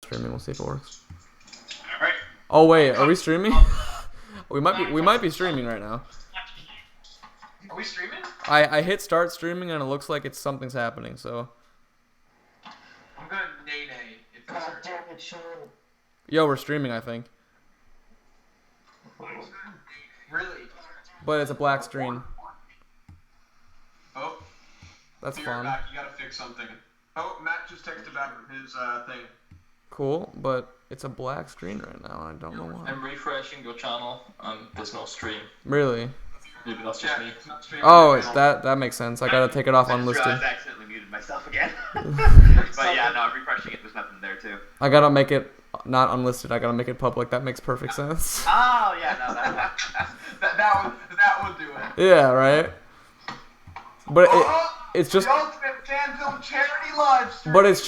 streaming. We'll see if it works. All right. Oh wait, are we streaming? we might be streaming right now. Are we streaming? I hit start streaming and it looks like something's happening. So. I'm gonna nay if this starts. Damn it, Sean. Yo, we're streaming, I think. Really? But it's a black screen. Oh. That's You're fun. back. You gotta fix something. Oh, Matt just texted back his thing. Cool, but it's a black screen right now. I don't know why. I'm refreshing your channel and there's no stream. Really? Maybe that's just me. It's not streaming Oh, right now. that makes sense. I gotta take it off I just unlisted. realized I accidentally muted myself again. But yeah, no, I'm refreshing it. There's nothing there too. I gotta make it not unlisted. I gotta make it public. That makes perfect sense. Oh yeah, no, that would do it. Yeah, right. But it's just. The ultimate fan film charity live stream. But it's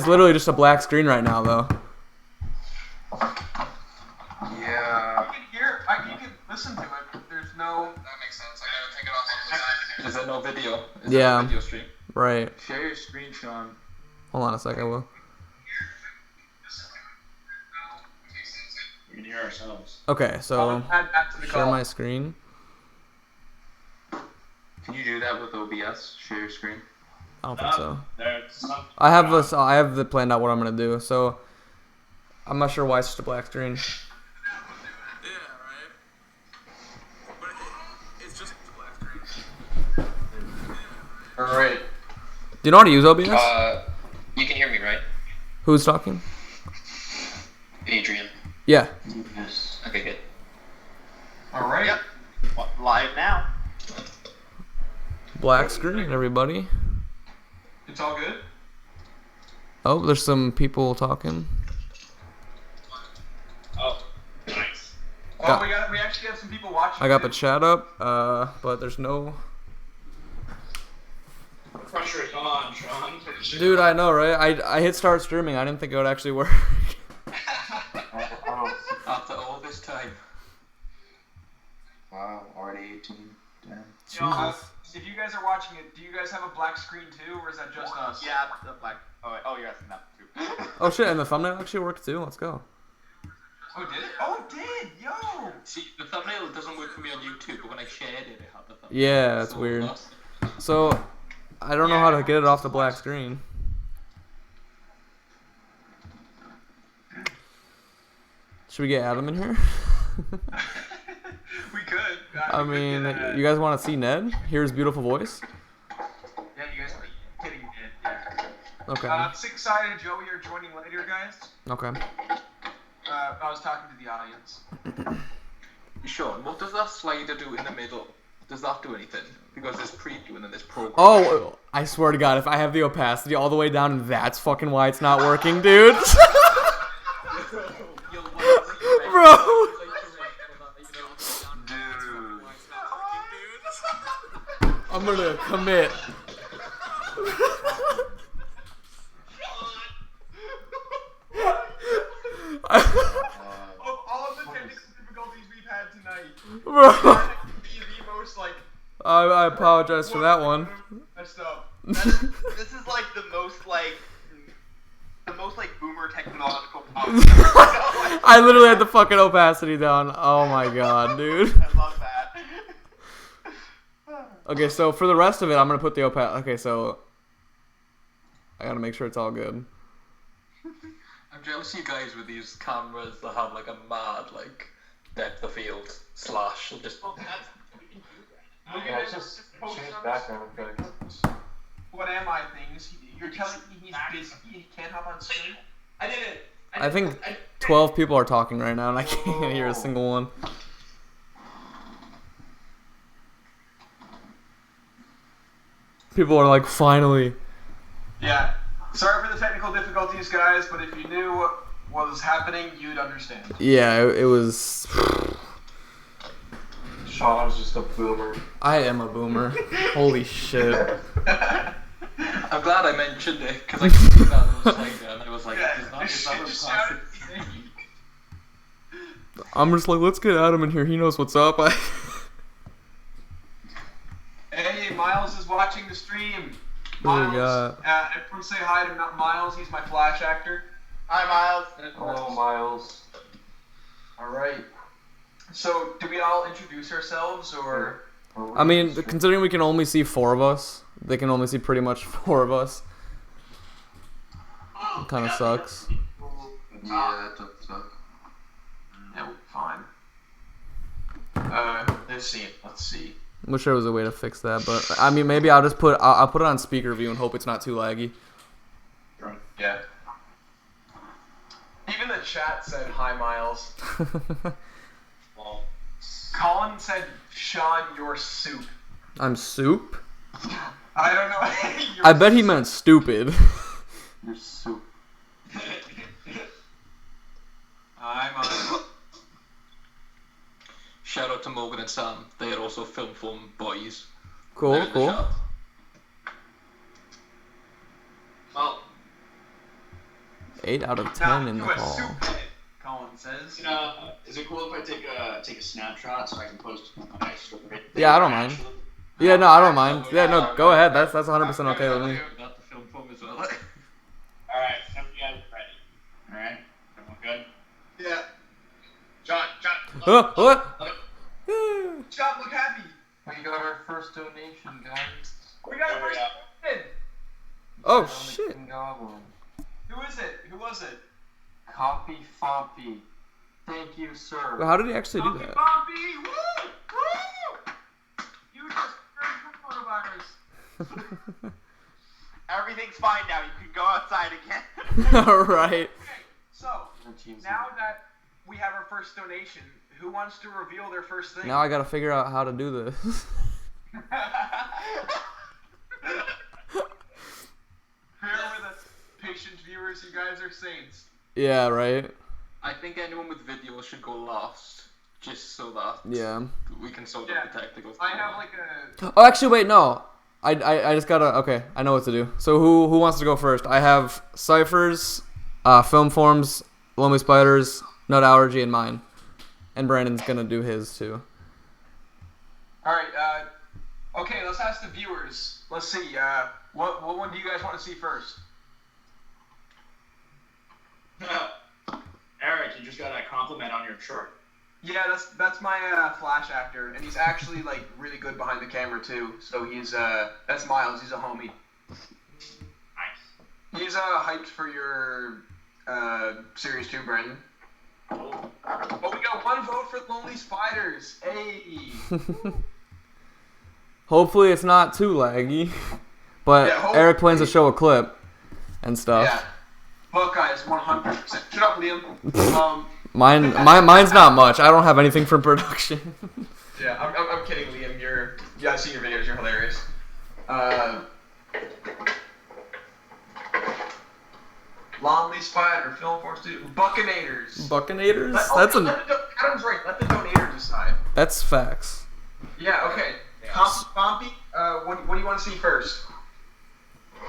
literally just a black screen right now though. Yeah. You can listen to it. But there's no. That makes sense. I gotta take it off on the side. Is there no video? Is Yeah. there no video stream? Right. Share your screen, Sean. Hold on a sec. I will. We can hear ourselves. Okay, so Add that to the share call. my screen. Can you do that with OBS? Share your screen. I don't think so. There's not. I have this. I have the planned out what I'm gonna do. So I'm not sure why it's just a black screen. Yeah, right. But it's just a black screen. Alright. Do you know how to use OBS? You can hear me, right? Who's talking? Adrian. Yeah. Yes. Okay, good. Alright. Yep. Live now. Black screen, everybody. It's all good? Oh, there's some people talking. Oh, nice. Oh, we actually have some people watching. I got the too. chat up, but there's no. Pressure is on, Sean. Dude, I know, right? I hit start streaming. I didn't think it would actually work. After all this time. Wow, already 18. Damn. Jesus. If you guys are watching it, do you guys have a black screen too, or is that just us? Yeah, the black. Oh, you're asking that too. Oh shit, and the thumbnail actually worked too. Let's go. Oh, did it? Oh, it did! Yo! See, the thumbnail doesn't work for me on YouTube, but when I shared it, it had the thumbnail. Yeah, that's So weird. that's- So, I don't know how to get it off the black screen. Should we get Adam in here? We could. I mean, you guys want to see Ned? Hear his beautiful voice? Yeah, you guys are kidding me. Yeah. Okay. 6-sided Joey are joining later, guys. Okay. I was talking to the audience. Sean, what does that slider do in the middle? Does that do anything? Because there's preview and then there's program. Oh, I swear to God, if I have the opacity all the way down, that's fucking why it's not working, dude. Bro. I'm gonna commit. Of all of the technical difficulties we've had tonight, Bro. that would be the most, like, I apologize for that one. messed up. This is like the most like boomer technological problem. I literally had the fucking opacity down. Oh my god, dude. I love that. Okay, so for the rest of it, I'm gonna put the Okay, so I gotta make sure it's all good. I'm jealous of you guys with these cameras that have like a mad like depth of field slash just. Yeah, it's just change background effect. What am I things? You're telling me he's busy, he can't hop on screen? I did it. I think 12 people are talking right now, and I can't hear a single one. People are like, finally. Yeah. Sorry for the technical difficulties, guys, but if you knew what was happening, you'd understand. Yeah, it was. Sean was just a boomer. I am a boomer. Holy shit. I'm glad I mentioned it because I could see that on the slider and I was like, is that a Just classic? shouted. I'm just like, let's get Adam in here. He knows what's up. Hey, Miles is watching the stream. Oh my Miles, God. everyone say hi to Miles. He's my Flash actor. Hi, So, do we all introduce ourselves, or? I mean, considering we can only see 4 of us, they can only see pretty much 4 of us. It kind of sucks. Yeah, that does suck. Yeah, fine. Let's see. Wish there was a way to fix that, but I mean, maybe I'll just I'll put it on speaker view and hope it's not too laggy. Yeah. Even the chat said hi, Miles. Well, Colin said, "Sean, you're soup." I'm soup? I don't know. I bet he meant stupid. You're soup. I'm Shout out to Morgan and Sam. They are also film boys. Cool, They're in the cool. shop. Well, 8 out of 10 in the a call. soup head, Colin says. is it cool if I take a snapshot so I can post my story? Yeah, I don't mind. Yeah, no, I don't mind. Yeah, no, go ahead. That's 100% okay with me. About the film form as well. Alright, hope you guys are ready. Alright? Everyone good? Yeah. John, What? John, look happy. We got our first donation, guys. We got a first donation. Oh, shit. Goblin. Who is it? Who was it? Copy Fompy. Thank you, sir. Well, how did he actually do that? Bobby! Woo! Woo! You just spread coronavirus. Everything's fine now. You can go outside again. Alright. Okay, so now that we have our first donation, who wants to reveal their first thing? Now I gotta figure out how to do this. Bear with us, patient viewers. You guys are saints. Yeah, right? I think anyone with video should go last, just so that Yeah. we can sort Yeah. out the technical. I have like a. Oh, actually, wait, no. I just gotta. Okay, I know what to do. So who wants to go first? I have ciphers, film forms, lonely spiders, nut allergy, and mine. And Brandon's gonna do his too. All right. Okay. Let's ask the viewers. Let's see. What one do you guys want to see first? Eric, you just got a compliment on your shirt. Yeah, that's my Flash actor, and he's actually like really good behind the camera too. So he's that's Miles. He's a homie. Nice. He's hyped for your series 2, Brandon. Cool. Oh, we got 1 vote for Lonely Spiders. Hey. Hopefully it's not too laggy. But Yeah, hopefully. Eric plans to show a clip and stuff. Yeah. Look, guys, 100%. Shut up, Liam. Mine's not much. I don't have anything from production. Yeah, I'm kidding, Liam. I've seen your videos. You're hilarious. Lonely Spider, Film Force 2, Buccanators. Buccanators? Adam's right. Let the donator decide. That's facts. Yeah. Okay. Pompey. What do you want to see first?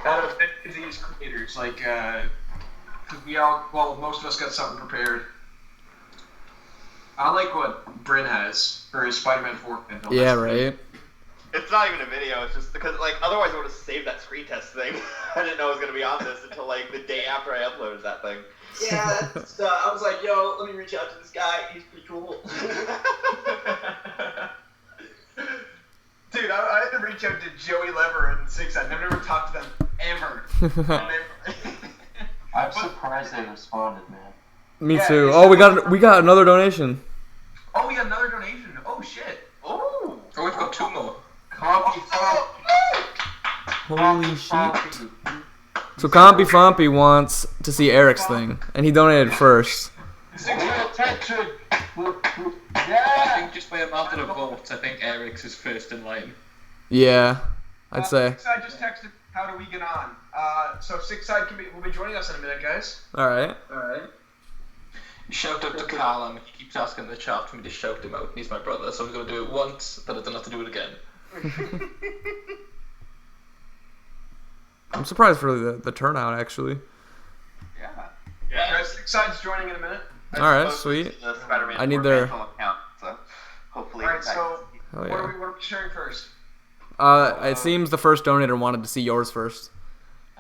Out of these creators, like, most of us got something prepared. I like what Bryn has for his Spider-Man 4 film. Yeah, right. It's not even a video. It's just because, like, otherwise I would have saved that screen test thing. I didn't know it was gonna be on this until like the day after I uploaded that thing. Yeah, that's, I was like, yo, let me reach out to this guy. He's pretty cool. Dude, I had to reach out to Joey Lever and Six I've never talked to them ever. I'm surprised they responded, man. Me Yeah, too. it's Oh, we got another donation. Oh, we got another donation. Oh shit. Oh. Oh, we've got 2 more. Copy Holy shit. So Compy Fompy wants to see Eric's thing, and he donated first. Attention! I Yeah! think just by a method of votes, I think Eric's is first in line. Yeah, I'd say. Six Side just texted, how do we get on? So Six Side will be joining us in a minute, guys. Alright. Shout out to Callum. He keeps asking the chat for me to shout him out, and he's my brother, so I'm going to do it once, but I don't have to do it again. I'm surprised for the turnout, actually. Yeah. Yeah. Guys, Six Side's joining in a minute. Alright, sweet. The Spider-Man I need 4 their- Phantom account, so hopefully. Alright, so Hell what yeah. are we sharing first? It seems the first donator wanted to see yours first.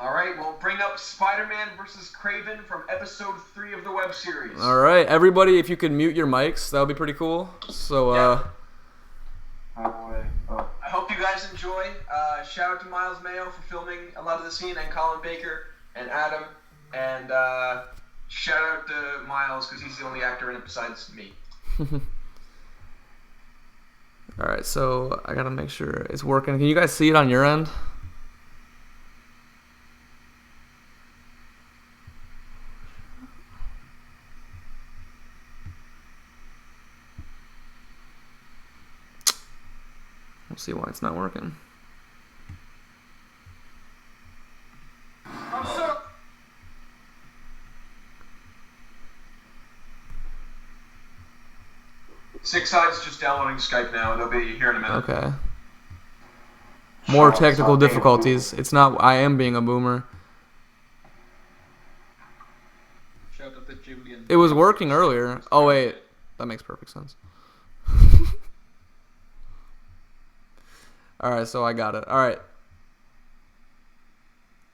All right, we'll bring up Spider-Man versus Kraven from episode 3 of the web series. All right, everybody, if you could mute your mics, that would be pretty cool. So, I hope you guys enjoy. Shout out to Miles Mayo for filming a lot of the scene, and Colin Baker and Adam. And shout out to Miles because he's the only actor in it besides me. All right, so I gotta make sure it's working. Can you guys see it on your end? We'll see why it's not working. I'm sorry. Six Side's just downloading Skype now. They'll be here in a minute. Okay. More technical difficulties. It's not. I am being a boomer. Shout out to Julian. It was working earlier. Oh wait, that makes perfect sense. All right, so I got it. All right.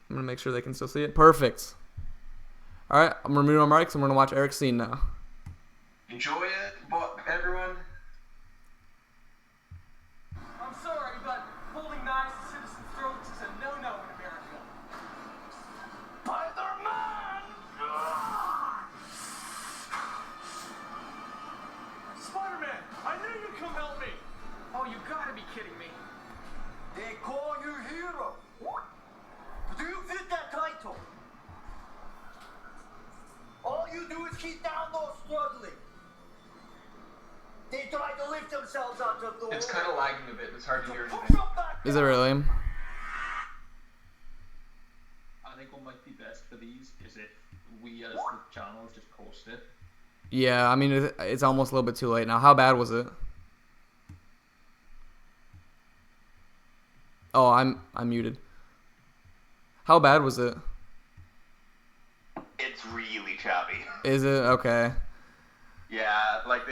I'm gonna make sure they can still see it. Perfect. All right, I'm removing my mics and we're gonna watch Eric's scene now. Enjoy it, everyone. I'm sorry, but holding knives to citizens' throats is a no-no in America. Spider-Man! Spider-Man, I knew you'd come help me. Oh, you gotta be kidding me. They call you hero. Do you fit that title? All you do is keep down those struggling. They try to lift themselves out of the It's kind of lagging a bit. It's hard to hear Push anything. up back Is it really? I think what might be best for these is if we as the channel just post it. Yeah, I mean it's almost a little bit too late now. How bad was it? Oh, I'm muted. How bad was it? It's really choppy. Is it okay? Yeah, like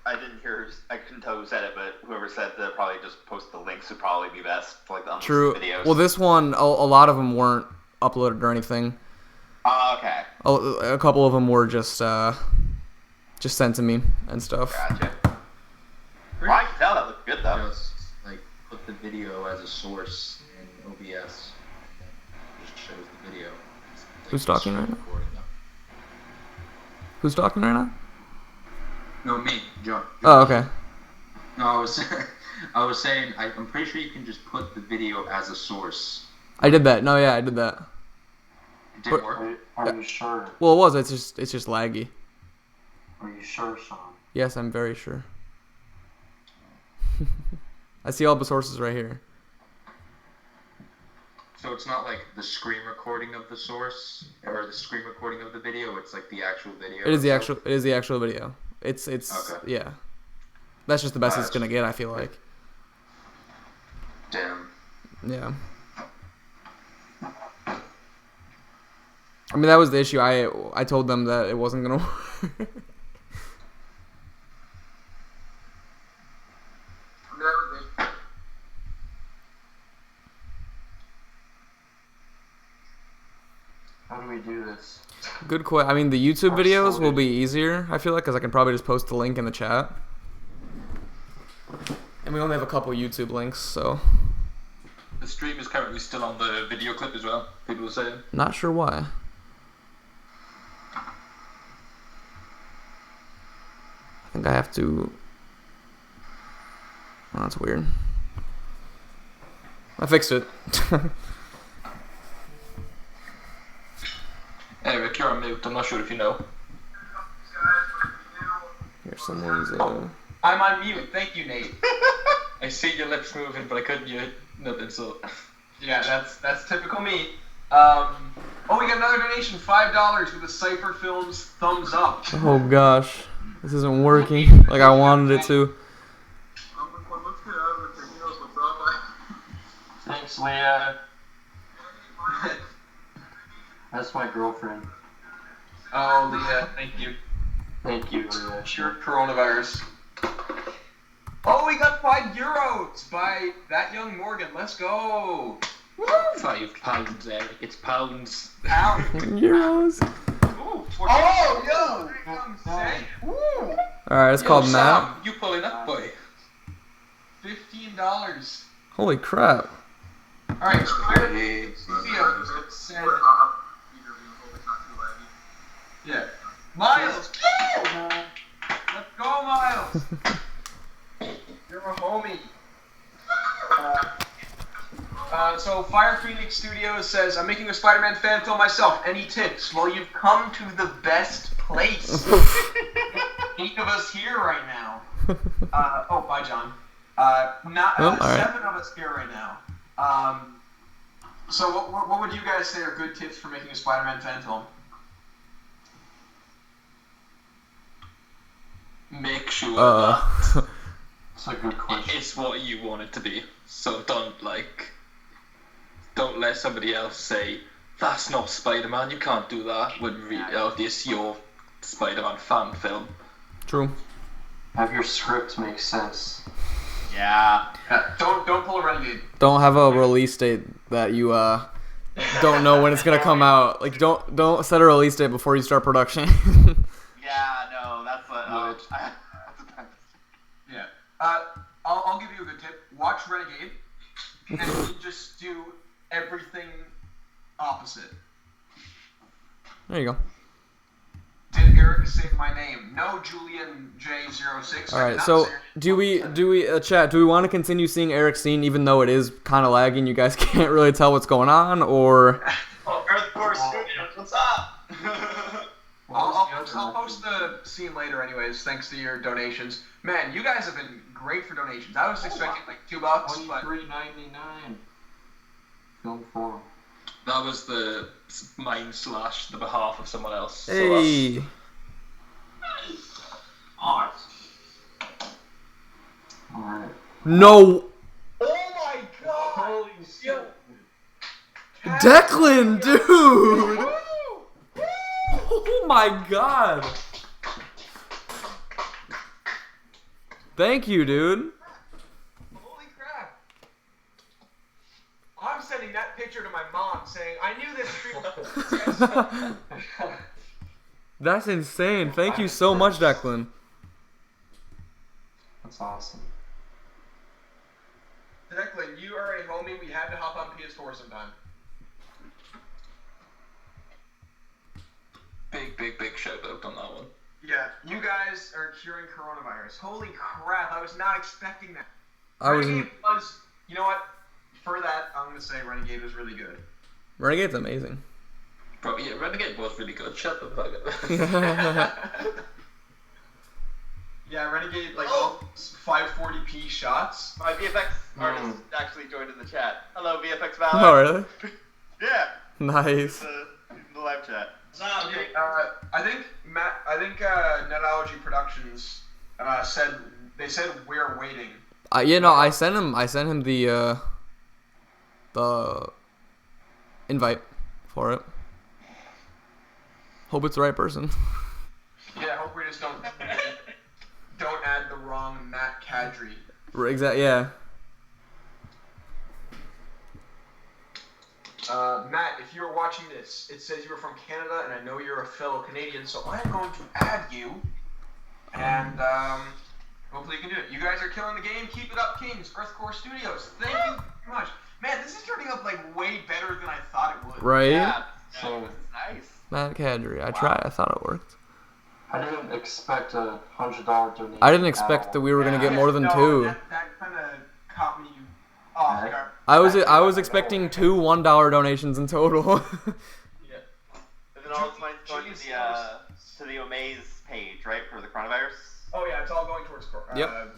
I didn't hear, I couldn't tell who said it, but whoever said that probably just post the links would probably be best, like the True. videos. Well, this one, a lot of them weren't uploaded or anything. Oh, okay. A couple of them were just sent to me and stuff. Gotcha. Well, I can tell that looked good though. Just like put the video as a source in OBS, and then it just shows the video. It's like Who's talking right now? recording them. Who's talking right now? No, me, John. Oh, okay. No, I was saying I'm pretty sure you can just put the video as a source. I did that. No, yeah, I did that. It didn't But- work. Are you sure? Well, it was. It's just laggy. Are you sure, Sean? Yes, I'm very sure. I see all the sources right here. So it's not like the screen recording of the source or the screen recording of the video. It's like the actual video. It is the itself? actual. It is the actual video. It's Okay. yeah. That's just the best it's Gotcha. gonna get. I feel like. Damn. Yeah. I mean, that was the issue. I told them that it wasn't gonna work. How do we do this? Good question. I mean, the YouTube videos will be easier, I feel like, because I can probably just post the link in the chat. And we only have a couple YouTube links, so. The stream is currently still on the video clip as well, people are saying. Not sure why. I think I have to. Oh, that's weird. I fixed it. Eric, you're on mute, I'm not sure if you know. Here's someone's. I'm on mute. Thank you, Nate. I see your lips moving, but I couldn't hear nothing, so... Yeah, that's typical me. Oh, we got another donation, $5 with a Cypher Films thumbs up. Oh gosh, this isn't working like I wanted it to. Thanks, Leah. That's my girlfriend. Oh, Leah, thank you. Thank you, Leah. Sure, coronavirus. Oh, we got €5 by That Young Morgan. Let's go. £5, Eric. It's pounds. Ow. Euros. Ooh, Oh, yo! There you come, say. Woo! Alright, it's called Matt. Sam, you pulling up, boy? $15. Holy crap. Alright, Studio said. Yeah. Miles! Woo! Let's go, Miles! You're a homie. So Fire Phoenix Studios says, I'm making a Spider-Man fan film myself. Any tips? Well, you've come to the best place. 8 of us here right now. Oh, bye, John. Alright. 7 of us here right now. So what would you guys say are good tips for making a Spider-Man fan film? Make sure that That's a good question. it's what you want it to be. So don't let somebody else say, that's not Spider-Man, you can't do that, when this your Spider-Man fan film. True. Have your script make sense. Yeah. Don't pull a Renegade. Don't have a release date that you don't know when it's gonna come out. Like don't set a release date before you start production. Yeah, no, that's what. Yeah. I'll give you a good tip. Watch Renegade, and you just do everything opposite. There you go. Did Eric say my name? No, Julian J06. All right. So do we chat? Do we want to continue seeing Eric's scene even though it is kind of lagging? You guys can't really tell what's going on, or? Oh, Earthcore Studios, what's up? I'll post the scene later, anyways. Thanks to your donations, man. You guys have been great for donations. I was expecting like $2, but $23.99. Film forum. That was the mine / the behalf of someone else. Hey. Alright. Alright. No. oh my god! Holy shit. Declan, dude. Oh my god. Thank you, dude. Holy crap! I'm sending that picture to my mom saying, I knew this stream. That's insane. Thank you so much, Declan. That's awesome. Declan, you are a homie. We had to hop on PS4 sometime. Big shout out on that one. Yeah, you guys are curing coronavirus. Holy crap, I was not expecting that. I was. Renegade was, you know what? For that, I'm going to say Renegade was really good. Renegade's amazing. Bro, yeah, Renegade was really good. Shut the fuck up. Yeah, Renegade, like, all 540p shots. My VFX artist actually joined in the chat. Hello, VFX Valor. Oh, really? Yeah, Nice. the live chat. Okay, I think Netology Productions said we're waiting. Yeah, no, I sent him the invite for it. Hope it's the right person. Yeah, I hope we just don't add the wrong Matt Kadri. Exactly. Yeah. Matt, if you're watching this, it says you are from Canada, and I know you're a fellow Canadian, so I am going to add you, and hopefully you can do it. You guys are killing the game. Keep it up, Kings. Earthcore Studios. Thank you very much. Man, this is turning out like way better than I thought it would. Right. Yeah, So nice. Matt Kadri. I tried. I thought it worked. I didn't expect a $100 donation. I didn't expect that we were gonna get more than two. That kind of caught me off guard. I was expecting two $1 donations in total. Yeah. And then all this money's going to the Omaze page, right, for the coronavirus? Oh yeah, it's all going towards Yep.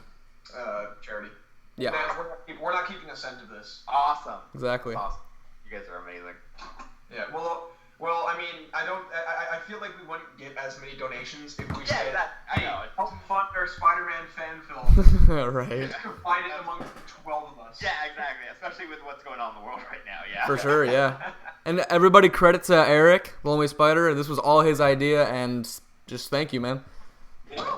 Charity. Yeah. Man, we're not keeping a cent of this. Awesome. Exactly. Awesome. You guys are amazing. Yeah. Well, I mean, I feel like we wouldn't get as many donations if we said, I know. help fund our Spider-Man fan film. Right. Find it among 12 of us. Yeah, exactly. Especially with what's going on in the world right now. Yeah. For sure. Yeah. And everybody credit to Eric, Lonely Spider. This was all his idea, and just thank you, man. Shout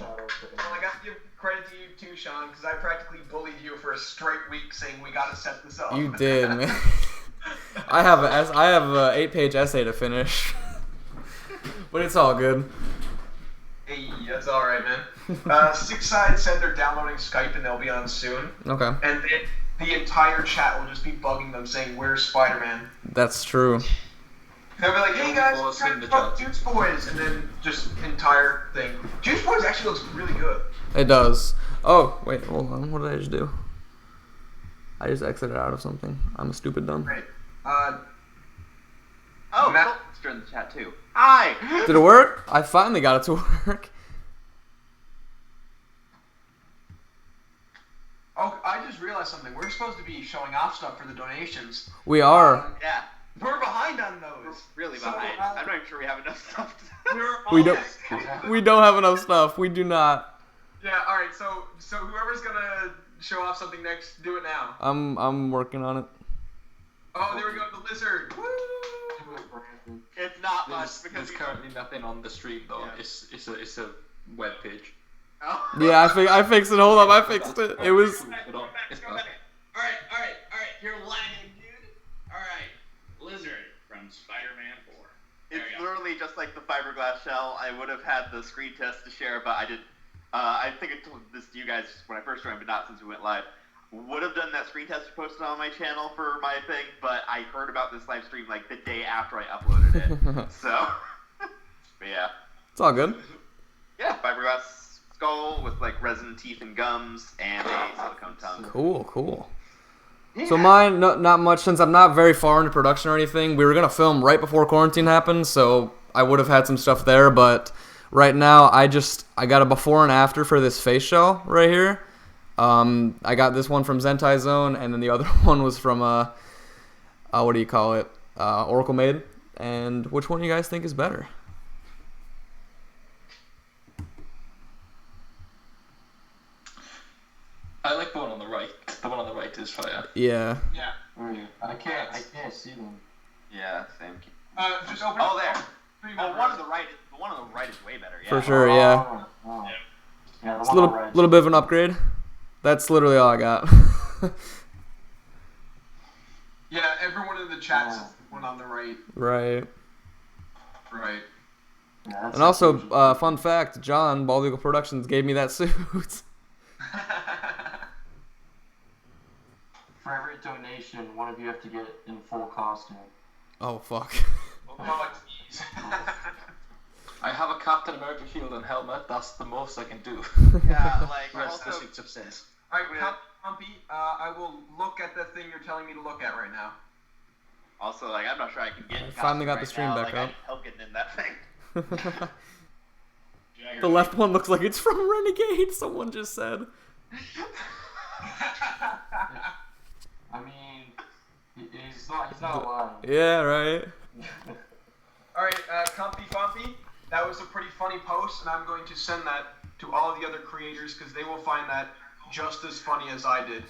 out to Well, I got to give credit to you too, Sean, because I practically bullied you for a straight week saying we gotta set this up. You did, man. I have a 8-page essay to finish, but it's all good. Hey, that's all right, man. Six Side said they're downloading Skype and they'll be on soon. Okay. And the entire chat will just be bugging them saying, "Where's Spider-Man?" That's true. They'll be like, "Hey guys, I'm trying to talk Juice Boys," and then just entire thing. Juice Boys actually looks really good. It does. Oh, wait, hold on. What did I just do? I just exited out of something. I'm a stupid dumb. Right. Matt, Colton's in the chat too. Hi. Did it work? I finally got it to work. Oh, I just realized something. We're supposed to be showing off stuff for the donations. We are. Yeah, We're behind on those. we're really So, behind. I'm not even sure we have enough stuff. We don't. We don't have enough stuff. We do not. Yeah. All right. So whoever's gonna show off something next, do it now. I'm working on it. Oh, there we go. The lizard. Woo! It's not much because There's currently nothing on the stream though. Yeah. It's a web page. Oh. Yeah, I fixed it. Hold up, I fixed it. It was. It's back. Alright, you're lagging, dude. Alright, Lizard from Spider-Man 4. It's literally just like the fiberglass shell. I would have had the screen test to share, but I did. I think I told this to you guys when I first joined, but not since we went live. Would have done that screen test posted on my channel for my thing, but I heard about this live stream like the day after I uploaded it. So, but yeah. It's all good. Yeah, fiberglass skull with like resin teeth and gums and a silicone tongue. Cool. So mine, not much, since I'm not very far into production or anything. We were gonna film right before quarantine happened, so I would have had some stuff there. But right now, I got a before and after for this face shell right here. I got this one from Zentai Zone, and then the other one was from what do you call it? Oracle Made. And which one do you guys think is better? I like the one on the right. The one on the right is fire. Yeah. Yeah. I can't see them. Yeah, same. Just open. Oh, there. Oh, Oh, one on the right. The one on the right is way better. Yeah. For sure, yeah. Yeah, It's a little bit of an upgrade. That's literally all I got. Yeah, everyone in the chat says the one on the right. Right. Right. Yeah, And also, fun fact, John, Bald Eagle Productions, gave me that suit. For every donation, one of you have to get in full costume. Oh, fuck. Oh, jeez. I have a Captain America shield and helmet. That's the most I can do. Yeah, like Rest also. is a success. Alright, Pumpy, I will look at the thing you're telling me to look at right now. Also, like I'm not sure I can get. in Finally got the costume stream right now. back like, up. I need help getting in that thing. The left one looks like it's from Renegade, someone just said. I mean, he's not lying. Yeah, right. Alright, Pumpy, that was a pretty funny post, and I'm going to send that to all the other creators because they will find that just as funny as I did.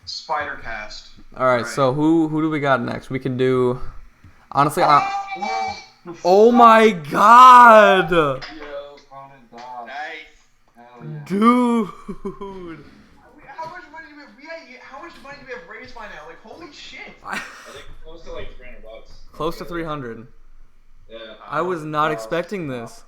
Spidercast. Alright, so who do we got next? We can do... Honestly, oh my god! Yo, God. Nice. Hell yeah. Dude! How much money do we have raised by now? Like, holy shit! I think close to like $300. Close to 300. Yeah. I was not expecting this.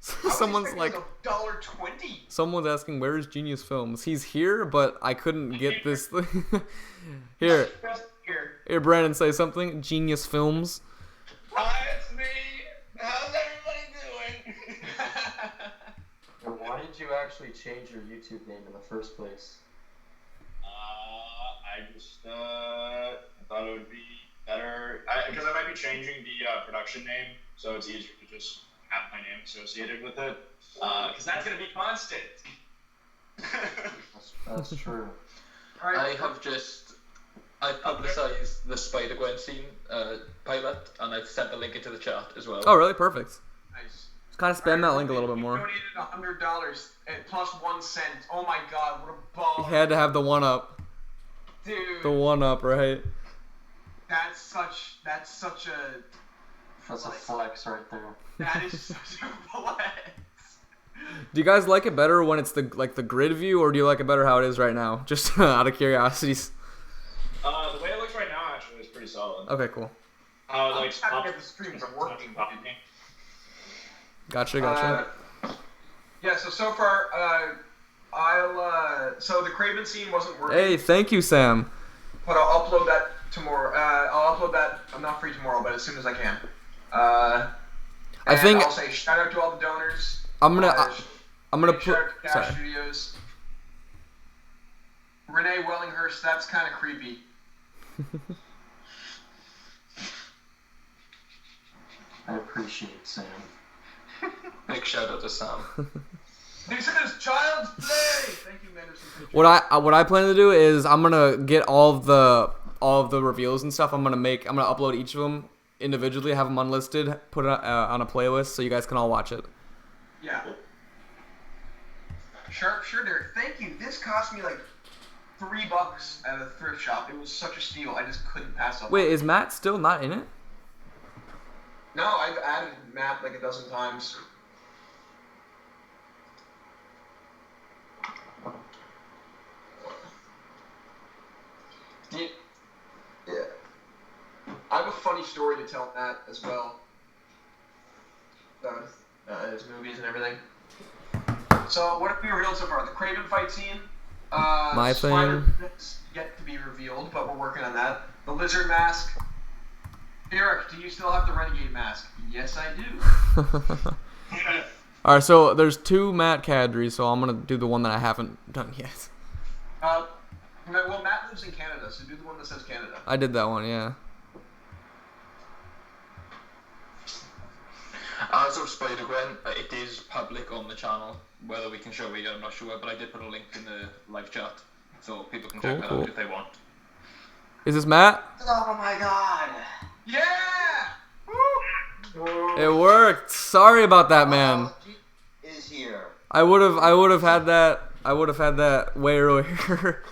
Someone's like... $1.20. Someone's asking, where is Genius Films? He's here, but I couldn't get this thing. Here, Brandon, say something. Genius Films. Hi, it's me. How's everybody doing? And why did you actually change your YouTube name in the first place? I just thought it would be better because I might be changing the production name, so it's easier to just have my name associated with it. Because that's gonna be constant. That's true. I publicized the Spider-Gwen scene pilot, and I've sent the link into the chat as well. Oh, really? Perfect. Nice. Just kind of spam that link a little bit more. Donated $100 plus 1 cent. Oh my god, what a ball! He had to have the one up. Dude, The one up, right? that's such a That's a flex right there. that is such a flex. Do you guys like it better when it's the grid view, or do you like it better how it is right now? Just out of curiosity. The way it looks right now actually is pretty solid. Okay, cool. How it I'm like just happy pops that the streams are working. Gotcha. Yeah. So far, so the Kraven scene wasn't working. Hey, thank you, Sam. But I'll upload that tomorrow. I'll upload that. I'm not free tomorrow, but as soon as I can. I think I'll say shout out to all the donors. I'm gonna Shout put. out to Cash Studios. Renee Wellinghurst. That's kind of creepy. I appreciate Sam. Big shout out to Sam. This is Child's Play. Thank you, Manderson. What I plan to do is I'm gonna get all of the reveals and stuff. I'm gonna upload each of them individually, have them unlisted, put it on a playlist so you guys can all watch it. Yeah. Sharpshooter. Thank you. This cost me like $3 at a thrift shop. It was such a steal. I just couldn't pass up. Wait, is Matt still not in it? No, I've added Matt like a dozen times. Yeah. I have a funny story to tell Matt as well. About his movies and everything. So, what have we revealed so far? The Kraven fight scene. My thing. Spider-Man's yet to be revealed, but we're working on that. The lizard mask. Eric, do you still have the renegade mask? Yes, I do. Alright, so there's 2 Matt Kadris, so I'm gonna do the one that I haven't done yet. Well, Matt lives in Canada, so do the one that says Canada. I did that one, yeah. As of Spider-Gwen, it is public on the channel. Whether we can show it, I'm not sure, but I did put a link in the live chat, so people can check that out if they want. Is this Matt? Oh my god. Yeah! It worked. Sorry about that, man. Is here. I would have had that way earlier.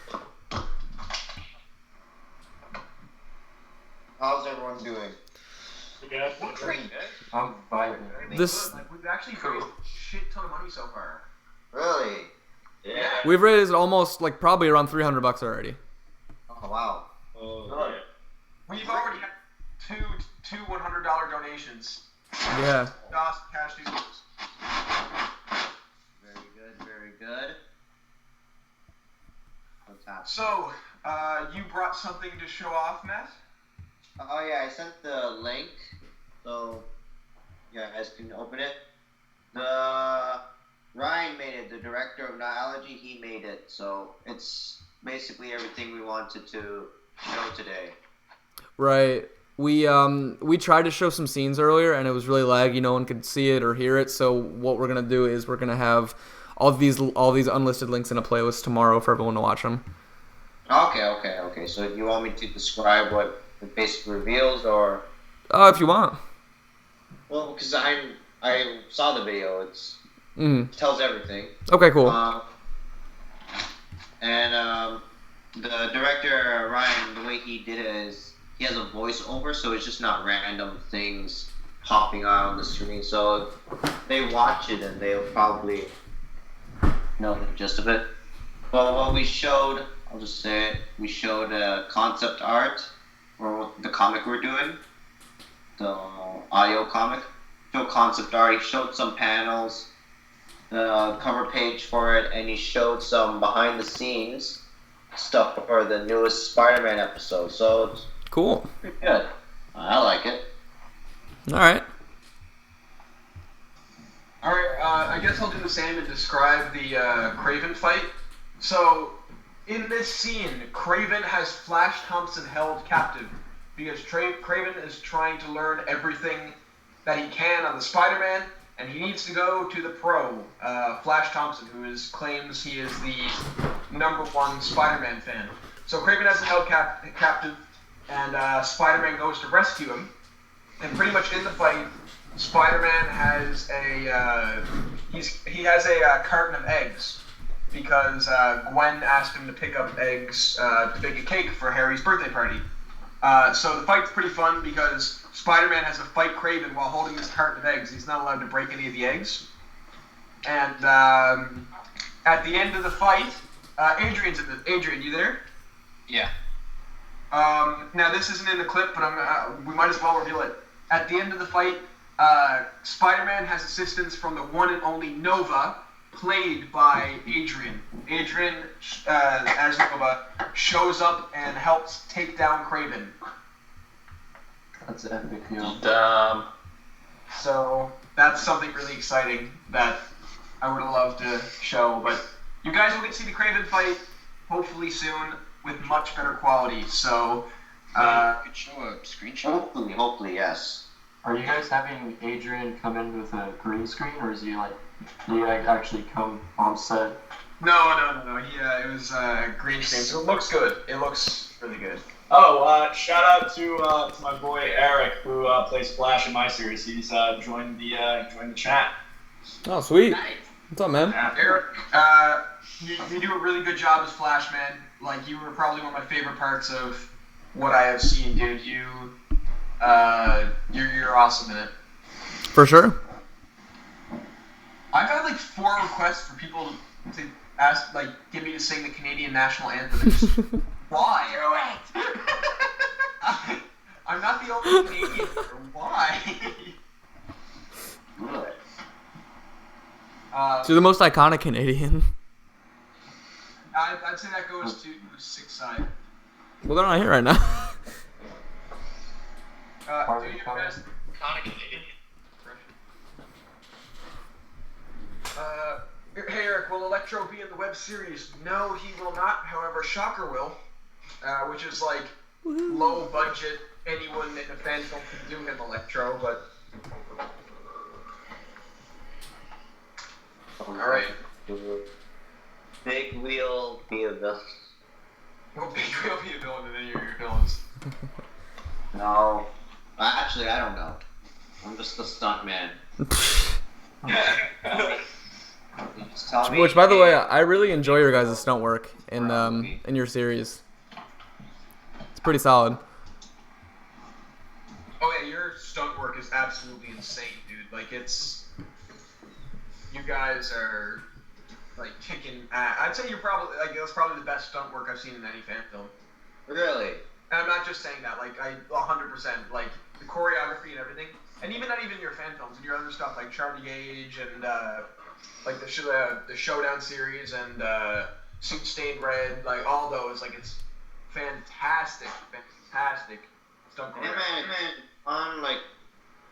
How's everyone doing? Yeah. I'm vibing. This Like, we've actually raised a shit ton of money so far. Really? Yeah. we've raised almost probably around $300 already. Oh wow. Oh, yeah. We've already had two $100 donations. Yeah. DOS Cash Studios. Very good. What's happening? So, you brought something to show off, Matt? Oh yeah, I sent the link, so you guys can open it. Ryan made it, the director of Niology, he made it, so it's basically everything we wanted to show today. Right. We tried to show some scenes earlier, and it was really laggy. No one could see it or hear it. So what we're gonna do is we're gonna have all these unlisted links in a playlist tomorrow for everyone to watch them. Okay. So you want me to describe what it basically reveals, or? If you want. Well, because I saw the video. It tells everything. Okay, cool. The director Ryan, the way he did it is he has a voiceover, so it's just not random things popping out on the screen. So they watch it and they'll probably know the gist of it. Well, what we showed, I'll just say it. We showed concept art, or the comic we're doing, the audio comic. Showed concept art. He showed some panels, the cover page for it, and he showed some behind the scenes stuff for the newest Spider-Man episode. So it's Cool. pretty good. I like it. All right. Alright, I guess I'll do the same and describe the Kraven fight. So, in this scene, Kraven has Flash Thompson held captive because Kraven is trying to learn everything that he can on the Spider-Man, and he needs to go to the pro, Flash Thompson, who claims he is the #1 Spider-Man fan. So Kraven has him held captive, and Spider-Man goes to rescue him. And pretty much in the fight, Spider-Man has he has a carton of eggs because Gwen asked him to pick up eggs to bake a cake for Harry's birthday party. So the fight's pretty fun because Spider-Man has to fight Kraven while holding this carton of eggs. He's not allowed to break any of the eggs. And at the end of the fight, Adrian's in the. Adrian, you there? Yeah. Now this isn't in the clip, but we might as well reveal it. At the end of the fight, Spider-Man has assistance from the one and only Nova, played by Adrian. Adrian, as Nova, shows up and helps take down Kraven. That's epic, yo. Damn. So that's something really exciting that I would have loved to show. But you guys will get to see the Kraven fight hopefully soon with much better quality. So You could show a screenshot. Hopefully, yes. Are you guys having Adrian come in with a green screen, or is he like, do you actually come on set? No. It was green screen, so it looks good. It looks really good. Oh, shout out to my boy Eric, who plays Flash in my series. He's joined the chat. Oh, sweet. What's up, man? Eric, you do a really good job as Flash, man. Like, you were probably one of my favorite parts of what I have seen, dude. You're awesome in it. For sure. I've had like 4 requests for people to ask, like, get me to sing the Canadian national anthem. And just, why? I'm not the only Canadian. Why? So the most iconic Canadian. I'd say that goes to Six Side. Well, they're not here right now. Do your best. Hey Eric, will Electro be in the web series? No, he will not. However, Shocker will, which is like low budget. Anyone in a fan film can do him Electro, but all right. Big Wheel be a villain. Well, Big Wheel be a villain, and then you're your villains. No. Actually, I don't know. I'm just a stunt man. Just tell me. Which, by the way, I really enjoy your guys' stunt work in your series. It's pretty solid. Oh yeah, your stunt work is absolutely insane, dude. Like you guys are like kicking. I'd say you're probably that's probably the best stunt work I've seen in any fan film. Really? And I'm not just saying that. Like 100%. Like the choreography and everything, and not even your fan films and your other stuff like Charlie Gage and like the Showdown series and Suit Stained Red. Like all those. Like it's fantastic stunt choreography. I'm like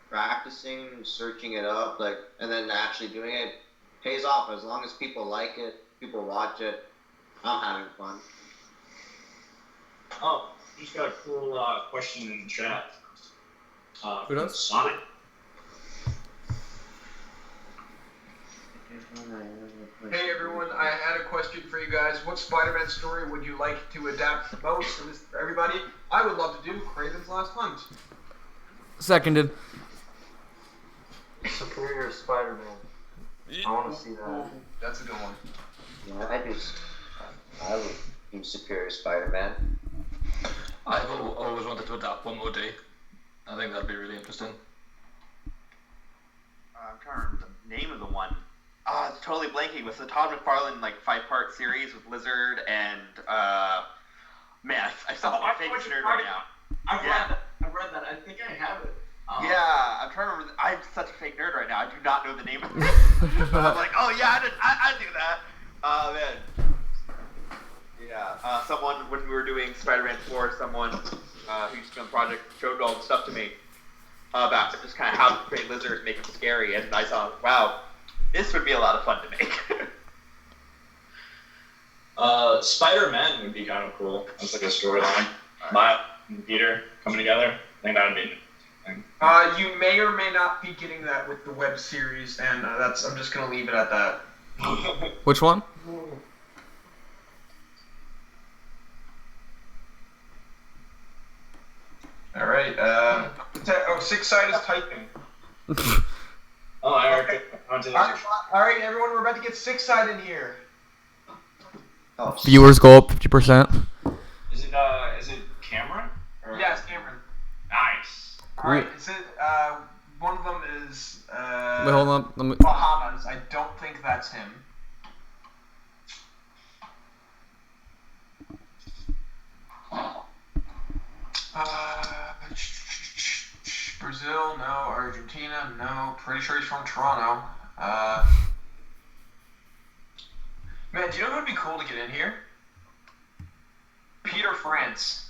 practicing, searching it up, like, and then actually doing it pays off. As long as people like it, people watch it, I'm having fun. Oh, just got a cool question in the chat. Who does? Sonic. Hey everyone, I had a question for you guys. What Spider-Man story would you like to adapt the most? And this is for everybody. I would love to do Kraven's Last Hunt. Seconded. Superior Spider-Man. I want to see that. That's a good one. Yeah, I would do Superior Spider-Man. I've always wanted to adapt One More Day. I think that'd be really interesting. I'm trying to remember the name of the one. It's totally blanking. It was the Todd McFarlane 5-part series with Lizard and man, I sound like a fake nerd right now. I've read that. I think I have it. Yeah, I'm trying to remember. I'm such a fake nerd right now. I do not know the name of it. But I'm like, oh yeah, I do that. Man. Yeah, someone when we were doing Spider-Man 4, someone who used to be on the project showed all the stuff to me about just kind of how to create lizards, make them scary, and I thought, wow, this would be a lot of fun to make. Spider-Man would be kind of cool. That's like a storyline. Miles and Peter coming together. I think that would be interesting. You may or may not be getting that with the web series, and I'm just gonna leave it at that. Which one? All right. Six Side is typing. Oh, Eric. Onto the All right, everyone, we're about to get Six Side in here. Oh, Viewers go up 50%. Is it Cameron? Or... Yes, Cameron. Nice. All right. One of them is Wait, hold on. Let me... Bahama. hands. I don't think that's him. Brazil, no. Argentina, no. Pretty sure he's from Toronto. Man, do you know who would be cool to get in here? Peter France.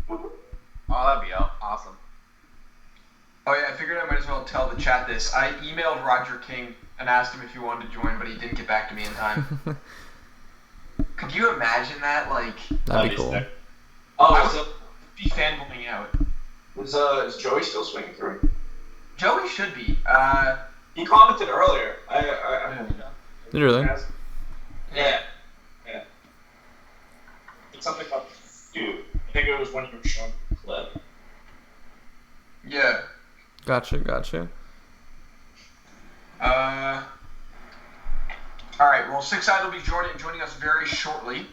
Oh, that'd be awesome. Oh yeah, I figured I might as well tell the chat this. I emailed Roger King and asked him if he wanted to join, but he didn't get back to me in time. Could you imagine that? Like, That'd be cool. sick. I Oh, would be fanboying out. is Joey still swinging through? Joey should be. He commented earlier. Did you really? Yeah. It's something about you. I think it was when you were showing the clip. Yeah. Gotcha. Alright, well, Six Eyed will be joining us very shortly.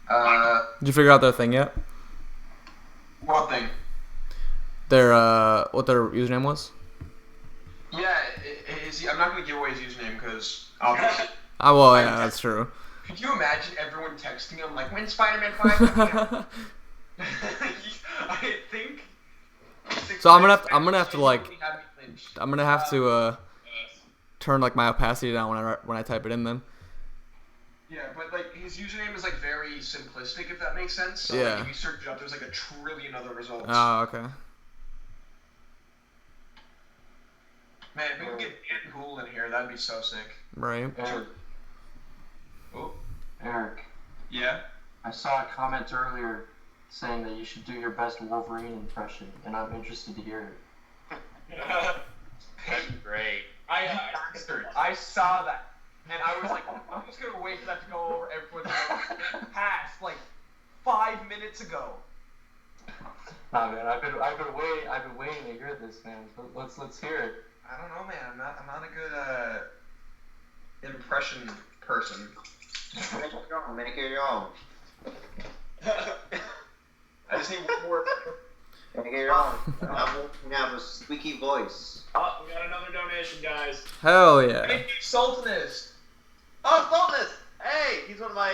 Did you figure out their thing yet? What thing? Their what their username was? Yeah, I'm not going to give away his username because obviously. Oh well, yeah, that's true. Could you imagine everyone texting him like, when Spider-Man 5? I think. So I'm gonna have to turn like my opacity down when I type it in then. Yeah, but like his username is like very simplistic, if that makes sense. So Yeah. like, if you search it up, there's like a trillion other results. Oh, okay. Man, if we could get Dan Gould in here, that'd be so sick. Right. Eric, Yeah. I saw a comment earlier saying that you should do your best Wolverine impression, and I'm interested to hear it. That'd be great. I saw that, and I was like, I'm just gonna wait for that to go over everyone's It passed like 5 minutes ago. Nah, man, I've been waiting to hear this, man. Let's hear it. I don't know, man. I'm not a good impression person. Make it your own. I just need one more. Make it your own. You have a squeaky voice. Oh, we got another donation, guys. Hell yeah. Thank you, Sultanist. Oh, Sultanist! Hey, he's one of my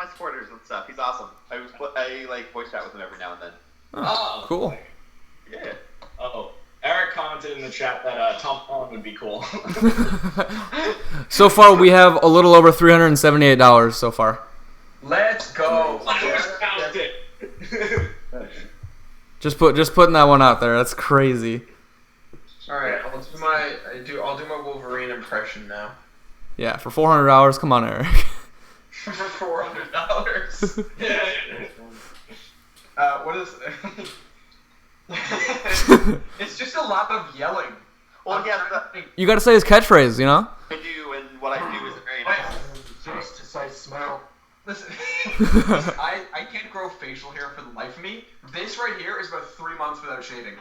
supporters and stuff. He's awesome. I like voice chat with him every now and then. Oh, cool. Yeah. Oh, Eric commented in the chat that Tom Holland would be cool. So far, we have a little over $378 so far. Let's go. Count it. Just putting that one out there. That's crazy. All right, I'll do my Wolverine impression now. Yeah, for $400, come on, Eric. For $400. What is? It's just a lot of yelling. Well, yeah, You gotta say his catchphrase, you know? I do, and what I do is very nice. Just I smell. Listen, I can't grow facial hair for the life of me. This right here is about 3 months without shaving.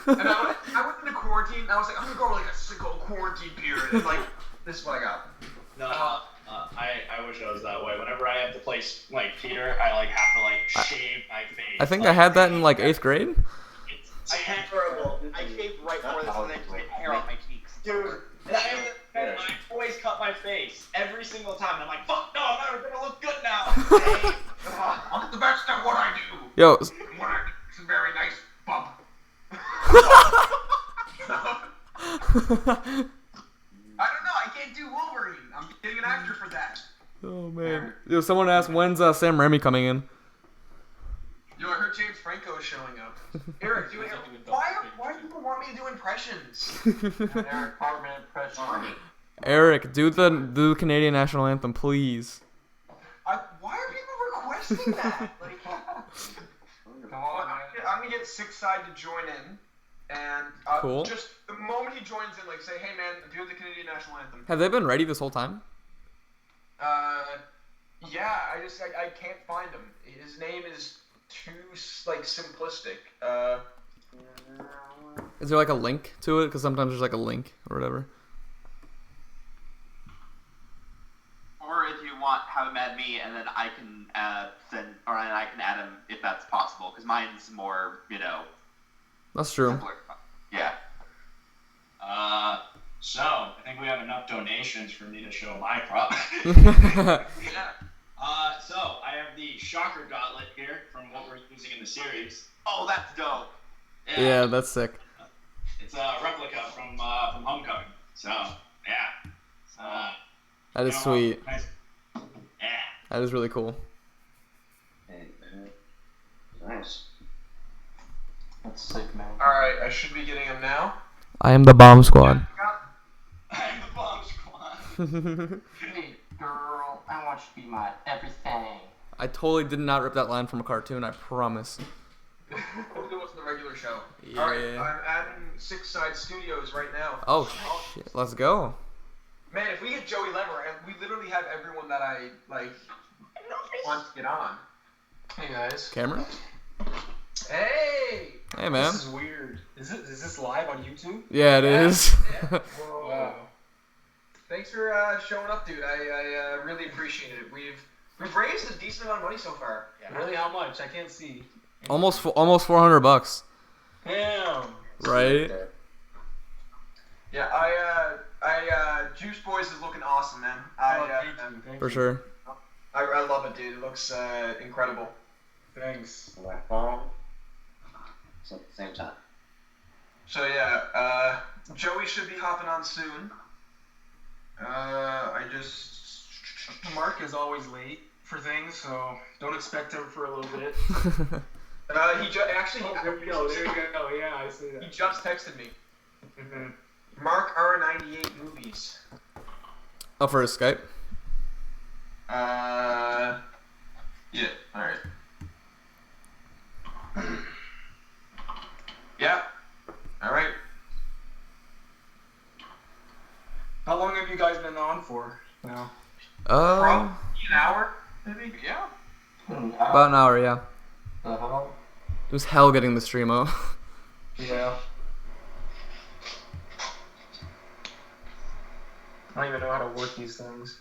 And I went into quarantine, and I was like, I'm gonna grow like a sick old quarantine beard, and like, this is what I got. No, I wish I was that way. Whenever I have to play like Peter, I like have to like shave my face. I think I had that in like 8th grade. I had terrible. I shaved right before this, and then just get hair off my cheeks. Dude, I always cut my face every single time. And I'm like, fuck no, I'm never gonna look good now. I'm the best at what I do. Yo. What I do is a very nice bump. I don't know. I can't do Wolverine. I'm getting an actor for that. Oh man. Yo, someone asked when's Sam Raimi coming in. Yo, I heard James Franco is showing up. Eric, why do people want me to do impressions? Eric Cartman impression. Eric, do the Canadian national anthem, please. Why are people requesting that? Like, Come on, man. I'm gonna get Six Side to join in, and Cool. just the moment he joins in, like, say, hey man, do the Canadian national anthem. Have they been ready this whole time? Yeah, I can't find him. His name is too like simplistic. Is there like a link to it? Because sometimes there's like a link or whatever. Or if you want, have him add me, and then I can I can add him if that's possible, because mine's more, That's true. simpler. Yeah. So, I think we have enough donations for me to show my prop. Yeah. So, I have the Shocker Gauntlet here from what we're using in the series. Oh, that's dope. Yeah, that's sick. It's a replica from Homecoming. So, yeah. That is sweet. Nice. Yeah. That is really cool. Hey, man. Nice. That's sick, man. Alright, I should be getting them now. I am the bomb squad. I'm the bomb squad. Hey, girl, I want you to be my everything. I totally did not rip that line from a cartoon, I promise. We'll do what's in the regular show. Yeah. Alright, I'm adding 6 Side Studios right now. Oh, shit. Let's go. Man, if we get Joey Lever, we literally have everyone that I, like, want to get on. Hey guys. Cameron? Hey! Hey, man. This is weird. Is this live on YouTube? Yeah, it is. Whoa. Wow. Thanks for showing up, dude. I really appreciate it. We've raised a decent amount of money so far. Really? How much? I can't see. almost $400. Damn. Right? Yeah, Juice Boys is looking awesome, man. Thank For you. sure. I love it, dude. It looks incredible. Thanks. My phone. It's at the same time. So yeah, Joey should be hopping on soon. Mark is always late for things, so don't expect him for a little bit. Actually. Oh, there you go. There you go. Yeah, I see He that. just texted me. Mm-hmm. Mark R98 movies. Oh, for his Skype? Yeah. All right. Yeah. All right. How long have you guys been on for now? Probably an hour, maybe. Yeah. About an hour, yeah. The hell? It was hell getting the stream out. Yeah. I don't even know how to work these things.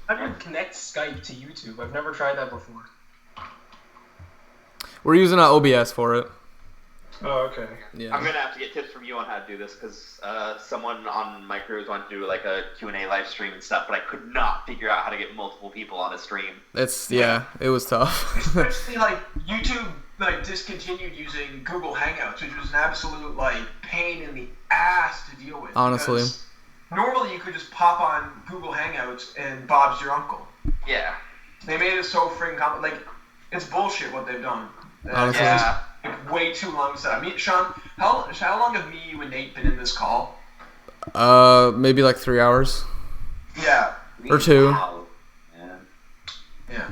How do you connect Skype to YouTube? I've never tried that before. We're using OBS for it. Oh, okay. Yeah. I'm gonna have to get tips from you on how to do this because someone on my crew was wanting to do like a Q&A live stream and stuff, but I could not figure out how to get multiple people on a stream. It was tough. Especially like YouTube discontinued using Google Hangouts, which was an absolute pain in the ass to deal with. Honestly. Because normally you could just pop on Google Hangouts and Bob's your uncle. Yeah. They made it so freaking complicated. It's bullshit what they've done. Honestly. Yeah. Way too long set. I mean, Sean, how long have you and Nate been in this call? Maybe like 3 hours. Yeah. Or 2. Wow. Yeah.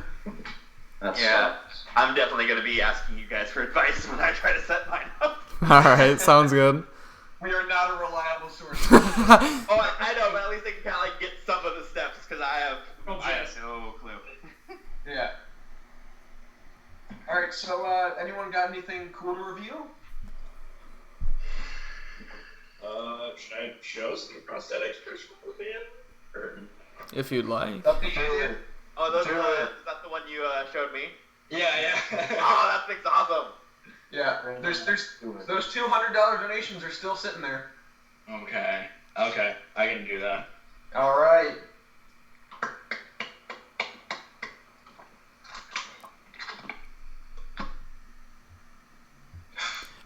Yeah. I'm definitely gonna be asking you guys for advice when I try to set mine up. Alright, sounds good. We are not a reliable source. Oh, I know, but at least I can kind of get some of the steps because I have no clue. Yeah. Alright, so anyone got anything cool to review? Should I show some prosthetics for the If you'd like. Oh, is that the one you showed me? Yeah. Oh, that thing's awesome. Yeah. There's those $200 donations are still sitting there. Okay, I can do that. Alright.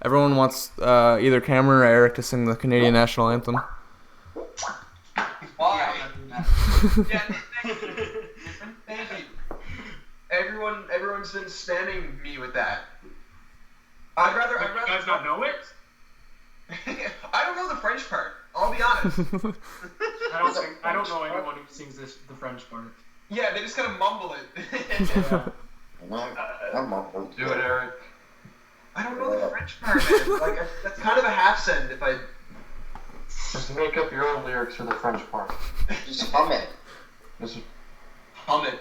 Everyone wants either Cameron or Eric to sing the Canadian national anthem. Why? Yeah, thank you. Everyone's been spamming me with that. I'd rather. You guys not know it? I don't know the French part. I'll be honest. I don't know anyone who sings the French part. Yeah, they just kind of mumble it. Yeah. I'm mumbled. Do it, Eric. I don't know the French part, man. That's kind of a half send if I. Just make up your own lyrics for the French part. Just hum it. Just hum it.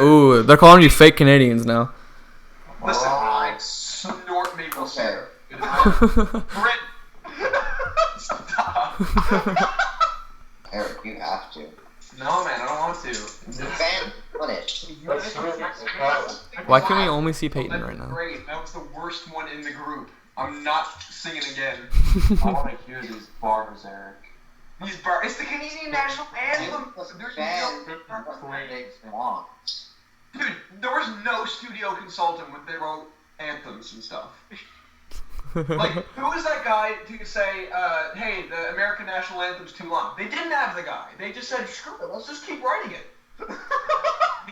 Ooh, they're calling you fake Canadians now. Listen, I snort maple syrup. Okay. Stop. Eric, you have to. No, man, I don't want to. Fan, put it. Why can we only see Peyton right now? Great. That was the worst one in the group. I'm not singing again. I want to hear these bars, Eric. It's the Canadian national anthem. Dude, there was no studio consultant when they wrote anthems and stuff. Like, who was that guy to say, hey, the American national anthem's too long? They didn't have the guy. They just said, screw it, let's just keep writing it.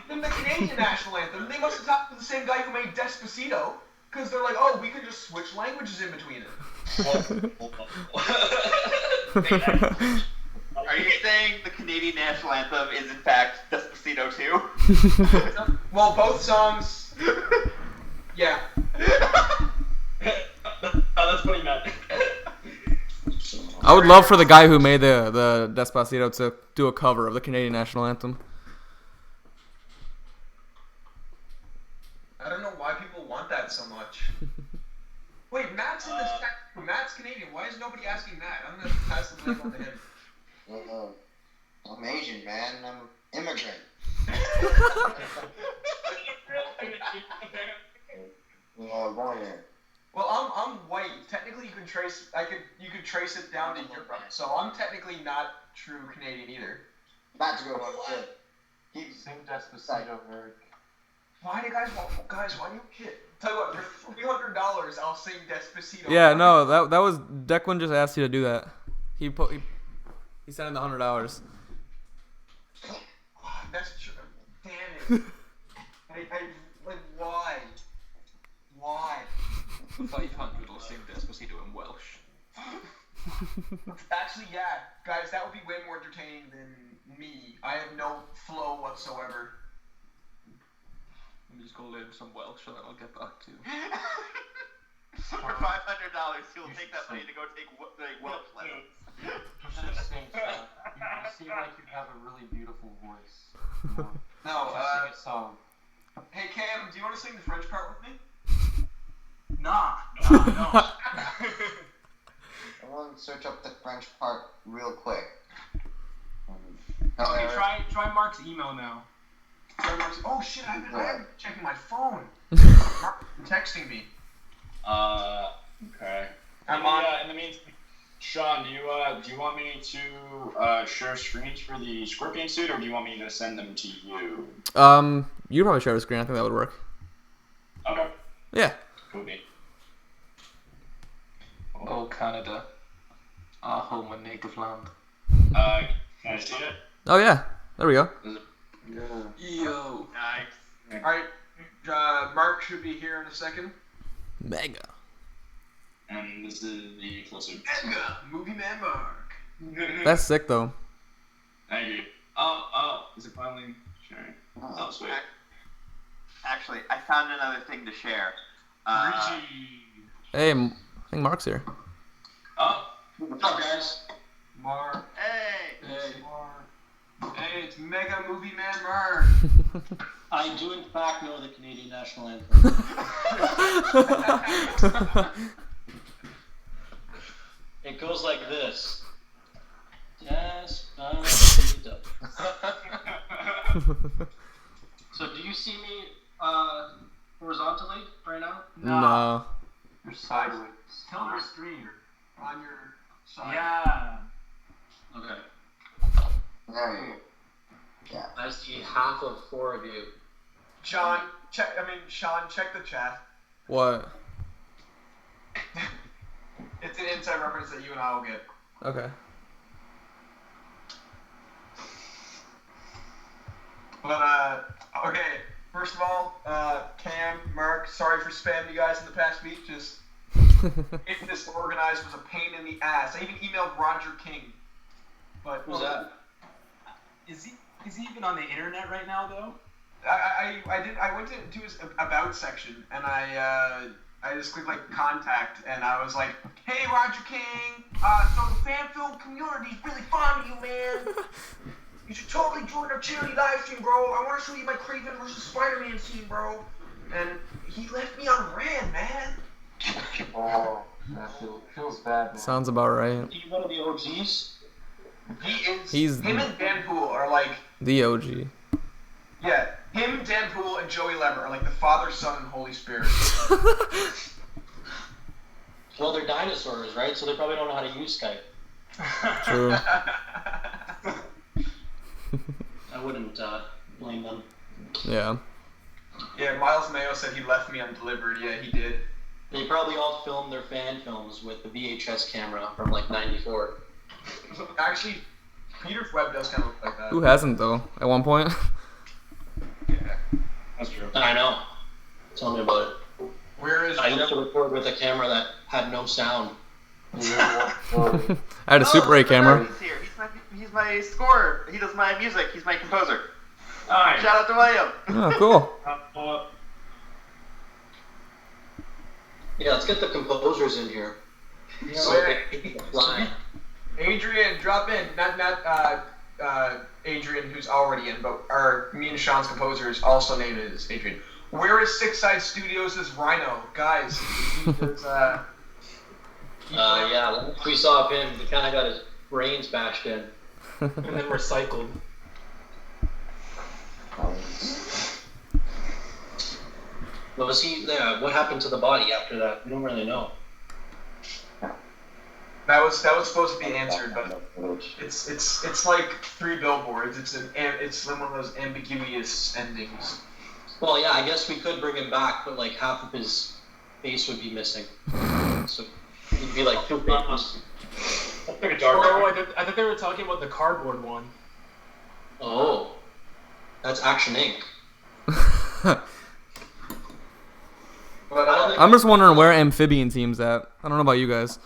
Then the Canadian national anthem, they must have talked to the same guy who made Despacito, because they're like, oh, we can just switch languages in between it. Are you saying the Canadian national anthem is in fact Despacito too? Well, both songs. Yeah. That's what he meant. I would love for the guy who made the Despacito to do a cover of the Canadian national anthem. I don't know why people want that so much. Wait, Matt's in this chat. Matt's Canadian. Why is nobody asking Matt? I'm gonna pass the blame on to him. I'm Asian, man. I'm an immigrant. Born here. Well, I'm white. Technically, you could trace it down to Europe. So I'm technically not true Canadian either. That's a good one. Sing Despacito, Eric. Why do guys want? Guys, why do you kid? Tell you what, for $300, I'll sing Despacito. Yeah, no, that was Declan just asked you to do that. He sent in the $100. That's true. Damn it. Like, why? Why? 500 will sing Despacito in Welsh. Actually, yeah, guys, that would be way more entertaining than me. I have no flow whatsoever. I'm just gonna learn some Welsh and then I'll get back to you. For $500, he'll take that money to go take Welsh lessons. You should sing. You seem like you have a really beautiful voice. No, sing a song. Hey Cam, do you want to sing the French part with me? Nah. I want to search up the French part real quick. Okay, try Mark's email now. Oh shit, I've been checking my phone. Mark's texting me. Okay. In the meantime, Sean, do you want me to share screens for the Scorpion suit, or do you want me to send them to you? You'd probably share the screen. I think that would work. Okay. Yeah. Cool beat. Oh, Canada. Our home and native land. Can I see it? Oh yeah. There we go. Yo. Nice. Alright, Mark should be here in a second. Mega. And this is the closer. Mega! Movie Man Mark. That's sick though. Thank you. Oh, is it finally sharing? Oh, sweet. Actually, I found another thing to share. Hey, I think Mark's here. Oh, what's up, guys? Mark. Hey! Mark. Hey, it's Mega Movie Man Mark. I do in fact know the Canadian national anthem. It goes like this. Despacito. So do you see me horizontally right now? No. You're sideways. Tell your screen. On your side. Yeah. Okay. There you go. Yeah. I see half of 4 of you. Sean, check the chat. What? It's an inside reference that you and I will get. Okay. But, okay, first of all, Cam, Mark, sorry for spamming you guys in the past week. Just, getting this organized was a pain in the ass. I even emailed Roger King. But Who's that? Is he even on the internet right now though? I went to his about section and I just clicked like contact and I was like, hey Roger King, so the fan film community's really fond of you, man. You should totally join our charity live stream, bro. I want to show you my Kraven versus Spider-Man scene, bro. And he left me on red, man. Oh, that feels bad, man. Sounds about right. Are you one of the OGs? Him and Dan Poole are like the OG. Yeah, him, Dan Poole, and Joey Lever are like the Father, Son, and Holy Spirit. Well, they're dinosaurs, right? So they probably don't know how to use Skype. True. I wouldn't blame them. Yeah. Yeah, Miles Mayo said he left me undelivered. Yeah, he did. They probably all filmed their fan films with the VHS camera from like '94. Actually, Peter Webb does kind of look like that. Who hasn't though? At one point. Yeah. That's true. I know. Tell me about it. Where is I used to record with a camera that had no sound. I had a Super 8 camera. He's here. He's my scorer. He does my music. He's my composer. Alright. Shout out to William. Oh, cool. Yeah, let's get the composers in here. So, Adrian, drop in. Not Adrian, who's already in, but me and Sean's composer is also named as Adrian. Where is Six Side Studios' Rhino? Guys, yeah, once we saw him, he kind of got his brains bashed in. And then recycled. Was he? Yeah, what happened to the body after that? We don't really know. that was supposed to be answered, but it's like 3 billboards. It's one of those ambiguous endings. Well, yeah, I guess we could bring him back, but like half of his face would be missing. So he'd be like 2 faces. Oh, I thought they were talking about the cardboard one. Oh, that's Action Inc. But I'm just wondering where Amphibian Team's at. I don't know about you guys.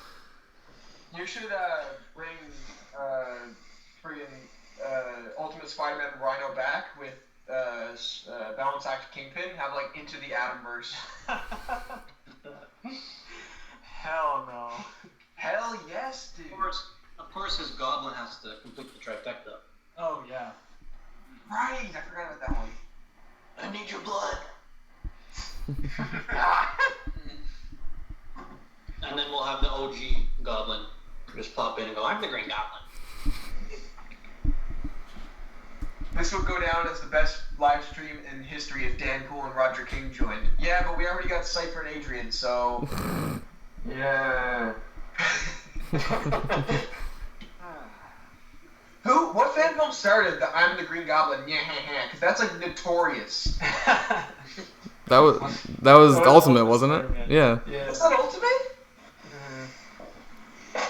you should bring Ultimate Spider-Man Rhino back with Balance Act Kingpin. Have like Into the Atomverse. Hell no. Hell yes, dude. Of course, his goblin has to complete the trifecta. Oh yeah. Right, I forgot about that one. I need your blood. And then we'll have the OG goblin just pop in and go, I'm the Green Goblin. This would go down as the best live stream in history if Dan Poole and Roger King joined. Yeah, but we already got Cypher and Adrian, so... yeah. What fan film started the I'm the Green Goblin? Yeah, because that's like notorious. That was Ultimate, wasn't it? Yeah. Yeah. Is that Ultimate?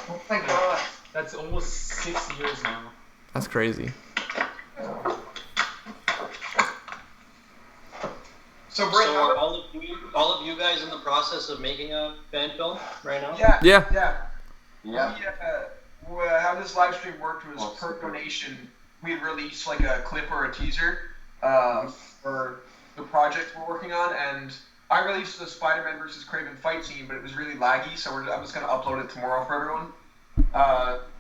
Oh my god. That's almost 6 years now. That's crazy. So, Brent, So are all of you guys in the process of making a fan film right now? Yeah. How this live stream worked was per donation, we'd release like a clip or a teaser for the project we're working on, and I released the Spider-Man vs. Kraven fight scene, but it was really laggy, so I'm just going to upload it tomorrow for everyone.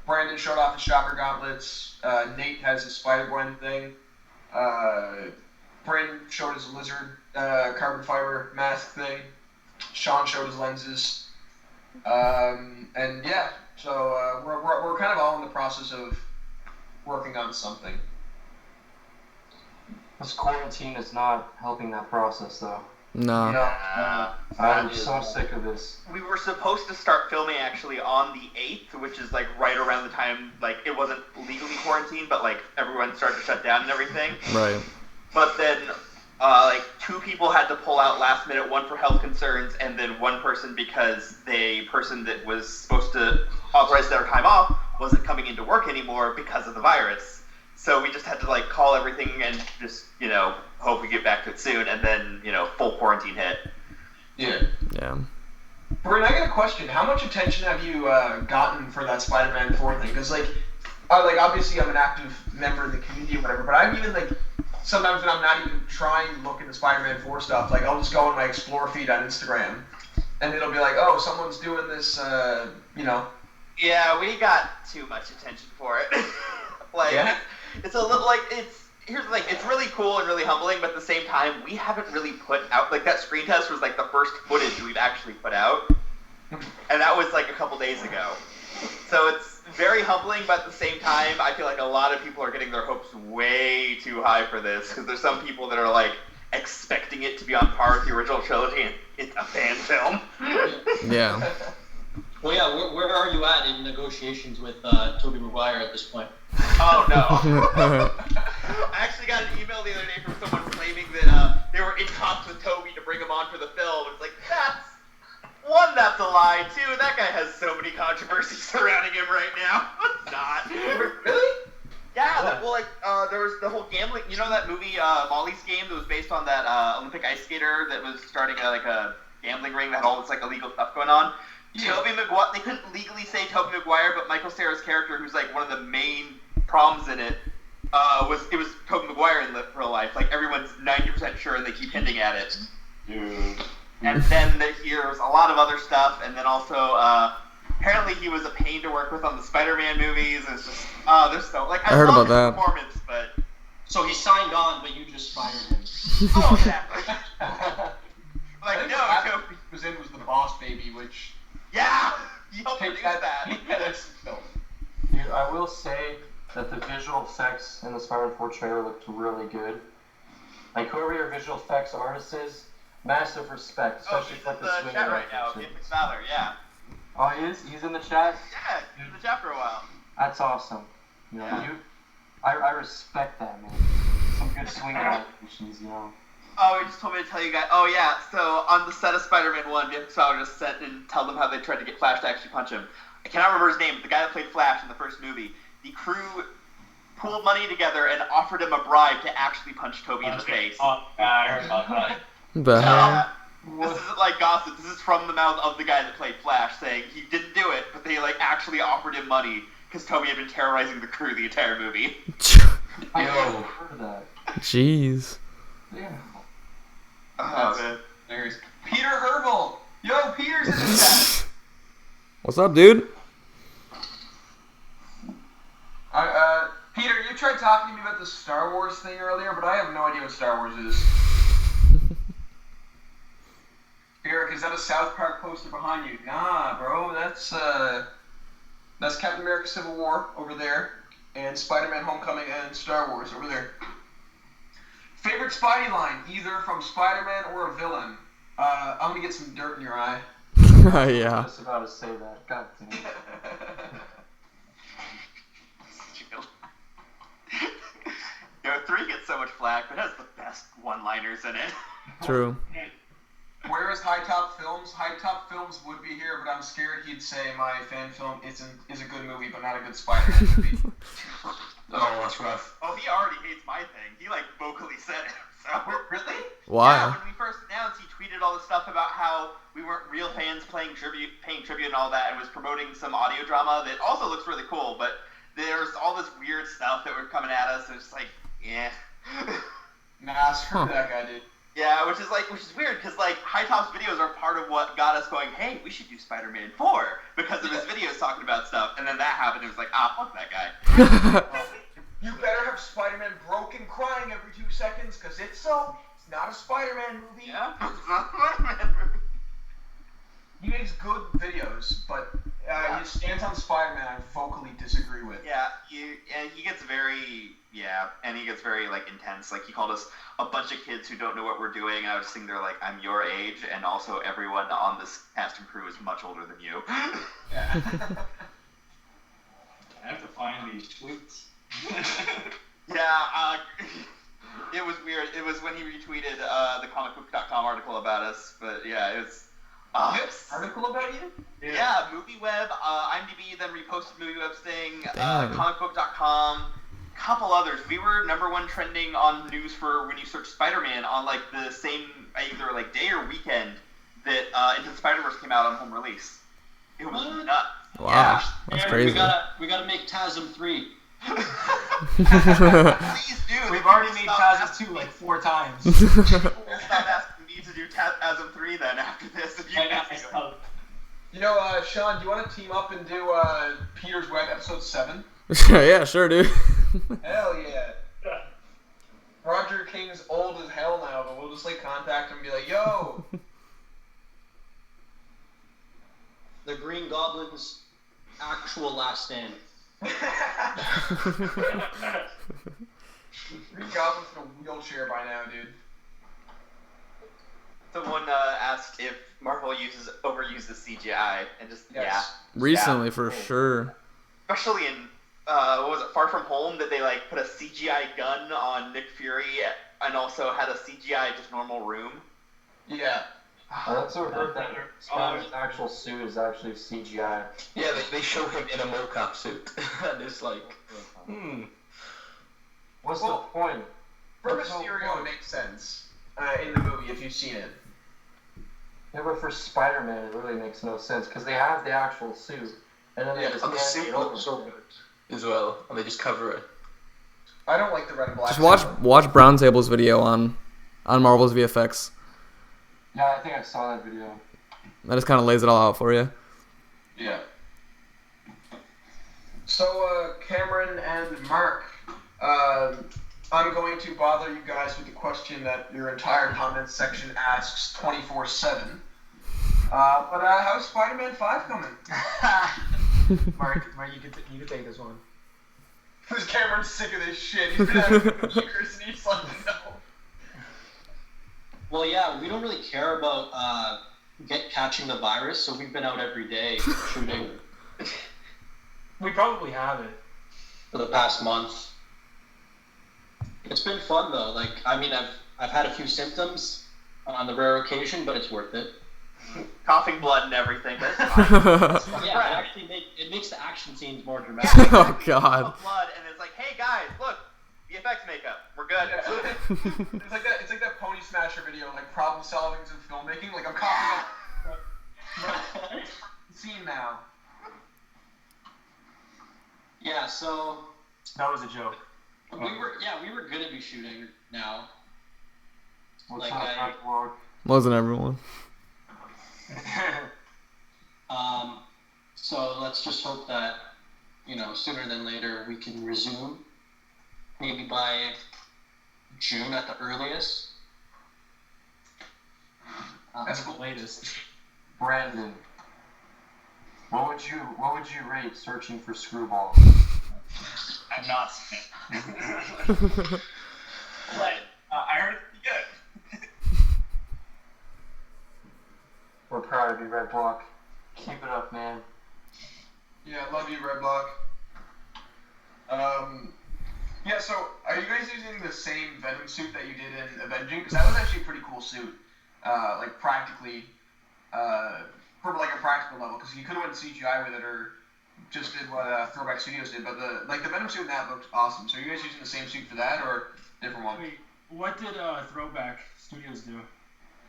Brandon showed off his Shocker Gauntlets, Nate has his Spider-Gwen thing, Brandon showed his lizard carbon fiber mask thing, Sean showed his lenses, and yeah, so we're kind of all in the process of working on something. This quarantine is not helping that process, though. No. I'm so sick of this. We were supposed to start filming actually on the 8th, which is like right around the time, like it wasn't legally quarantined, but like everyone started to shut down and everything. Right. But then like 2 people had to pull out last minute, one for health concerns, and then one person because the person that was supposed to authorize their time off wasn't coming into work anymore because of the virus. So we just had to like call everything and just, hope we get back to it soon, and then, full quarantine hit. Yeah. Yeah. Brent, I got a question. How much attention have you gotten for that Spider-Man 4 thing? Because obviously I'm an active member of the community or whatever, but I'm even sometimes when I'm not even trying to look into Spider-Man 4 stuff, I'll just go on my Explore feed on Instagram, and it'll be like, oh, someone's doing this, Yeah, we got too much attention for it. Yeah? It's a little here's the thing, it's really cool and really humbling, but at the same time, we haven't really put out, that screen test was the first footage we've actually put out, and that was a couple days ago. So it's very humbling, but at the same time, I feel like a lot of people are getting their hopes way too high for this, because there's some people that are expecting it to be on par with the original trilogy, and it's a fan film. Yeah. Well, yeah. Where are you at in negotiations with Tobey Maguire at this point? Oh no. I actually got an email the other day from someone claiming that they were in talks with Toby to bring him on for the film. It's like, that's a lie. Two, that guy has so many controversies surrounding him right now. It's not. Really? Yeah, there was the whole gambling. You know that movie Molly's Game that was based on that Olympic ice skater that was starting a gambling ring that had all this like illegal stuff going on. Yeah. Tobey Maguire. They couldn't legally say Tobey Maguire, but Michael Cera's character, who's like one of the main problems in it, was Tobey Maguire in real life. Like everyone's 90% sure, and they keep hinting at it. Dude. And then there's a lot of other stuff, and then also apparently he was a pain to work with on the Spider-Man movies. It's just there's so like I heard love about his performance, but So he signed on, but you just fired him. oh exactly. Like no, He was the Boss Baby, which yeah, you helped produce that. Yeah, that's film. Dude, I will say that the visual effects in the Spider-Man 4 trailer looked really good. Like whoever your visual effects artist is, massive respect, especially for he's the in swing the chat right now. animations. Git Valor, yeah. Oh, he is? He's in the chat? Yeah, he's in the chat for a while. That's awesome. You know, Yeah. I respect that, man. Some good swing animations, you know. Oh, he just told me to tell you guys. Oh yeah, so on the set of Spider-Man 1, Git Valor just sent and tell them how they tried to get Flash to actually punch him. I cannot remember his name, but the guy that played Flash in the first movie. The crew pooled money together and offered him a bribe to actually punch Toby in the face. Oh, yeah, I heard about that. The hell? This isn't like gossip. This is from the mouth of the guy that played Flash, saying he didn't do it, but they like actually offered him money because Toby had been terrorizing the crew the entire movie. I never heard of that. Jeez. Yeah. Oh man. There's Peter Herbal. Yo, Peter's in the chat. What's up, dude? Peter, you tried talking to me about the Star Wars thing earlier, but I have no idea what Star Wars is. Eric, is that a South Park poster behind you? Nah, bro, that's Captain America: Civil War over there, and Spider-Man: Homecoming and Star Wars over there. Favorite Spidey line, either from Spider-Man or a villain. I'm gonna get some dirt in your eye. I Yeah. was just about to say that. God damn it. Yo, 3 gets so much flack, but has the best one-liners in it. True. Where is High Top Films? High Top Films would be here, but I'm scared he'd say my fan film is a good movie, but not a good Spider-Man movie. Oh, that's rough. Oh, he already hates my thing. He like vocally said it. So Really? Why? Yeah, when we first announced, he tweeted all this stuff about how we weren't real fans paying tribute and all that, and was promoting some audio drama that also looks really cool. But there's all this weird stuff that were coming at us, and it's like, yeah. Nah, screw that guy, dude. Yeah, which is weird because like High Top's videos are part of what got us going. Hey, we should do Spider-Man 4 because of his videos talking about stuff. And then that happened. It was like, fuck that guy. You better have Spider-Man broken crying every 2 seconds, because it's not a Spider-Man movie. Yeah, it's not a Spider-Man movie. He makes good videos, but his stance on Spider-Man I vocally disagree with. Yeah, he gets very like intense. Like he called us a bunch of kids who don't know what we're doing, and I was sitting there like, I'm your age, and also everyone on this cast and crew is much older than you. Yeah. I have to find these tweets. Yeah, it was weird. It was when he retweeted the comicbook.com article about us, but yeah, it was. Article about you? Yeah, MovieWeb, IMDb then reposted MovieWeb's thing, Damn. comicbook.com, couple others. We were #1 trending on news for when you search Spider-Man on like the same either like day or weekend that Into the Spider-Verse came out on home release. It was nuts. Wow, Yeah. that's Aaron, crazy. we gotta make TASM 3. Please do. We've already made Taz's 2 like 4 times. Stop asking me to do TASM 3 then after this. If you guys do it. You know, Sean, do you want to team up and do Peter's Web episode 7? Yeah, sure, dude. Hell yeah. Roger King's old as hell now, but we'll just like contact him and be like, yo. The Green Goblin's actual last stand. Green Goblin's in a wheelchair by now, dude. Someone asked if Marvel overuses CGI, and just Recently, for sure. especially in what was it, Far From Home, that they like put a CGI gun on Nick Fury and also had a CGI just normal room. Yeah. I also heard that Spider's actual suit is actually CGI. Yeah, they show him in a mocap suit, and it's like, What's the point? For Mysterio, it makes sense in the movie if you've seen it. Yeah, but for Spider-Man, it really makes no sense because they have the actual suit, and then they just and the hand suit it over looks so to him. good as well, and they just cover it. I don't like the red and black. Just watch Brown Table's video on Marvel's VFX. Yeah, I think I saw that video. That just kind of lays it all out for you. Yeah. So, Cameron and Mark, I'm going to bother you guys with the question that your entire comments section asks 24/7. But how's Spider-Man 5 coming? Mark, you can take this one. Because Cameron's sick of this shit. He's been having years and he's like, no. Well, yeah, we don't really care about catching the virus, so we've been out every day shooting We probably have it. for the past month. It's been fun though. Like, I mean, I've had a few symptoms on the rare occasion, but it's worth it. Coughing blood and everything. That's fine. Yeah, it makes the action scenes more dramatic. Oh God. Blood, and it's like, hey guys, look, VFX makeup, we're good. It's like that Pony Smasher video, like problem solvings in filmmaking. Like I'm coughing up. Scene now. Yeah, so That was a joke. we were gonna be shooting now. What's Like, up, I- backlog? Wasn't everyone? So let's just hope that, sooner than later we can resume. Maybe by June at the earliest. That's the latest. Brandon, what would you rate Searching for Screwball? I've not seen it. But I heard it's pretty good. We're proud of you, Red Block. Keep it up, man. Yeah, love you, Red Block. Yeah, so are you guys using the same Venom suit that you did in Avenging? Because that was actually a pretty cool suit, like practically, for like a practical level. Because you could have went CGI with it or just did what Throwback Studios did. But the Venom suit in that looked awesome. So are you guys using the same suit for that or different one? Wait, what did Throwback Studios do?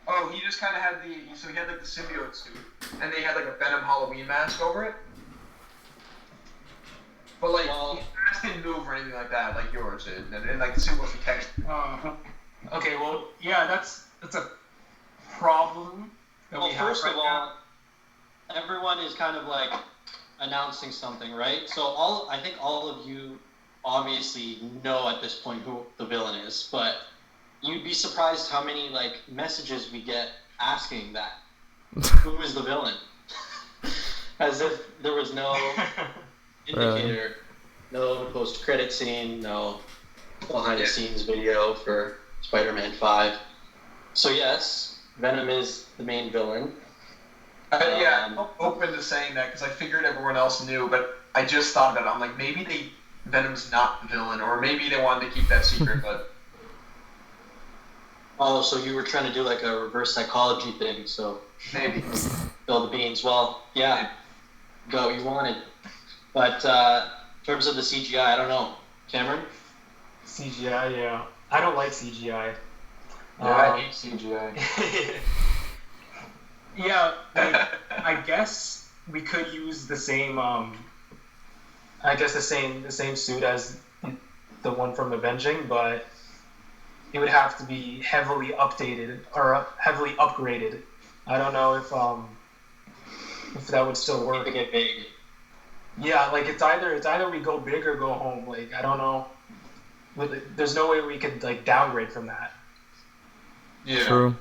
Oh, he just kind of had he had like the symbiote suit, and they had like a Venom Halloween mask over it. But like, his mask didn't move or anything like that, like yours did, and like the suit was protected. Okay, well, yeah, that's a problem that Well, we have first right of all, everyone is kind of like announcing something, right? So I think all of you obviously know at this point who the villain is, but you'd be surprised how many like messages we get asking that. Who is the villain? As if there was no indicator, no post-credit scene, no behind-the-scenes video for Spider-Man 5. So yes, Venom is the main villain. Yeah, I'm open to saying that because I figured everyone else knew, but I just thought about it. I'm like, maybe Venom's not the villain, or maybe they wanted to keep that secret, but... Oh, so you were trying to do like a reverse psychology thing, so... Maybe. Spill the beans. Well, yeah, got what you wanted. But in terms of the CGI, I don't know. Cameron? CGI, yeah. I don't like CGI. Yeah, I hate CGI. Yeah, like, I guess we could use the same, the same suit as the one from Avenging, but it would have to be heavily updated or heavily upgraded. I don't know if that would still work. To get big. Yeah, like it's either we go big or go home. Like I don't know. There's no way we could like downgrade from that. Yeah. True.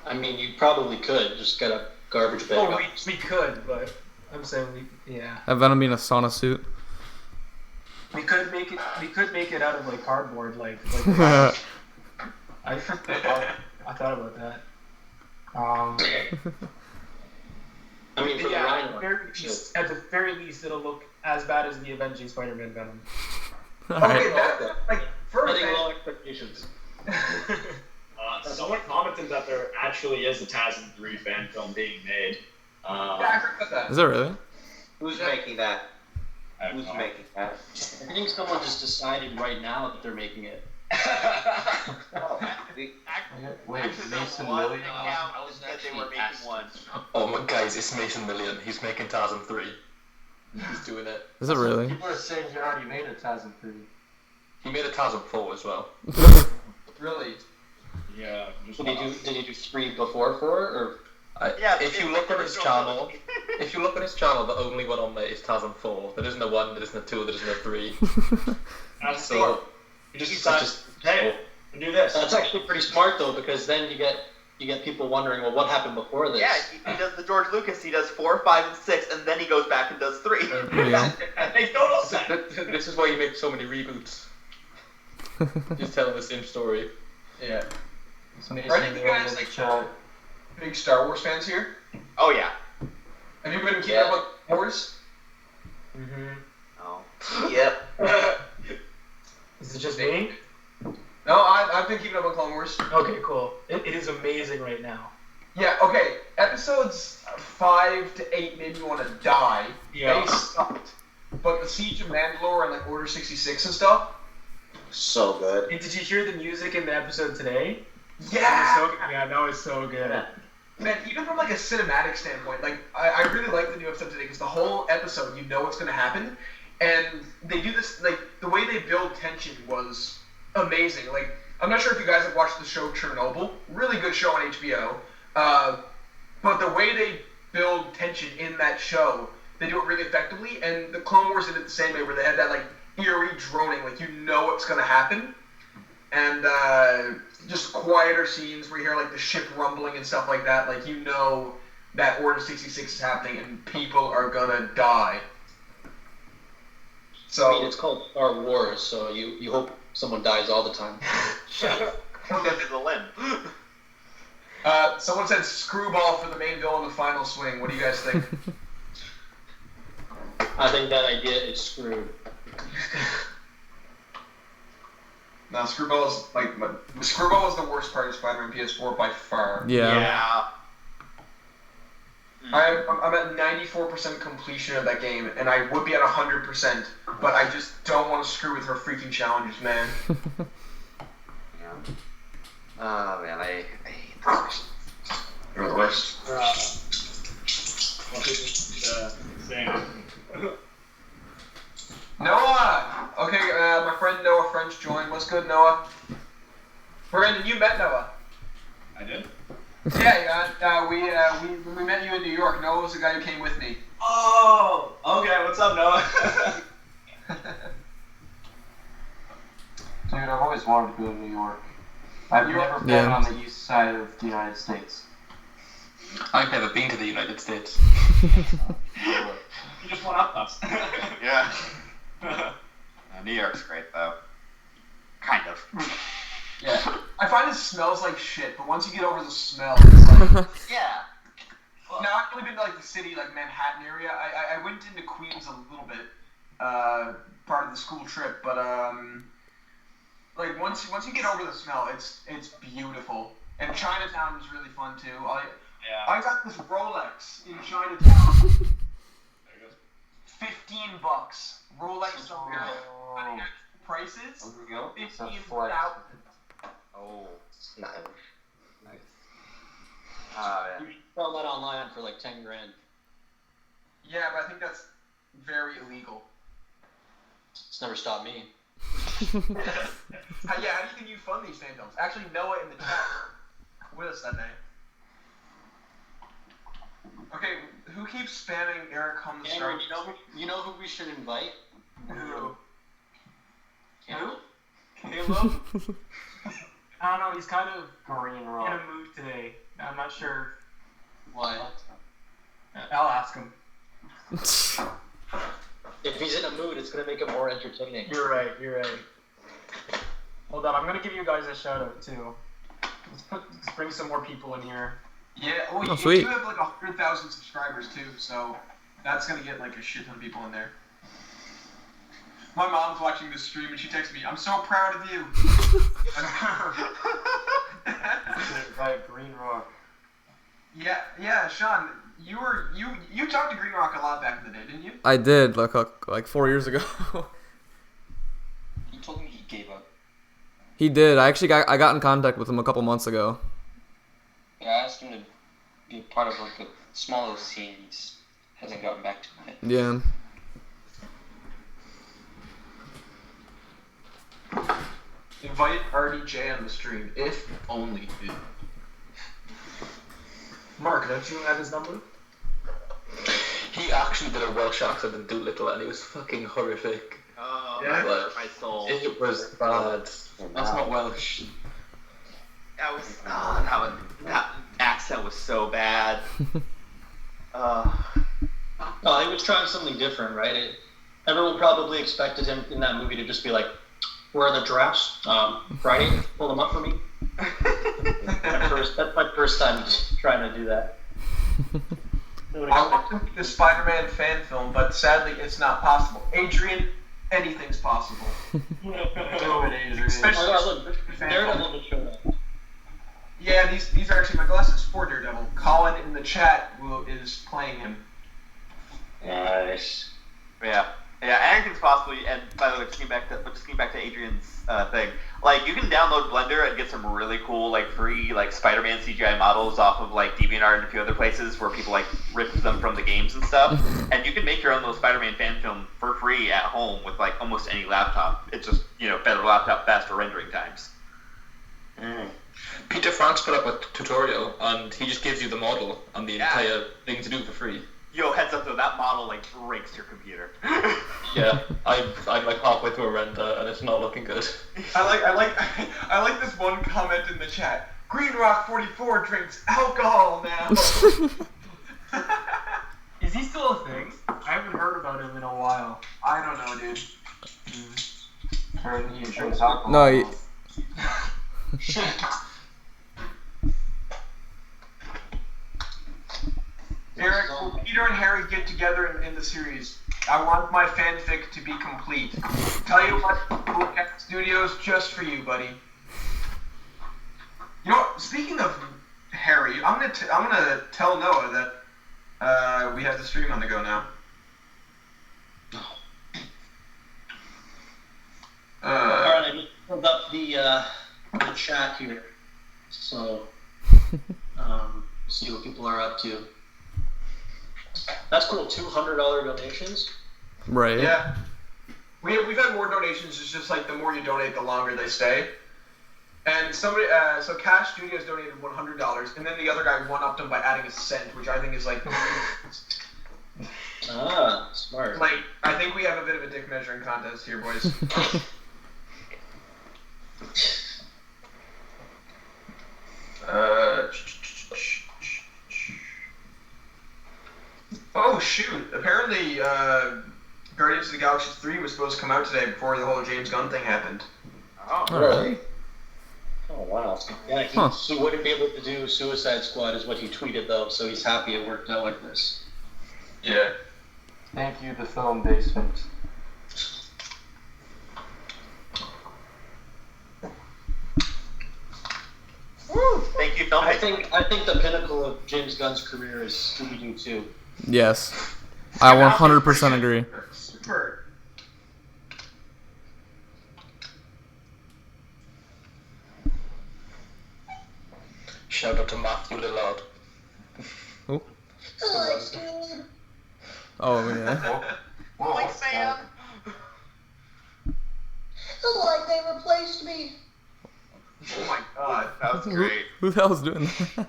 I mean, you probably could just get a garbage bag. Oh, we could, but I'm saying yeah. Have Venom be in a sauna suit. We could make it out of like cardboard, like I thought about that. I mean, for the Rhino. At the very least, it'll look as bad as the Avenging Spider-Man Venom. Okay, that's like first. Setting low expectations. Someone commented that there actually is a TASM 3 fan film being made. Yeah, I heard about that. Is it really? Who's making that? I don't Who's know. making that? I think someone just decided right now that they're making it. Oh, Wait, Actually, there Mason was Million? an account that they were making one. Oh my guys, it's Mason Million. He's making Tarzan 3. He's doing it. Is it really? People are saying he already made a TASM 3. He made a Tarzan 4 as well. Really? Yeah. Just Did he do 3 before 4 or? Yeah, If you look on his channel, the only one on there is Tarzan 4. There isn't a 1, there isn't a 2, there isn't a 3. So you just decide, hey, do this. That's actually pretty smart though, because then you get people wondering, well, what happened before this? Yeah, he does the George Lucas. He does 4, 5, and 6, and then he goes back and does 3. Yeah. That makes total sense. this is why you make so many reboots. Just telling the same story. Yeah. Mason Are any of you Million guys in the like chat. big Star Wars fans here? Oh yeah. Have you been keeping up with Star Wars? Oh. Yep. Is it just me? No, I've been keeping up with Clone Wars. Okay, cool. It is amazing right now. Yeah. Okay. Episodes 5 to 8 made me want to die. Yeah. They sucked. But the Siege of Mandalore and like Order 66 and stuff. so good. And did you hear the music in the episode today? Yeah. That was so good. Man, even from like a cinematic standpoint, like I really like the new episode today because the whole episode you know what's gonna happen, and they do this like the way they build tension was amazing. Like I'm not sure if you guys have watched the show Chernobyl, really good show on HBO, but the way they build tension in that show, they do it really effectively. And the Clone Wars did it the same way, where they had that like eerie droning, like you know what's gonna happen, and just quieter scenes where you hear like the ship rumbling and stuff like that, like you know that Order 66 is happening and people are gonna die. So I mean, it's called Star Wars, so you hope someone dies all the time. This is a limb. someone said screwball for the main villain in the final swing. What do you guys think? I think that idea is screwed. No, Screwball is Screwball was the worst part of Spider-Man PS4 by far. Yeah. I'm at 94% completion of that game, and I would be at 100%, but I just don't want to screw with her freaking challenges, man. Oh man, I hate those. They're the worst. Noah! Okay, my friend Noah French joined. What's good, Noah? Brandon, you met Noah. I did? Yeah, we met you in New York. Noah was the guy who came with me. Oh, okay. What's up, Noah? Dude, I've always wanted to go to New York. I've never been Yeah. on the east side of the United States. I've never been to the United States. You just went up us. Yeah. New York's great though. Kind of. Yeah. I find it smells like shit, but once you get over the smell, it's like... Yeah. Now, I've only been to, like, the city, like, Manhattan area. I went into Queens a little bit, part of the school trip, but, like, once you get over the smell, it's beautiful. And Chinatown is really fun, too. I got this Rolex in Chinatown. $15. Rolex prices. There we go. It's a 15,000. flex. Oh. Nice. Yeah. You can sell that online for like 10 grand. Yeah, but I think that's very illegal. It's never stopped me. How do you think you fund these fandoms? Actually, Noah in the chat with us that day. Okay, who keeps spamming Eric Hum the Star? Andrew, you know who we should invite? Who? Caleb? Caleb? I don't know, he's kind of Green in rock. a mood today. I'm not sure. Why? I'll ask him. If he's in a mood, it's gonna make it more entertaining. You're right. Hold on, I'm gonna give you guys a shout out too. Let's bring some more people in here. Yeah, well, Oh, you sweet. do have like 100,000 subscribers too, so that's gonna get like a shit ton of people in there. My mom's watching this stream and she texts me, "I'm so proud of you." Right, Green Rock. Yeah, Sean, you talked to Green Rock a lot back in the day, didn't you? I did like 4 years ago. He told me he gave up. He did. I got in contact with him a couple months ago. Yeah, I asked him to be part of like a small little scene. He hasn't gotten back to it. Yeah. Invite RDJ on the stream, if only, dude. Mark, don't you have his number? He actually did a Welsh accent in Doolittle, and it was fucking horrific. Oh, Yeah? my soul. It was bad. That's not Welsh. That accent was so bad. Oh, he was trying something different, right? Everyone probably expected him in that movie to just be like, "Where are the giraffes? Friday, pull them up for me." That's my first time trying to do that. I want to make the Spider-Man fan film, but sadly it's not possible. Adrian, anything's possible. Do it, Adrian. Especially Oh, look, Daredevil just showed up. Yeah, these are actually my glasses for Daredevil. Colin in the chat is playing him. Nice. Yeah, anything's possible. And by the way, just getting back to Adrian's thing. Like, you can download Blender and get some really cool, like, free, like, Spider-Man CGI models off of, like, DeviantArt and a few other places where people, like, rip them from the games and stuff. And you can make your own little Spider-Man fan film for free at home with, like, almost any laptop. It's just, better laptop, faster rendering times. Peter France put up a tutorial, and he just gives you the model and the entire thing to do for free. Yo, heads up though, that model, like, breaks your computer. Yeah, I'm like halfway through a render, and it's not looking good. I like this one comment in the chat. Green Rock 44 drinks alcohol now. Is he still a thing? I haven't heard about him in a while. I don't know, dude. Heard he drinks alcohol. No, Eric, will Peter and Harry get together in the series? I want my fanfic to be complete. Tell you what, Cool Cat Studios, just for you, buddy. You know what? Speaking of Harry, I'm gonna tell Noah that we have the stream on the go now. Alright, I just pulled up the chat here. So, see what people are up to. That's cool, $200 donations. Right. Yeah. We've had more donations. It's just like the more you donate, the longer they stay. And somebody, so Cash Studios donated $100, and then the other guy one-upped him by adding a cent, which I think is like. Smart. Like, I think we have a bit of a dick measuring contest here, boys. Oh shoot! Apparently, Guardians of the Galaxy 3 was supposed to come out today before the whole James Gunn thing happened. Oh, Really? Oh, wow. Yeah, he wouldn't be able to do Suicide Squad is what he tweeted, though, so he's happy it worked out like this. Yeah. Thank you, the film basement. Woo! Thank you, Film I think the pinnacle of James Gunn's career is Scooby-Doo 2. Yes. I 100% agree. Super. Shout out to Matthew Lillard. Who? Oh, dude. Oh, yeah. Like Sam. Like they replaced me. Oh my god. That was great. Who the hell is doing that?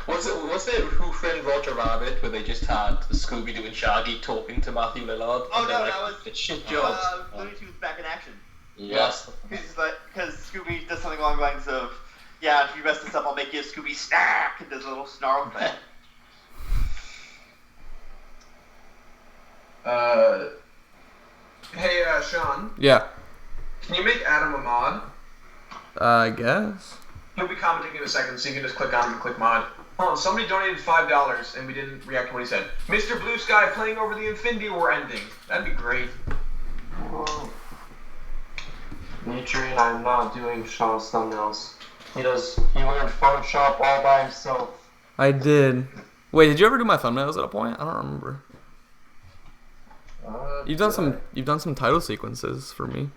Was it Who Framed Roger Rabbit where they just had Scooby-Doo and Shaggy talking to Matthew Lillard? Oh and they're no, like, that was it's shit jobs. Looney Tunes Back in Action. Yes. Because Scooby does something along the lines of, yeah, if you mess this up, I'll make you a Scooby snack, and does a little snarl thing. Hey, Sean, Yeah. can you make Adam a mod? I guess. He'll be commenting in a second, so you can just click on him and click mod. Hold on, somebody donated $5 and we didn't react to what he said. Mr. Blue Sky playing over the Infinity War ending. That'd be great. Whoa. Dimitri and I am not doing Sean's thumbnails. He learned Photoshop all by himself. I did. Wait, did you ever do my thumbnails at a point? I don't remember. You've done some title sequences for me.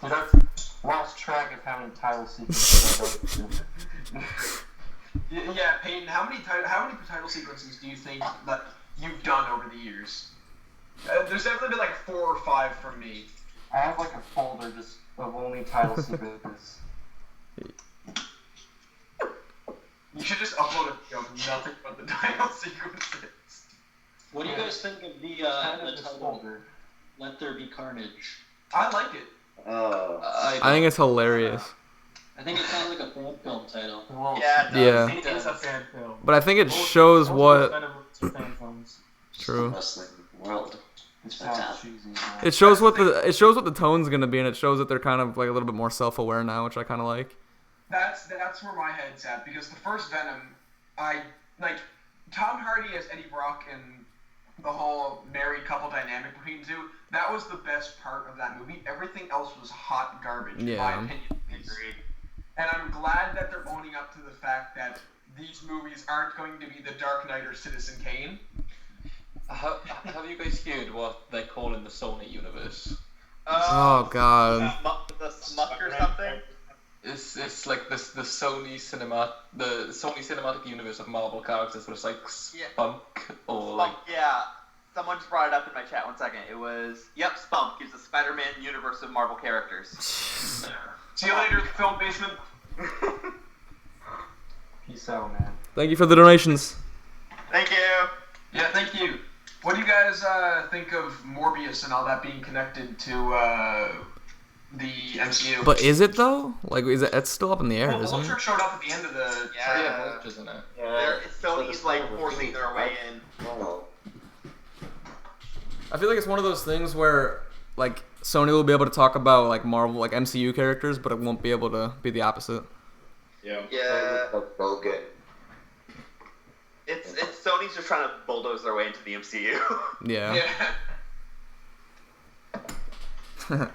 Dude, I've lost track of how many title sequences I've done. Yeah, Peyton, how many title sequences do you think that you've done over the years? There's definitely been like 4 or 5 from me. I have like a folder just of only title sequences. You should just upload a video of nothing but the title sequences. What do you guys think of the title, folder. Let There Be Carnage? I like it. I think it's hilarious. I think it sounds like a fan film title. Well, Yeah, Yeah. It is a fan film. But I think it shows what. Fan films. True. Wrestling world. It sounds cheesy. Man. It shows what the tone's gonna be, and it shows that they're kind of like a little bit more self-aware now, which I kind of like. That's where my head's at, because the first Venom, I like Tom Hardy as Eddie Brock and the whole married couple dynamic between the two. That was the best part of that movie. Everything else was hot garbage, in my opinion. Agreed. And I'm glad that they're owning up to the fact that these movies aren't going to be The Dark Knight or Citizen Kane. Have you guys heard what they call in the Sony universe? Oh God. The Smuck or something? It's like the Sony cinematic universe of Marvel characters, where it's like Spunk or like. Yeah. Someone just brought it up in my chat. 1 second. It was Spunk. He's the Spider-Man universe of Marvel characters. See you later, Film Basement. Peace out, man. Thank you for the donations. Thank you. Yeah, thank you. What do you guys think of Morbius and all that being connected to the MCU? But is it though? Like, it's still up in the air, Well, isn't Vulture it? showed up at the end of the Yeah. Vulture's in it. Sony's like forcing their way in. I feel like it's one of those things where like Sony will be able to talk about like Marvel, like MCU characters, but it won't be able to be the opposite. Yeah. Yeah. Okay. It's Sony's just trying to bulldoze their way into the MCU. Yeah. What's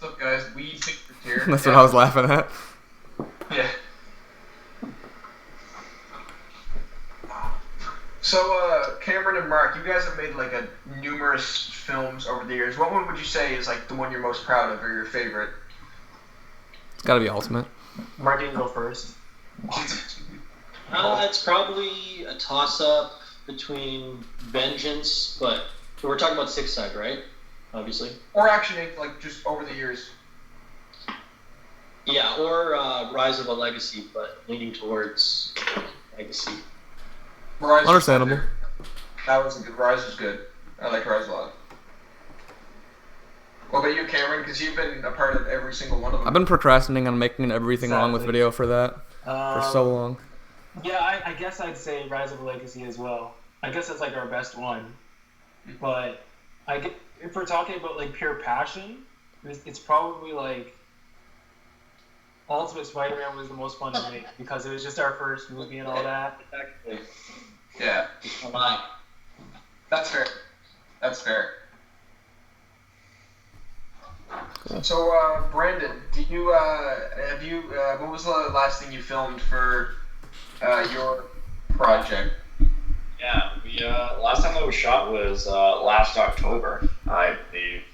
up, guys? We think you're here. That's what I was laughing at. Yeah. So, Cameron and Mark, you guys have made like numerous films over the years. What one would you say is like the one you're most proud of or your favorite? It's gotta be Ultimate. Mark, you can go first. It's probably a toss-up between Vengeance, but we're talking about Six Side, right? Obviously. Or Action 8, like just over the years. Yeah, or Rise of a Legacy, but leaning towards Legacy. Rise Understandable. That was a good. Rise was good. I like Rise a lot. What about you, Cameron? Because you've been a part of every single one of them. I've been procrastinating on making Everything Wrong with Video for that for so long. Yeah, I guess I'd say Rise of a Legacy as well. I guess that's like our best one. But if we're talking about like pure passion, it's probably like Ultimate Spider-Man was the most fun to make because it was just our first movie and all that. Yeah. That's fair. That's fair. Cool. So, Brandon, do you what was the last thing you filmed for your project? Yeah, we last time that was shot was last October, I believe.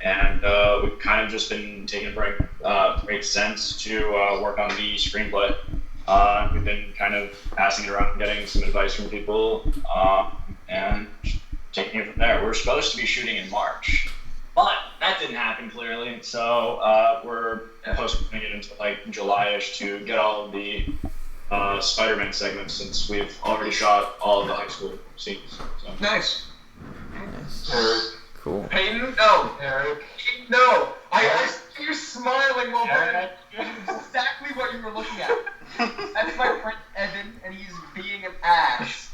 And we've kind of just been taking a break. Makes sense to work on the screenplay. We've been kind of passing it around, getting some advice from people, and taking it from there. We're supposed to be shooting in March, but that didn't happen clearly. So we're postponing it until like July-ish to get all of the Spider-Man segments, since we've already shot all of the high school scenes. So. Nice. Cool. Peyton? No. Eric? No. I see you smiling while Brandon. That's exactly what you were looking at. That's my friend Evan, and he's being an ass.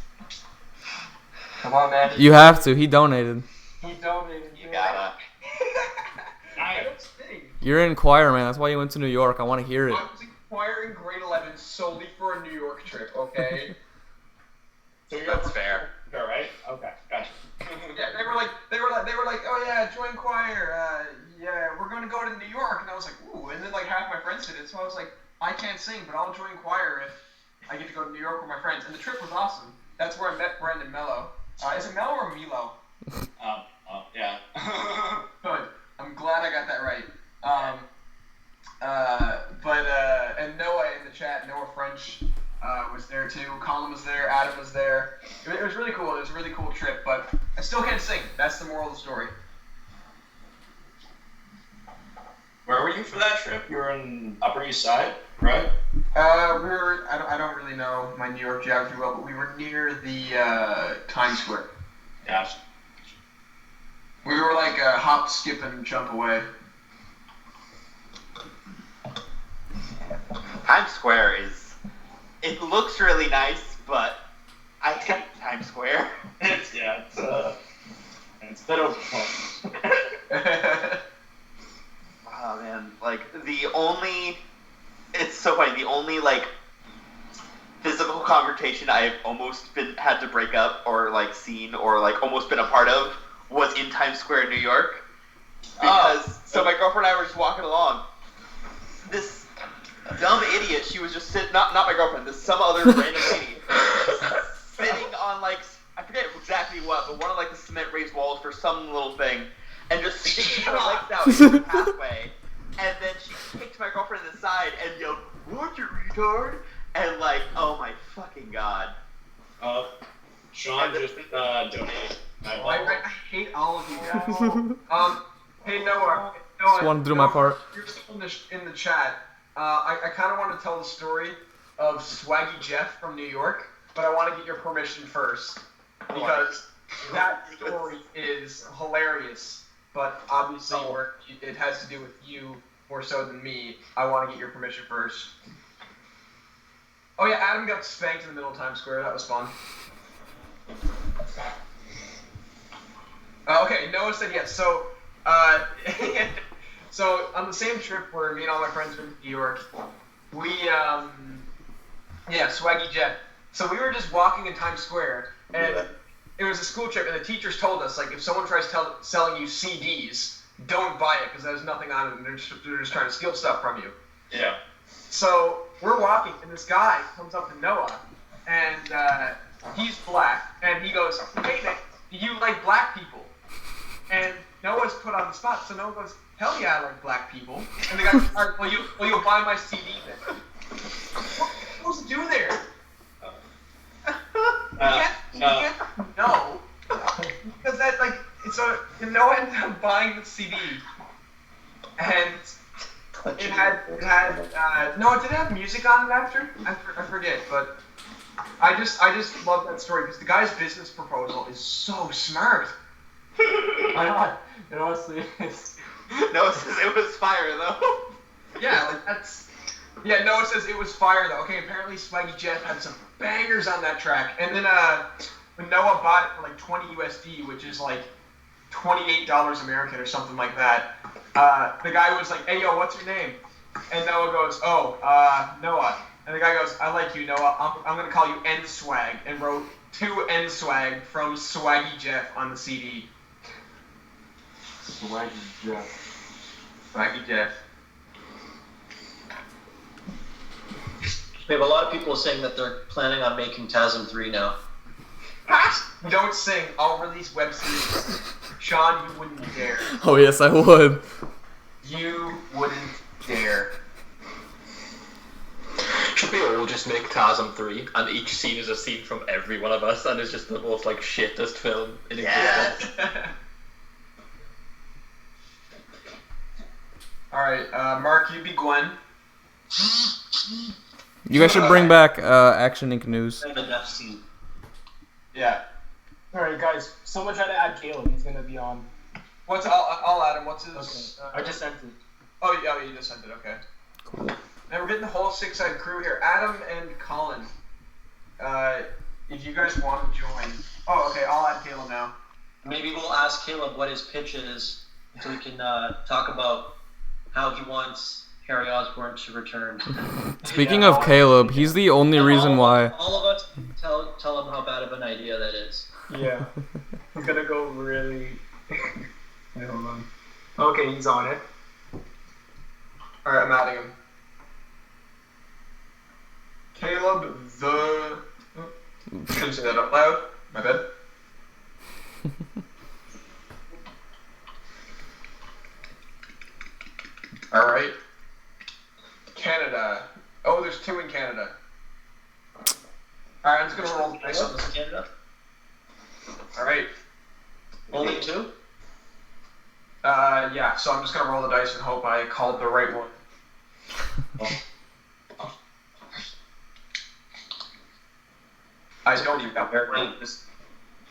Come on, man. You have to. He donated. He donated. You gotta. You're in choir, man. That's why you went to New York. I want to hear it. choir in grade 11 solely for a New York trip, okay? So That's fair. All right. Okay. Gotcha. Yeah, they were like, oh yeah, join choir. Yeah, we're gonna go to New York, and I was like, ooh. And then like half my friends did it, so I was like, I can't sing, but I'll join choir if I get to go to New York with my friends. And the trip was awesome. That's where I met Brendan Mello. Is it Mello or Milo? Yeah. Good. I'm glad I got that right. And Noah in the chat, Noah French, was there too. Colin was there. Adam was there. It was really cool. It was a really cool trip, but I still can't sing. That's the moral of the story. Where were you for that trip? You were in Upper East Side, right? We were. I don't really know my New York geography well, but we were near the Times Square. Yeah. We were like a hop, skip, and jump away. Times Square it looks really nice, but I hate Times Square. It's a bit overwhelming. Oh man, like it's so funny, the only like physical confrontation I've almost had to break up or like seen or like almost been a part of was in Times Square, New York. Because so my girlfriend and I were just walking along. This dumb idiot, she was just sitting, not my girlfriend, this some other random lady sitting on like, I forget exactly what, but one of like the cement raised walls for some little thing, and just sticking her legs out into the pathway. And then she kicked my girlfriend in the side and yelled, "What, you retard?" And like, oh my fucking god. Sean just donated. I hate all of you guys. Hey Noah, Just wanted to do my part. You're still in the chat. I kind of want to tell the story of Swaggy Jeff from New York, but I want to get your permission first because that story is hilarious. But obviously, it has to do with you more so than me. I want to get your permission first. Oh yeah, Adam got spanked in the middle of Times Square. That was fun. Okay, Noah said yes. So, so on the same trip where me and all my friends went to New York, we, Swaggy Jeff. So we were just walking in Times Square, and it was a school trip, and the teachers told us, like, if someone tries selling you CDs, don't buy it, because there's nothing on it, and they're just trying to steal stuff from you. Yeah. So we're walking, and this guy comes up to Noah, and he's black, and he goes, "Hey, man, do you like black people?" And Noah's put on the spot, so Noah goes, "Hell yeah, I like black people." And the guy goes, "All right, well, you'll buy my CD then." What are you supposed to do there? You can't no. Because that, like, so Noah ended up buying the CD, and it had no, it didn't have music on it after. I forget, but I just love that story because the guy's business proposal is so smart. It honestly is. Noah says it was fire though. Yeah, like that's. Yeah, Noah says it was fire though. Okay, apparently Spidey Jeff had some bangers on that track, and then when Noah bought it for like 20 USD, which is like $28 American or something like that, the guy was like, "Hey yo, what's your name?" And Noah goes, "Oh, Noah." And the guy goes, "I like you, Noah. I'm gonna call you N-Swag," and wrote 2 N-Swag from Swaggy Jeff on the CD. Swaggy Jeff. Swaggy Jeff. We have a lot of people saying that they're planning on making TASM 3 now. Don't sing. I'll release web series. Sean, you wouldn't dare. Oh yes, I would. You wouldn't dare. Should we all just make TASM 3 and each scene is a scene from every one of us and it's just the most like shittest film in existence? Alright, Mark, you be Gwen. You guys should bring back Action Inc. News. Yeah. Alright, guys, someone try to add Caleb. He's gonna be on. I'll add him. What's his? Okay. I just sent it. Oh, yeah, you just sent it. Okay. Cool. And we're getting the whole 6-side crew here. Adam and Colin. If you guys want to join. Oh, okay. I'll add Caleb now. Maybe we'll ask Caleb what his pitch is so we can talk about how he wants Harry Osborn to return. Speaking of Caleb, he's the only reason why. All of us tell him how bad of an idea that is. Yeah. He's gonna go really. Wait, hold on. Okay, he's on it. Alright, I'm adding him. Caleb the. Couldn't say that out loud. My bad. Alright. Canada. Oh, there's 2 in Canada. Alright, I'm just gonna roll the dice on this. Canada? Alright. Only 2? Yeah, so I'm just gonna roll the dice and hope I called the right one. I don't even have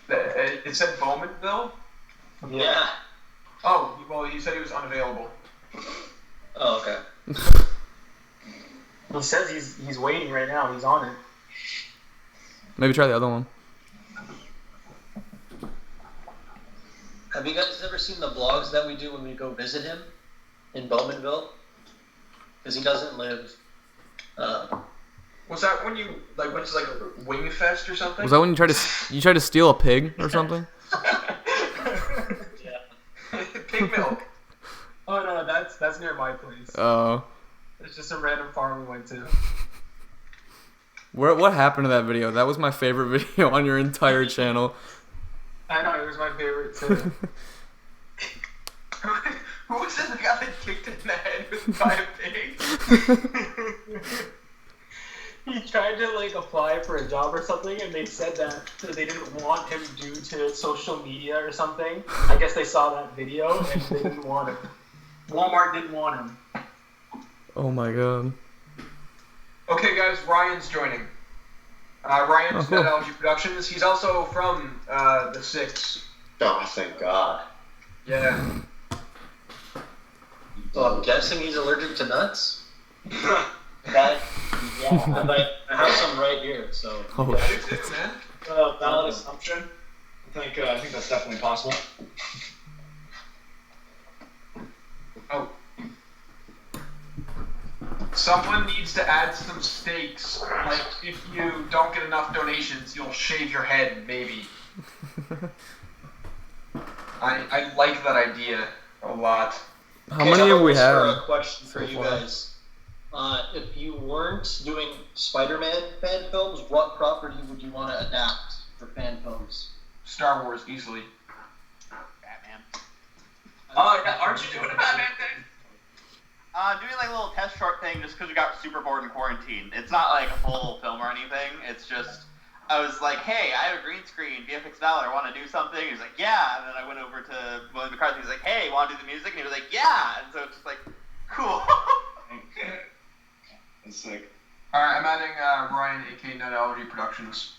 it said Bowmanville? Yeah. Oh, well, he said he was unavailable. Oh, okay. He says he's waiting right now. He's on it. Maybe try the other one. Have you guys ever seen the vlogs that we do when we go visit him in Bowmanville? Because he doesn't live. Was that when you went to a wing fest or something? Was that when you tried to steal a pig or something? Yeah. Pig milk. Oh no, that's near my place. Oh. It's just a random farm we went to. What happened to that video? That was my favorite video on your entire channel. I know, it was my favorite too. Who was the guy that kicked in the head by a pig? He tried to apply for a job or something, and they said that they didn't want him due to social media or something. I guess they saw that video and they didn't want him. Walmart didn't want him. Oh my god. Okay, guys, Ryan's joining. Ryan's Net Algae Productions. He's also from the 6. Oh, thank God. Yeah. Well, I'm guessing he's allergic to nuts. Yeah, I have some right here, so. Oh, I do too, man. Valid assumption. I think that's definitely possible. Oh. Someone needs to add some stakes. If you don't get enough donations, you'll shave your head, maybe. I like that idea a lot. How many have we had? A question for you guys. If you weren't doing Spider-Man fan films, what property would you want to adapt for fan films? Star Wars, easily. Batman. Oh, yeah, aren't you doing a Batman thing? Doing a little test short thing just because we got super bored in quarantine. It's not like a full film or anything. It's just, I was like, hey, I have a green screen, VFX Dollar, want to do something? He was like, yeah. And then I went over to William McCarthy. He was like, hey, want to do the music? And he was like, yeah. And so it's just like, cool. That's sick. Alright, I'm adding Ryan, aka Net Algae Productions.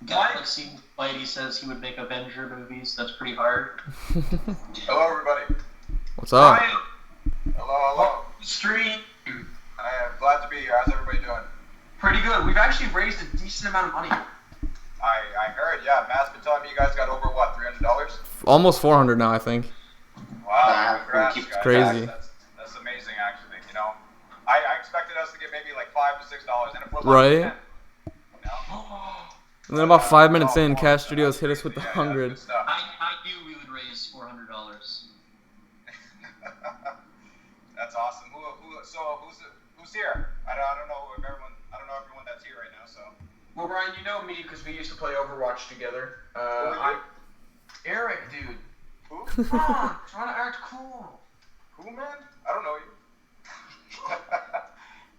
Galaxy Spidey says he would make Avenger movies. That's pretty hard. Hello, everybody. What's up? Ryan, Hello. stream. I am glad to be here. How's everybody doing? Pretty good. We've actually raised a decent amount of money. I heard, yeah. Matt's been telling me you guys got over, what, $300? Almost 400 now, I think. Wow, congrats, guys. Crazy. That's amazing, actually, you know. I expected us to get maybe like $5 to $6, and if we're Right. lucky, And then about 5 minutes in, Cash Studios hit us with the 100. good stuff. I knew we would raise $400. That's awesome. Who's here? I don't know everyone that's here right now. So. Well, Ryan, you know me because we used to play Overwatch together. Eric, dude. Who? Come on, trying to act cool. Who, man? I don't know you.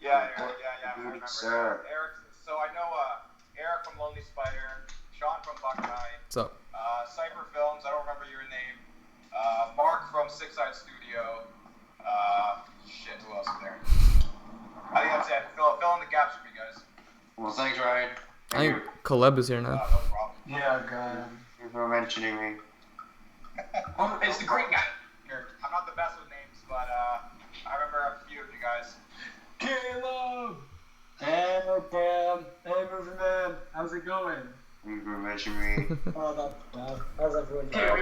yeah. I remember. Sir. Eric. So I know Eric from Lonely Spider, Sean from Buckeye. What's up? Cypher Films. I don't remember your name. Mark from Six Side Studio. Who else is there? I think that's it. Fill in the gaps for me, guys. Well, thanks, Ryan. I think Caleb is here now. No problem. Yeah, God. Thank you for mentioning me. Oh, it's the green guy. I'm not the best with names, but I remember a few of you guys. Caleb! Hey, Cam. Hey, moving man. How's it going? Thank you for mentioning me. Oh, that's bad. How's everyone doing? Okay,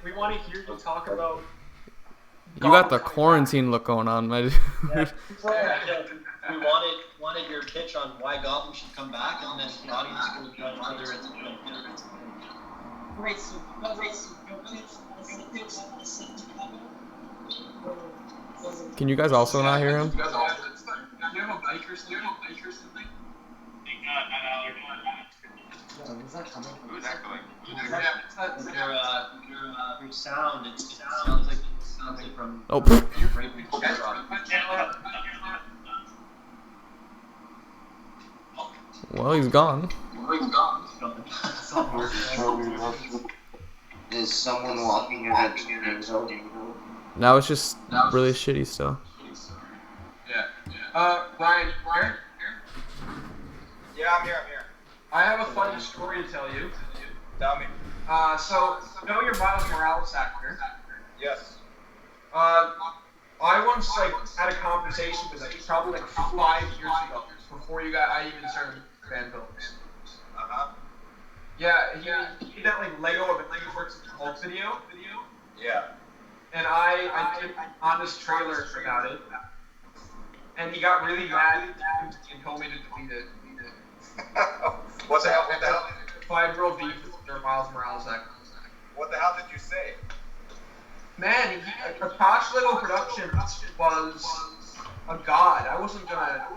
we want to hear you talk about You got the quarantine look going on, my dude. Yeah. We wanted your pitch on why Goblin should come back, and then the audience will judge whether it's good. Can you guys also not hear him? Do you have a mic or something? Who's that going? Your sound, it sounds like from. Oh. Well, he's gone. Is someone walking ahead? Now it's just really shitty still. Yeah. Ryan, Yeah, I'm here. I have a funny story to tell you. Tell me. So, you know your Miles Morales actor? Yes. I once had a conversation with probably 5 years ago, before I even started fan films. Yeah, he did that Lego Bricks Hulk video. Yeah. And I did an honest trailer about it. And he got really mad and told me to delete it. What the hell? 5-year-old beef with their Miles Morales actor. What the hell did you say? Man, Akash Lego Productions was a god. I wasn't gonna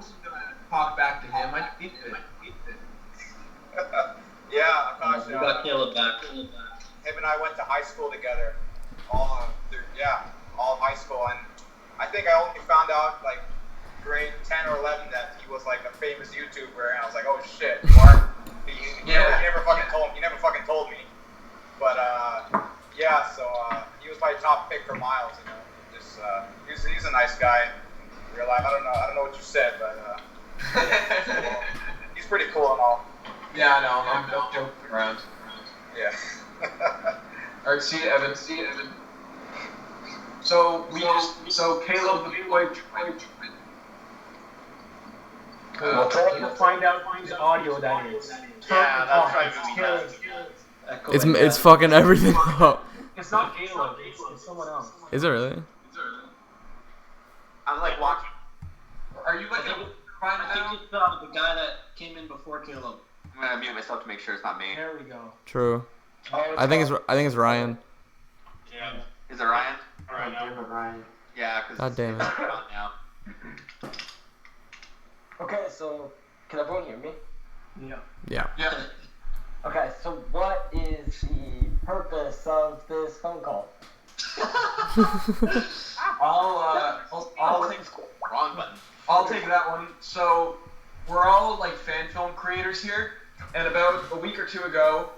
talk back to him. I deleted it. Yeah, Akash. We got Caleb back. Him and I went to high school together. All of high school, and I think I only found out grade 10 or 11 that he was a famous YouTuber, and I was like, oh shit, Mark. He never fucking told me. But yeah, so he was my top pick for Miles. Just he's a nice guy in real life. I don't know what you said, but he's pretty cool and all. Yeah, I know. I'm joking around. Yeah. Alright, see you, Evan. So Caleb, the boy. We'll try to find out whose audio that is. Yeah, that's driving me nuts. It's fucking everything up. It's not Caleb, it's someone else. Is it really? I'm watching. Are you I think it's the guy that came in before Caleb. I'm gonna mute myself to make sure it's not me. There we go. True. I think it's Ryan. Yeah. Is it Ryan? Ryan. Yeah, because God damn it. on now. Okay, so can everyone hear me? Yeah. Okay, so what is the purpose of this phone call? I'll take that one. So we're all fan film creators here, and about a week or two ago,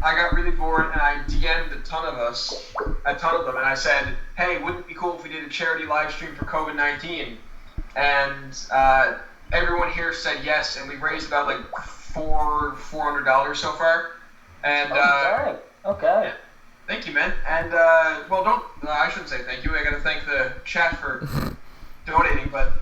I got really bored and I DM'd a ton of them, and I said, hey, wouldn't it be cool if we did a charity live stream for COVID-19? And everyone here said yes, and we raised about $400 so far. And Okay. Yeah, thank you, man. And I shouldn't say thank you. I gotta thank the chat for donating. But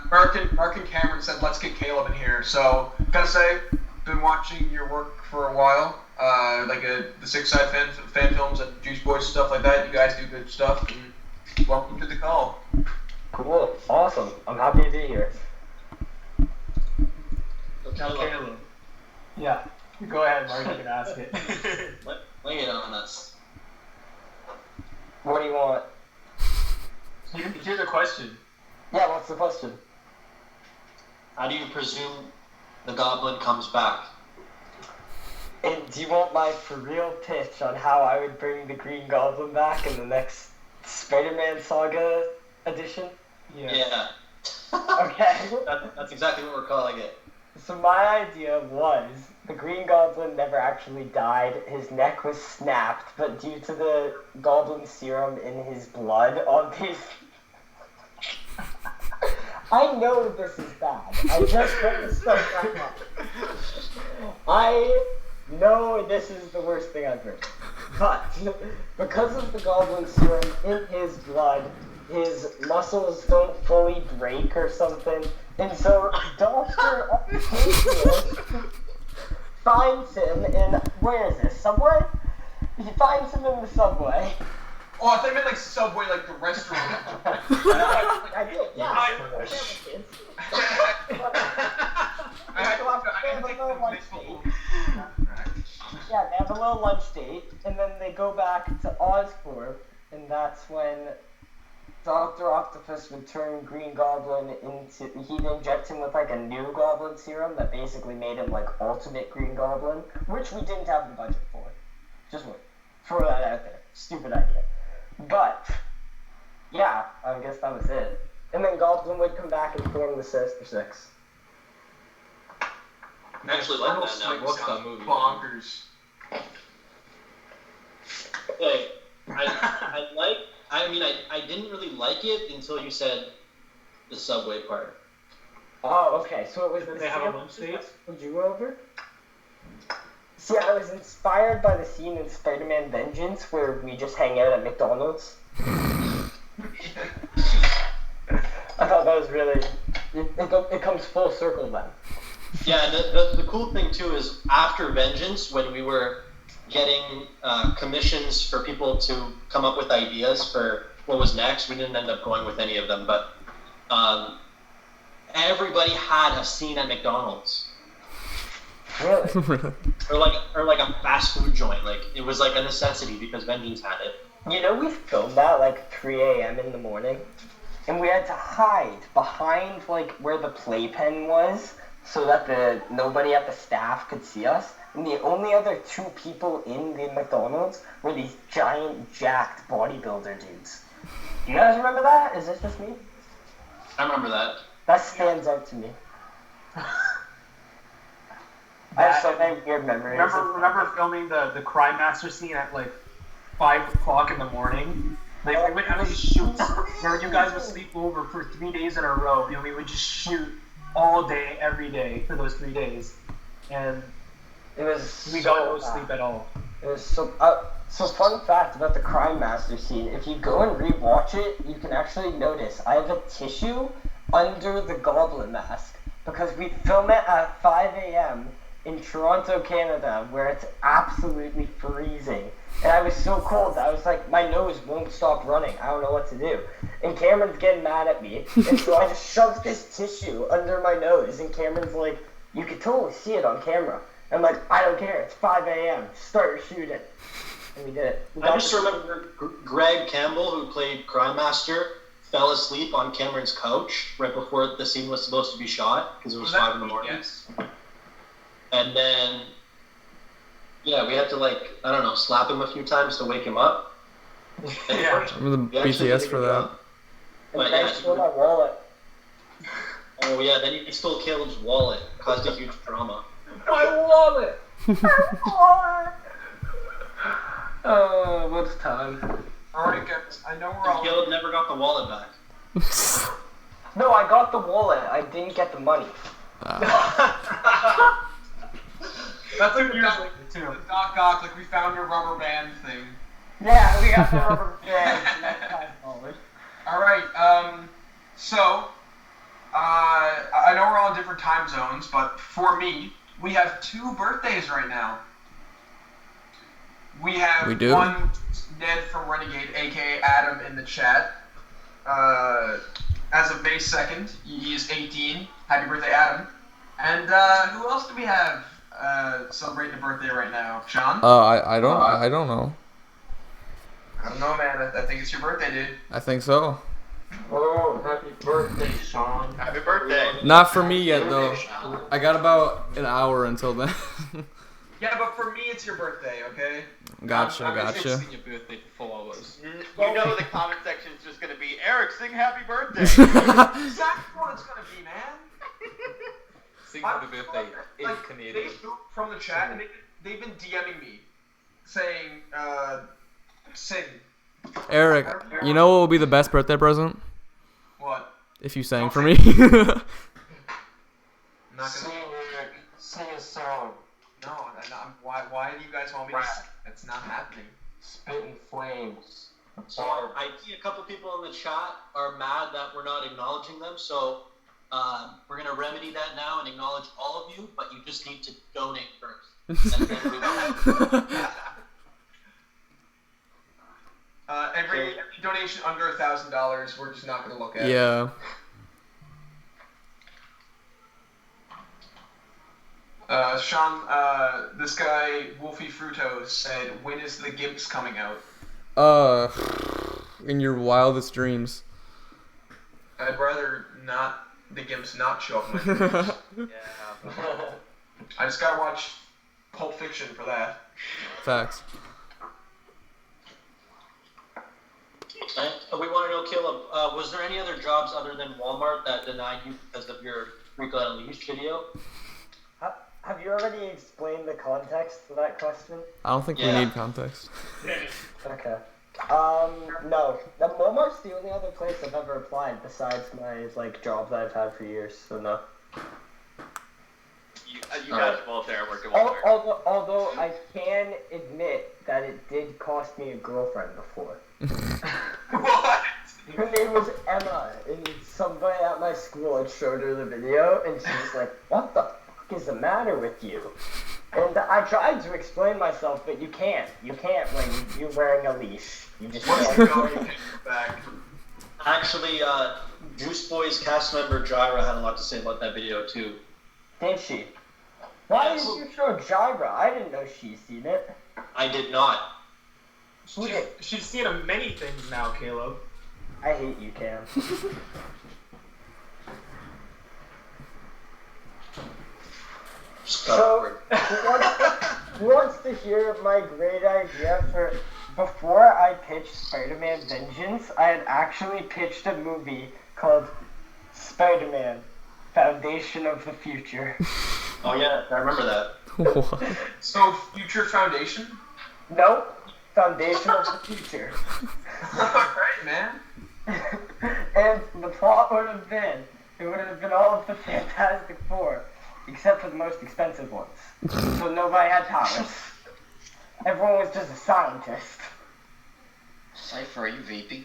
Mark and Cameron said let's get Caleb in here. So gotta say, been watching your work for a while. The Six Side fan films and Juice Boys stuff like that. You guys do good stuff. And welcome to the call. Cool. Awesome. I'm happy to be here. Caleb. Yeah. Go ahead, Mark, you can ask it. Lay it on us. What do you want? Here's a question. Yeah, what's the question? How do you presume the Goblin comes back? And do you want my for real pitch on how I would bring the Green Goblin back in the next Spider-Man Saga edition? Yeah. Okay. That's exactly what we're calling it. So my idea was the Green Goblin never actually died. His neck was snapped, but due to the Goblin serum in his blood on these... I know this is bad. I just want to start that up. I know this is the worst thing I've heard. But because of the Goblin serum in his blood, his muscles don't fully break or something. And so Dr. Octavius finds him in, where is this, Subway? He finds him in the subway, Oh, I thought you meant like Subway, like the restaurant. I did, yeah. I Yeah, they have a little lunch date, and then they go back to Oscorp, and that's when Dr. Octopus would turn Green Goblin into... He'd inject him with, like, a new Goblin serum that basically made him, like, Ultimate Green Goblin, which we didn't have the budget for. Just wait. Throw that out there. Stupid idea. But, yeah, I guess that was it. And then Goblin would come back and form the Sinister Six. I actually like that now. What's that movie? Bonkers. Hey, I didn't really like it until you said the subway part. Oh, okay, so it was Did the they have a scene lunch date? that you over? See, I was inspired by the scene in Spider-Man Vengeance where we just hang out at McDonald's. I thought that was really... It comes full circle then. Yeah, the cool thing too is after Vengeance, when we were getting commissions for people to come up with ideas for what was next, we didn't end up going with any of them, but everybody had a scene at McDonald's. Really? or like a fast food joint. Like it was like a necessity because Vengeance had it. You know, we filmed that like 3 a.m. in the morning, and we had to hide behind like where the playpen was so that nobody at the staff could see us. And the only other 2 people in the McDonald's were these giant, jacked bodybuilder dudes. Do you guys remember that? Is this just me? I remember that. That stands out to me. I have so many weird memories. Remember filming the Crime Master scene at like 5 o'clock in the morning? Like we would have these shoots where you guys would sleep over for 3 days in a row, and we would just shoot all day, every day for those 3 days, and we got no sleep at all. It was so fun fact about the Crime Master scene, if you go and rewatch it, you can actually notice I have a tissue under the Goblin mask, because we film it at 5 a.m. in Toronto, Canada, where it's absolutely freezing. And I was so cold that I was like, my nose won't stop running. I don't know what to do. And Cameron's getting mad at me. And so I just shoved this tissue under my nose. And Cameron's like, you can totally see it on camera. I'm like, I don't care. It's 5 a.m. Start shooting. And we did it. I just remember Greg Campbell, who played Crime Master, fell asleep on Cameron's couch right before the scene was supposed to be shot because it was 5 in the morning. Yes. And then, yeah, we had to slap him a few times to wake him up. Yeah. I remember the BTS for that. But I stole my wallet. Oh yeah, then he stole Caleb's wallet, caused a huge drama. My wallet! Oh, what's time? Alright, guys, I know we're all... Caleb never got the wallet back. No, I got the wallet. I didn't get the money. That's like the Doc Ock, like we found your rubber band thing. Yeah, we got the rubber band. Alright, so, I know we're all in different time zones, but for me, we have 2 birthdays right now. We have one, Ned from Renegade, aka Adam, in the chat. As of May 2nd, he is 18. Happy birthday, Adam. And who else do we have celebrating a birthday right now? Sean? I don't know. I don't know, man. I think it's your birthday, dude. I think so. Oh, happy birthday, Sean. Happy birthday. Not for me yet, though. I got about an hour until then. Yeah, but for me, it's your birthday, okay? Gotcha. Your birthday for 4 hours. You know the comment section is just gonna be Eric, sing happy birthday. Exactly what it's gonna be, man. Sing happy birthday in Canadian. They moved from the chat and they've been DMing me saying, sing. Eric, you know what will be the best birthday present? What? If you sang for me. Sing a song. No, why do you guys want me to sing? That's not happening. Spitting flames. So I see a couple people in the chat are mad that we're not acknowledging them, so we're going to remedy that now and acknowledge all of you, but you just need to donate first. And then we will. Every donation under $1,000, we're just not gonna look at. Yeah. Sean, this guy Wolfie Fruto said, "When is the Gimps coming out?" In your wildest dreams. I'd rather not the Gimps not show up in my dreams. Yeah. I just gotta watch Pulp Fiction for that. Facts. We want to know, Caleb, was there any other jobs other than Walmart that denied you because of your Rico Unleashed video? Have you already explained the context to that question? I don't think we need context. Okay. No. The Walmart's the only other place I've ever applied besides my jobs that I've had for years. So no. You guys both there working Walmart. Although I can admit that it did cost me a girlfriend before. What? Her name was Emma, and somebody at my school had showed her the video, and she was like, "What the fuck is the matter with you?" And I tried to explain myself, but you can't. You can't when you're wearing a leash. You just can't. Back. Actually, Juice Boy's cast member Jaira had a lot to say about that video too. Did she? Why did you show Jaira? I didn't know she's seen it. I did not. She's seen many things now, Caleb. I hate you, Cam. So, who wants to hear my great idea for... Before I pitched Spider-Man Vengeance, I had actually pitched a movie called Spider-Man, Foundation of the Future. Oh yeah, I remember that. What? So, Future Foundation? Nope. Foundation of the Future. Alright, man. And the plot would have been, it would have been all of the Fantastic Four, except for the most expensive ones. So nobody had powers. Everyone was just a scientist. Cypher, are you vaping?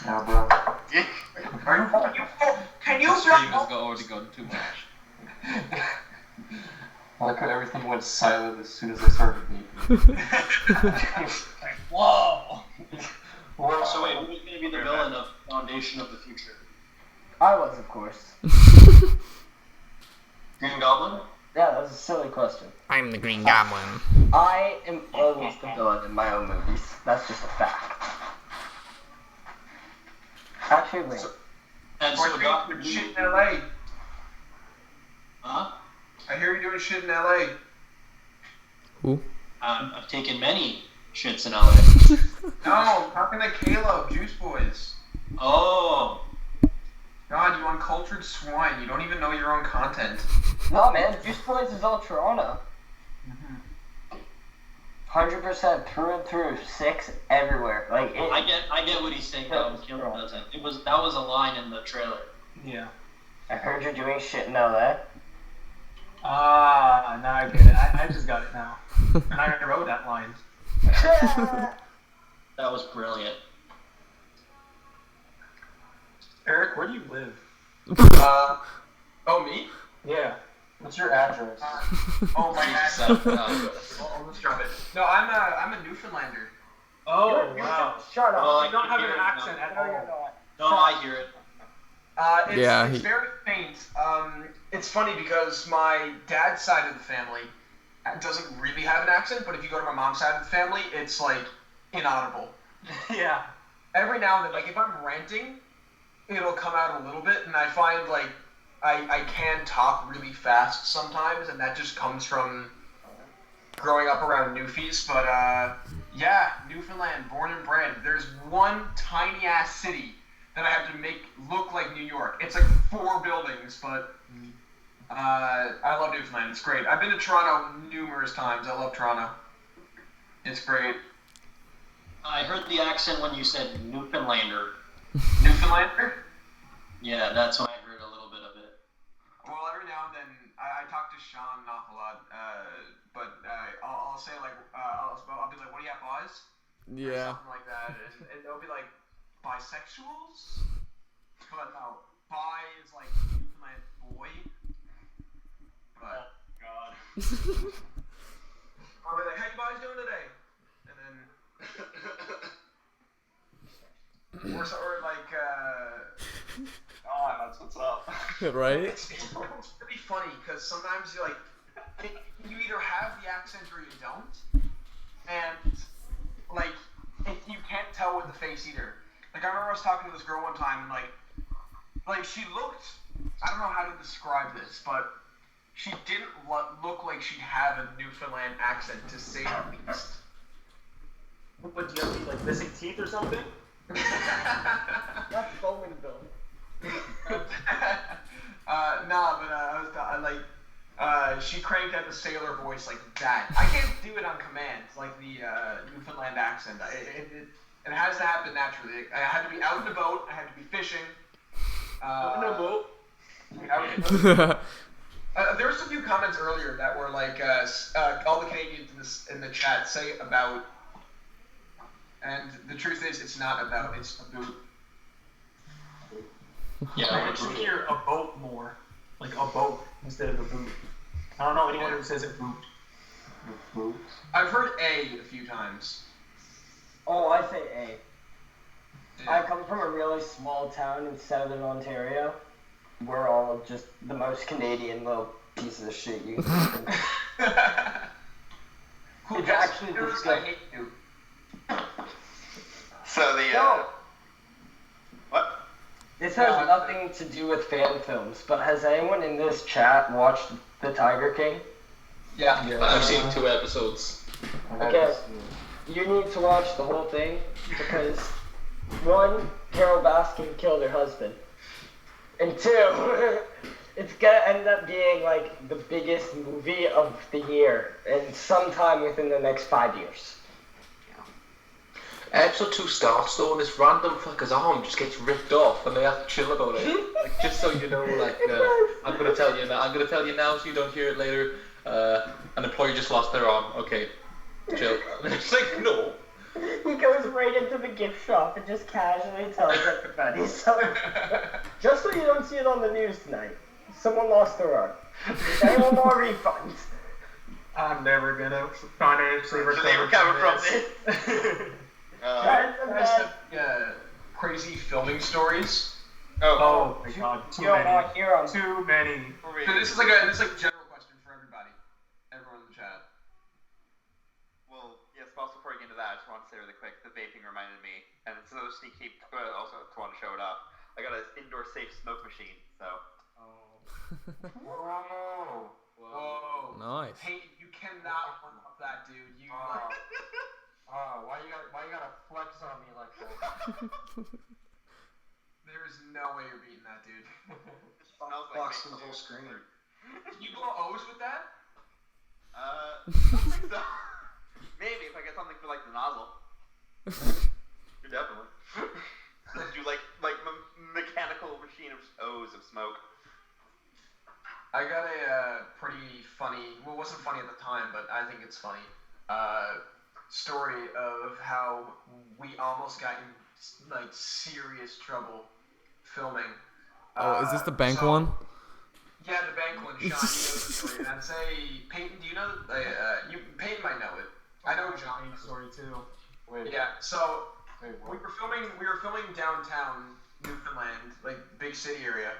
No, bro. Can you The stream has already gone too much. I like how everything went silent as soon as I started vaping. Whoa! So wait, who's going to be the villain of Foundation of the Future? I was, of course. Green Goblin? Yeah, that was a silly question. I'm the Green Goblin. I am always the villain in my own movies. That's just a fact. Actually, wait. And so Dr. Shit in LA. Huh? I hear you're doing shit in LA. Who? I've taken many shits in LA. No, I'm talking to Caleb, Juice Boys. Oh. God, you uncultured swine. You don't even know your own content. No, man. Juice Boys is all Toronto. 100% through and through. 6 everywhere. I get what he's saying. That was a line in the trailer. Yeah. I heard you're doing shit in LA. Ah, now I get it. I just got it now. And I wrote that line. That was brilliant. Eric, where do you live? Oh, me? Yeah. What's your address? Oh, my address. I'll just drop it. No, I'm a Newfoundlander. Oh, wow. Shut up. Oh, You don't have an accent at all. No, I hear it. It's very faint. It's funny because my dad's side of the family doesn't really have an accent, but if you go to my mom's side of the family, it's inaudible. Yeah. Every now and then, if I'm ranting, it'll come out a little bit, and I find I can talk really fast sometimes, and that just comes from growing up around Newfies. But yeah, Newfoundland, born and bred. There's one tiny ass city that I have to make look like New York. It's 4 buildings, but I love Newfoundland. It's great. I've been to Toronto numerous times. I love Toronto. It's great. I heard the accent when you said Newfoundlander. Newfoundlander? Yeah, that's when I heard a little bit of it. Well, every now and then I talk to Sean an awful lot, but I'll say I'll be like, "What do you have, boys?" Yeah. Or something like that, and they'll be like, "Bisexuals?" But no, bi is Newfoundland boy. But God. I'll be like, "How you boys doing today?" Or like, Oh, that's what's up. Right? it's really funny because sometimes you're like, you either have the accent or you don't, and like, you can't tell with the face either. Like I remember I was talking to this girl one time, and like she looked, I don't know how to describe this, but she didn't look like she had a Newfoundland accent, to say the least. What, do you have any, like, missing teeth or something? That's Bowman Bill. She cranked out the sailor voice like that. I can't do it on command, like the Newfoundland accent. It has to happen naturally. I had to be out in the boat. I had to be fishing. In a boat. There were some few comments earlier that were like, all the Canadians in the chat say about, and the truth is, it's not about, it's a boot. Yeah, I actually hear a boat more. Like a boat instead of a boot. I don't know anyone who says a boot. A boot? I've heard a few times. Oh, I say A. Yeah. I come from a really small town in southern Ontario. We're all just the most Canadian little pieces of shit you can think of. It's actually disgusting. I hate you. So the No. what? This has nothing to do with fan films, but has anyone in this chat watched The Tiger King? Yeah. I've seen 2 episodes. Okay, you need to watch the whole thing because, one, Carol Baskin killed her husband, and 2, it's gonna end up being like the biggest movie of the year, and sometime within the next 5 years. Episode 2 starts though, and this random fucker's arm just gets ripped off, and they have to chill about it. Like, just so you know, like, I'm gonna tell you now, so you don't hear it later. An employee just lost their arm. Okay, chill. And it's like, no. He goes right into the gift shop and just casually tells everybody. So, just so you don't see it on the news tonight, someone lost their arm. Is anyone more refunds? I'm never gonna financially recover from this. Crazy filming stories. Oh my god, too You're many. not here on Too many. So this is like a general question for everybody, everyone in the chat. Well, yes, but also before I get into that, I just want to say really quick, the vaping reminded me, and it's a little sneak peek, but I also want to show it off. I got an indoor safe smoke machine, so. Whoa. Whoa. Nice. Hey, you cannot one up that, dude. You why you gotta flex on me like that? There's no way you're beating that, dude. Smells like Box for vape, the whole dude. screen. Can you blow O's with that? I don't think so. Maybe if I get something for like the nozzle. Definitely. Do like mechanical machine of O's of smoke. I got a pretty funny, well, it wasn't funny at the time, but I think it's funny, story of how we almost got in, like, serious trouble filming. Oh, is this the bank one? Yeah, the bank one. Sean, you know the story. And I'd say, Peyton, do you know, Peyton might know it. I know Johnny's story, too. Wait. Yeah, so, Wait, we what? were filming downtown Newfoundland, like, big city area,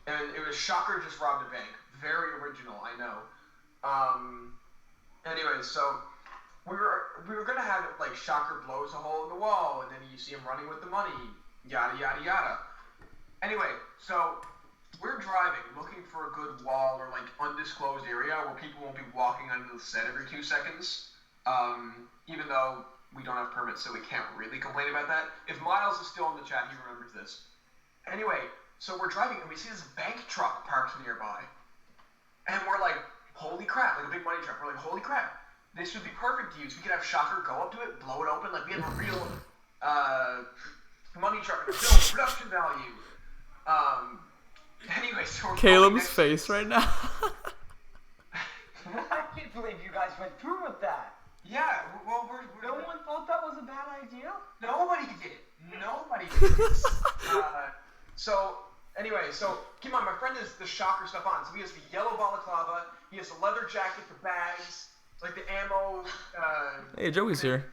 and it was Shocker Just Robbed a Bank. Very original, I know. Anyway, so we were gonna have it like Shocker blows a hole in the wall, and then you see him running with the money, yada yada yada. Anyway, so we're driving, looking for a good wall or like undisclosed area where people won't be walking onto the set every 2 seconds. Even though we don't have permits, so we can't really complain about that. If Miles is still in the chat, he remembers this. Anyway, so we're driving and we see this bank truck parked nearby. And we're like, holy crap, like a big money truck. We're like, holy crap, this would be perfect to use. We could have Shocker go up to it, blow it open, like we have a real money truck, a real production value. Anyway, so we're Caleb's face right now. I can't believe you guys went through with that. Yeah, well, No one thought that was a bad idea? Nobody did. Nobody did. Anyway, so keep in mind, my friend has the Shocker stuff on. So he has the yellow balaclava, he has the leather jacket, the bags, like the ammo. Hey, Joey's here.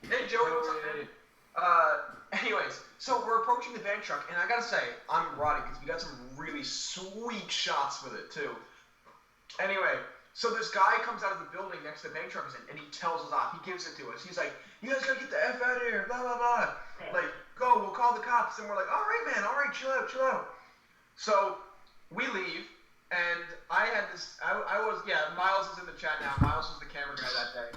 Hey, Joey, what's up, man? Anyways, so we're approaching the bank truck, and I gotta say, I'm rotting because we got some really sweet shots with it, too. Anyway, so this guy comes out of the building next to the bank truck is in, and he tells us off. He gives it to us. He's like, you guys gotta get the F out of here, blah, blah, blah. Like, go, we'll call the cops. And we're like, all right, man, all right, chill out, chill out. So we leave, and I had this, Miles is in the chat now. Miles was the camera guy that day.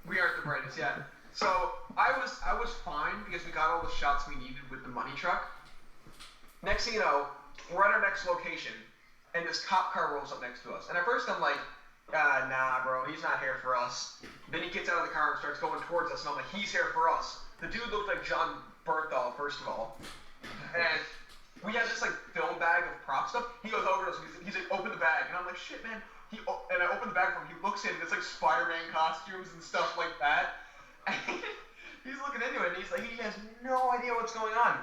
We aren't the brightest, yeah. So I was fine because we got all the shots we needed with the money truck. Next thing you know, we're at our next location, and this cop car rolls up next to us. And at first I'm like, nah, bro, he's not here for us. Then he gets out of the car and starts going towards us, and I'm like, he's here for us. The dude looked like John Berthal, first of all. And we had this like film bag of prop stuff. He goes over to us, and he's like, open the bag. And I'm like, shit, man. And I open the bag for him. He looks in, and it's like Spider-Man costumes and stuff like that. And he's looking into it, and he's like, he has no idea what's going on.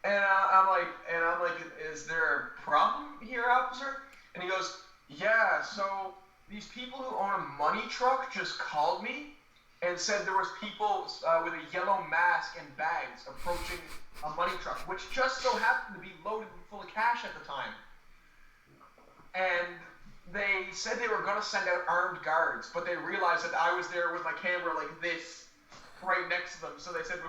And I'm like, is there a problem here, officer? And he goes, yeah, so these people who own a money truck just called me and said there was people with a yellow mask and bags approaching a money truck, which just so happened to be loaded full of cash at the time. And they said they were going to send out armed guards, but they realized that I was there with my camera like this, right next to them. So they said,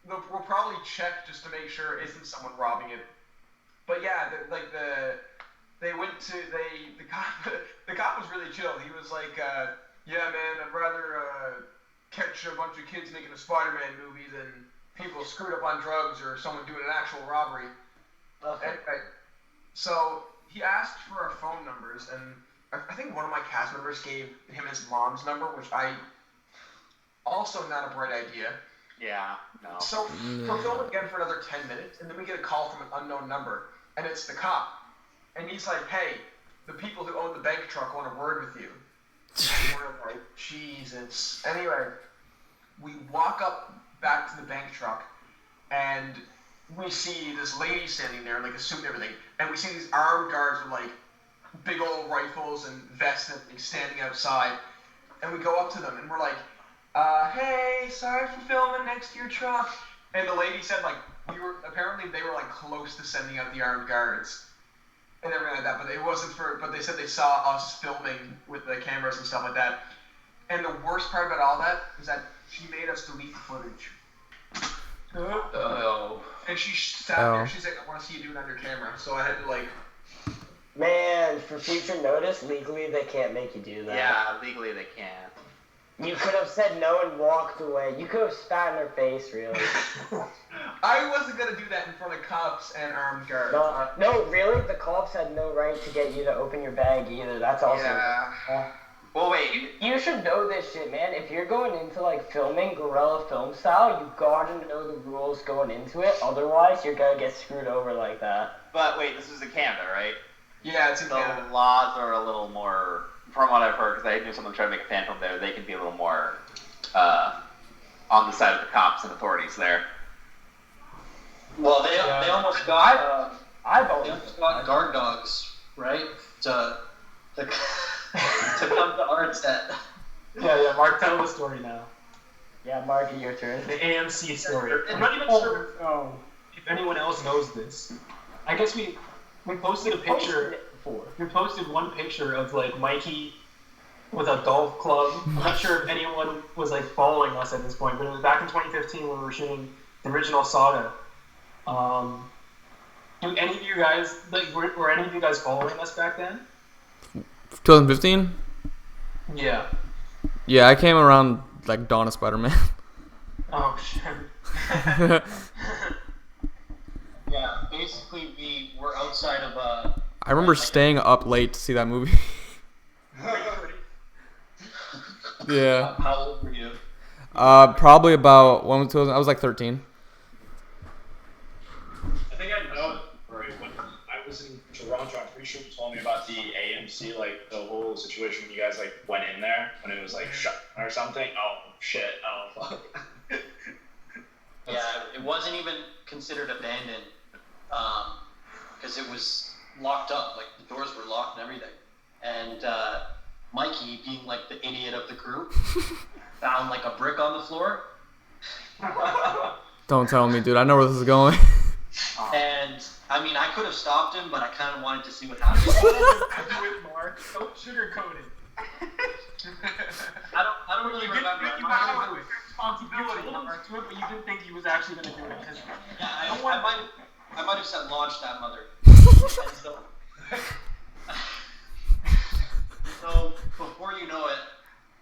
we'll probably check just to make sure isn't someone robbing it. But yeah, the cop was really chill. He was like, yeah, man, I'd rather catch a bunch of kids making a Spider-Man movie than people screwed up on drugs or someone doing an actual robbery. Okay. Anyway, so he asked for our phone numbers, and I think one of my cast members gave him his mom's number, which also not a bright idea. Yeah, no. So we're filming again for another 10 minutes, and then we get a call from an unknown number, and it's the cop. And he's like, hey, the people who own the bank truck want a word with you. And we're like, Jesus. Anyway, we walk up back to the bank truck, and we see this lady standing there, like a suit and everything, and we see these armed guards with like big old rifles and vests and everything standing outside, and we go up to them, and we're like, hey, sorry for filming next to your truck. And the lady said like, apparently they were like close to sending out the armed guards and everything like that, but they said they saw us filming with the cameras and stuff like that. And the worst part about all that is that she made us delete the footage. Oh. And she sat there, she's like, I want to see you do it on your camera. So I had to like... Man, for future notice, legally they can't make you do that. Yeah, legally they can't. You could have said no and walked away. You could have spat in her face, really. I wasn't going to do that in front of cops and armed guards. No, really? The cops had no right to get you to open your bag either. That's also... Yeah. Well, wait. You should know this shit, man. If you're going into, like, filming guerrilla film style, you gotta know the rules going into it. Otherwise, you're gonna get screwed over like that. But wait, this is in Canada, right? Yeah, it's in Canada. The laws are a little more... From what I've heard, because I knew someone tried to make a fan film there, they can be a little more on the side of the cops and authorities there. Well, they almost got guard dogs, right? To come to our set. Yeah, Mark, tell the story now. Yeah, Mark, your turn. The AMC story. I'm not even sure if anyone else knows this. I guess we posted a picture. We posted one picture of like Mikey with a golf club. I'm not sure if anyone was like following us at this point, but it was back in 2015 when we were shooting the original Saga. Do any of you guys were any of you guys following us back then? 2015? Yeah. Yeah, I came around like Dawn of Spider-Man. Oh shit. Yeah, basically we were outside of I remember staying up late to see that movie. Yeah. How old were you? Probably about I was like 13. I think I know, right? When I was in Toronto, I'm pretty sure you told me about the AMC, like the whole situation when you guys like went in there when it was like shut or something. Oh shit! Oh fuck. Yeah, it wasn't even considered abandoned, because it was locked up. Like the doors were locked and everything. And Mikey, being like the idiot of the group, found like a brick on the floor. Don't tell me, dude. I know where this is going. And I mean, I could have stopped him, but I kind of wanted to see what happened. Do it, Mark. Don't sugarcoat it. I don't really remember. You had responsibility, Mark, to it, but you didn't think he was actually going to do it. Yeah, I might have said launch that mother. And so before you know it,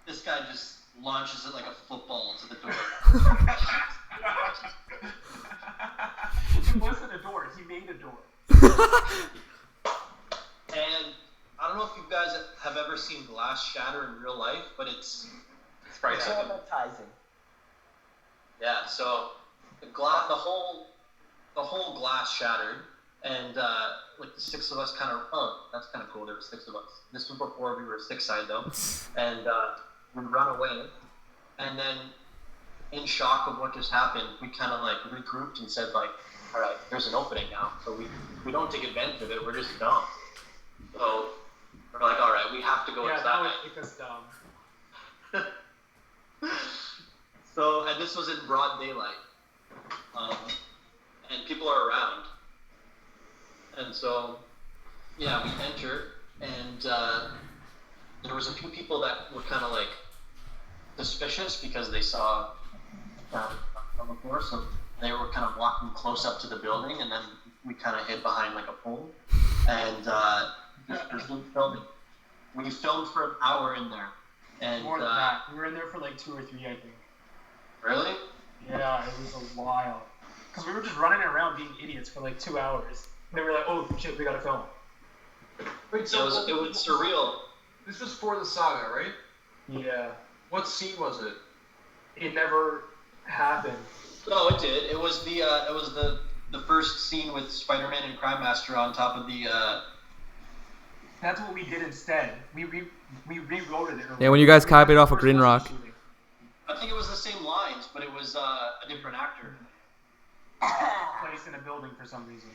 this guy just launches it like a football to the door. It wasn't a door. He made a door. And I don't know if you guys have ever seen glass shatter in real life, but it's traumatizing. Yeah. So the whole glass shattered, and like the six of us kind of. Oh, that's kind of cool. There were six of us. This was before we were six side though, and we run away, and then in shock of what just happened, we kind of like regrouped and said like, all right, there's an opening now, so we don't take advantage of it. We're just dumb. So we're like, all right, we have to go inside. Yeah, that would make us dumb. So, and this was in broad daylight, and people are around, and so, yeah, we enter, and there was a few people that were kind of like suspicious because they saw on the floor, so they were kind of walking close up to the building, and then we kind of hid behind like a pole, and there's no filming. We filmed for an hour in there, and more than that, we were in there for like 2 or 3, I think. Really? Yeah, it was a while. Because we were just running around being idiots for like 2 hours. And then we were like, oh shit, we gotta film. Wait, so it was surreal. This was for the saga, right? Yeah. What scene was it? It never happened. No, it did. It was the first scene with Spider-Man and Crime Master on top of the. That's what we did instead. We rewrote it. Yeah, when you guys copied off of Green Rock. I think it was the same lines, but it was a different actor. Placed in a building for some reason.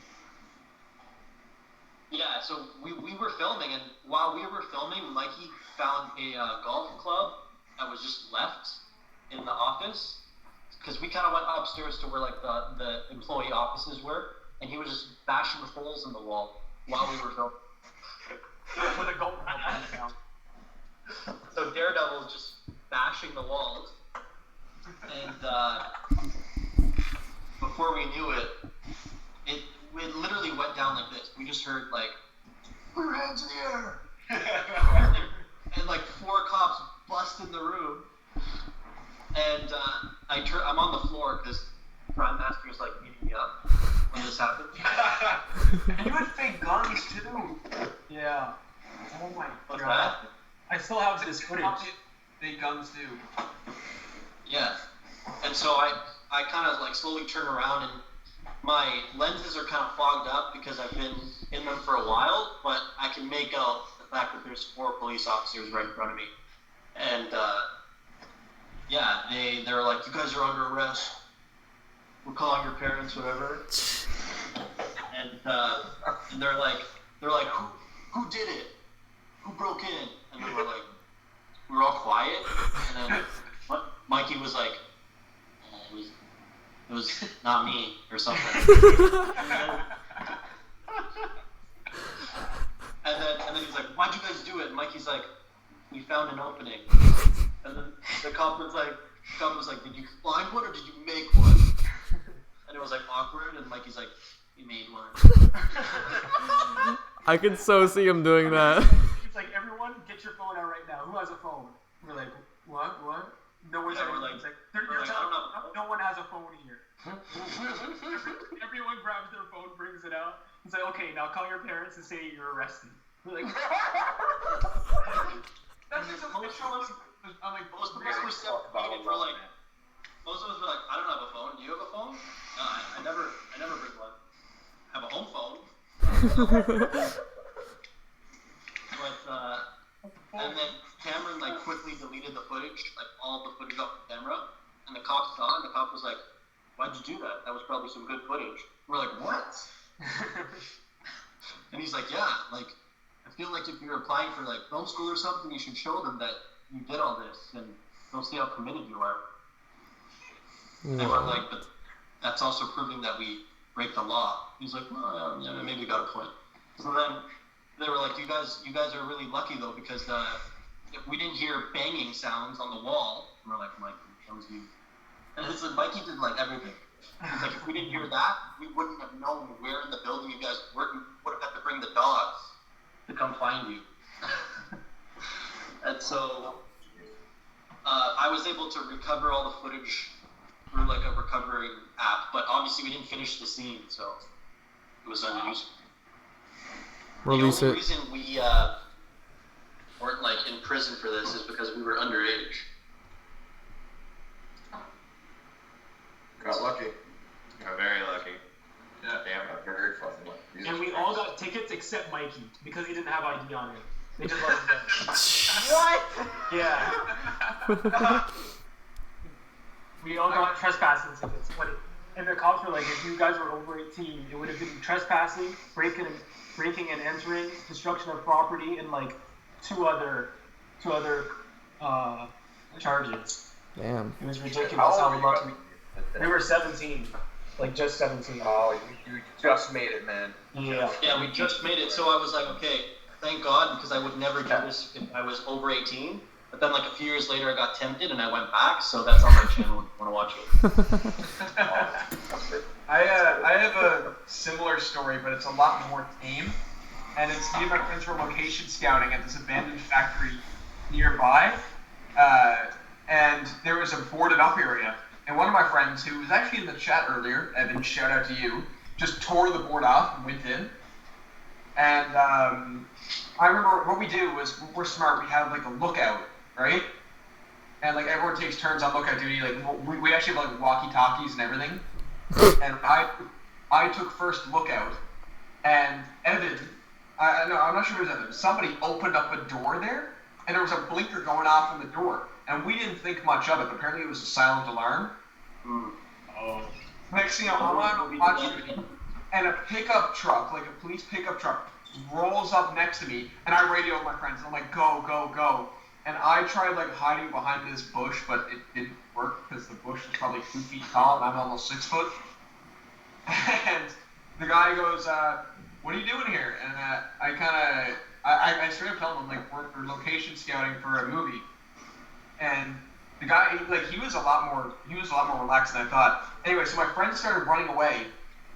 Yeah, so we were filming, and while we were filming, Mikey found a golf club that was just left in the office, because we kind of went upstairs to where like the employee offices were, and he was just bashing holes in the wall while we were filming. With a golf club. So Daredevil was just bashing the walls, and before we knew it, it literally went down like this. We just heard like, "Put your hands in the air," and like 4 cops bust in the room, and I'm on the floor because Prime Master is like beating me up when this happened. And you had fake guns too. Yeah. Oh my What's god. that? I still have this footage. Fake guns too. Yeah. And so I kind of like slowly turn around, and my lenses are kind of fogged up because I've been in them for a while, but I can make out the fact that there's 4 police officers right in front of me. And yeah, they're like, "You guys are under arrest. We're calling your parents, whatever." And they're like, who did it? Who broke in? And we were all quiet, and then Mikey was like, it was not me or something. and then he's like, "Why'd you guys do it?" And Mikey's like, "We found an opening." And then the cop was like, "Did you find one or did you make one?" And it was like awkward, and Mikey's like, "We made one." I can so see him doing that. It's like, everyone, get your phone out right now. Who has a phone? We're like, what? No one's Yeah, we're like, no one has a phone here. Everyone grabs their phone, brings it out. It's like, okay, now call your parents and say you're arrested. We're like, That's just I'm like, most of us were separated for like. Most of us were like, "I don't have a phone. Do you have a phone?" No, I never bring one. I have a home phone. But and then Cameron like quickly deleted the footage, like all the footage off the camera, and the cop saw it, and the cop was like, "Why'd you do that? That was probably some good footage." We're like, "What?" And he's like, "Yeah, like feel like if you're applying for like film school or something, you should show them that you did all this, and they'll see how committed you are. They were like, but that's also proving that we break the law. He's like, well, yeah, maybe you got a point. So then they were like, you guys are really lucky though, because we didn't hear banging sounds on the wall. And we're like, Mike, that was you. And it's like Mikey did like everything. It's like if we didn't hear that, we wouldn't have known where in the building you guys were. We would have had to bring the dogs to come find you. And so I was able to recover all the footage through like a recovering app, but obviously we didn't finish the scene, so it was unusable. Release the only it. reason we weren't like in prison for this is because we were underage. Got lucky. Got very lucky. Yeah. Damn, got very fucking lucky. And we all got tickets except Mikey because he didn't have ID on him. They just let him go. What? Yeah. We all got trespassing tickets. And the cops were like, if you guys were over 18, it would have been trespassing, breaking and entering, destruction of property, and like two other charges. Damn. It was ridiculous how lucky. We were 17, like just 17. Oh, you just made it, man. Yeah. Yeah, we just made it. So I was like, okay, thank God, because I would never do this if I was over 18. But then, like a few years later, I got tempted and I went back. So that's on my channel if you want to watch it. I have a similar story, but it's a lot more tame. And it's me and my friends were location scouting at this abandoned factory nearby. And there was a boarded up area. And one of my friends, who was actually in the chat earlier, Evan, shout out to you, just tore the board off and went in. And I remember what we do was, we're smart, we have like a lookout, right? And like everyone takes turns on lookout duty, like we actually have like walkie-talkies and everything. And I took first lookout, and Evan, I'm not sure if it was Evan, somebody opened up a door there, and there was a blinker going off in the door. And we didn't think much of it, but apparently it was a silent alarm. Oh. Next thing you know, I'm on watch duty, and a pickup truck, like a police pickup truck, rolls up next to me, and I radio my friends, and I'm like, go, go, go. And I tried like hiding behind this bush, but it didn't work because the bush is probably 2 feet tall, and I'm almost 6 foot. And the guy goes, what are you doing here? And I straight up told him, like, we're location scouting for a movie. And the guy, like, he was a lot more relaxed than I thought. Anyway, so my friends started running away,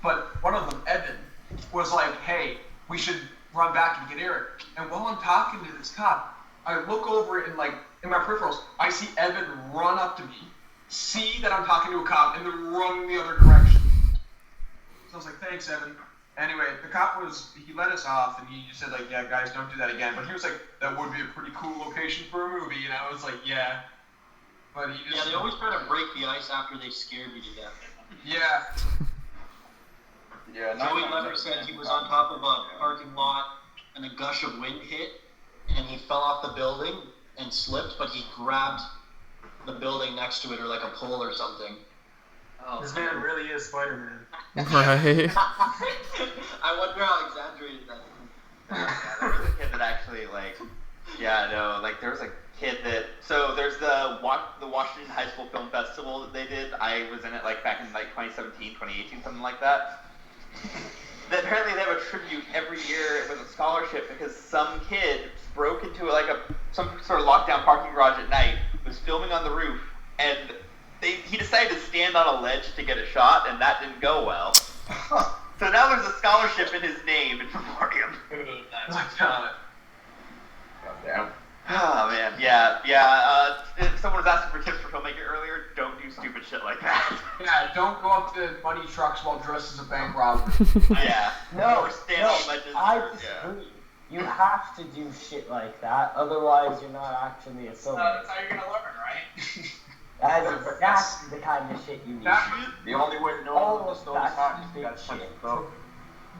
but one of them, Evan, was like, hey, we should run back and get Eric. And while I'm talking to this cop, I look over and, like, in my peripherals, I see Evan run up to me, see that I'm talking to a cop, and then run the other direction. So I was like, thanks, Evan. Anyway, the cop he let us off, and he just said, like, yeah, guys, don't do that again. But he was like, that would be a pretty cool location for a movie, and I was like, yeah. But he just... Yeah, they always try to break the ice after they scared you to death. Yeah. Yeah. Joey Lever said he was on top of a parking lot, and a gush of wind hit, and he fell off the building and slipped, but he grabbed the building next to it, or like a pole or something. Oh, this man really is Spider-Man. Right. I wonder how exaggerated that is. Yeah, there was a kid that actually, like, there was a kid that, so there's the Washington High School Film Festival that they did. I was in it, like, back in, like, 2017, 2018, something like that. Apparently they have a tribute every year with a scholarship because some kid broke into, like, some sort of lockdown parking garage at night, was filming on the roof, and he decided to stand on a ledge to get a shot, and that didn't go well. So now there's a scholarship in his name in memoriam. God damn. Oh man, yeah. If someone was asking for tips for filmmaking earlier, don't do stupid shit like that. Yeah, don't go up to money trucks while dressed as a bank robber. Yeah. No, Or stand on ledges. I disagree. You have to do shit like that, otherwise you're not actually a filmmaker. That's how you're gonna learn, right? That is exactly the kind of shit you need. The only way to know All this of story that is you gotta touch the phone.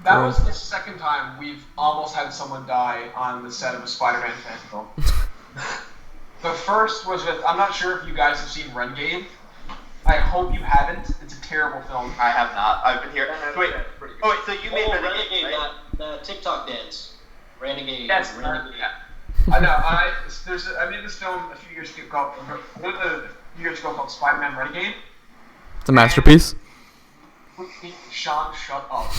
That was the second time we've almost had someone die on the set of a Spider-Man fan film. The first was with, I'm not sure if you guys have seen Renegade. I hope you haven't. It's a terrible film. I have not. I've been here. Wait, so you made Renegade, Renegade, right? that TikTok dance. Renegade. Yes, Renegade. I know. I made this film a few years ago called Spider-Man Renegade. It's a masterpiece. Sean, shut up.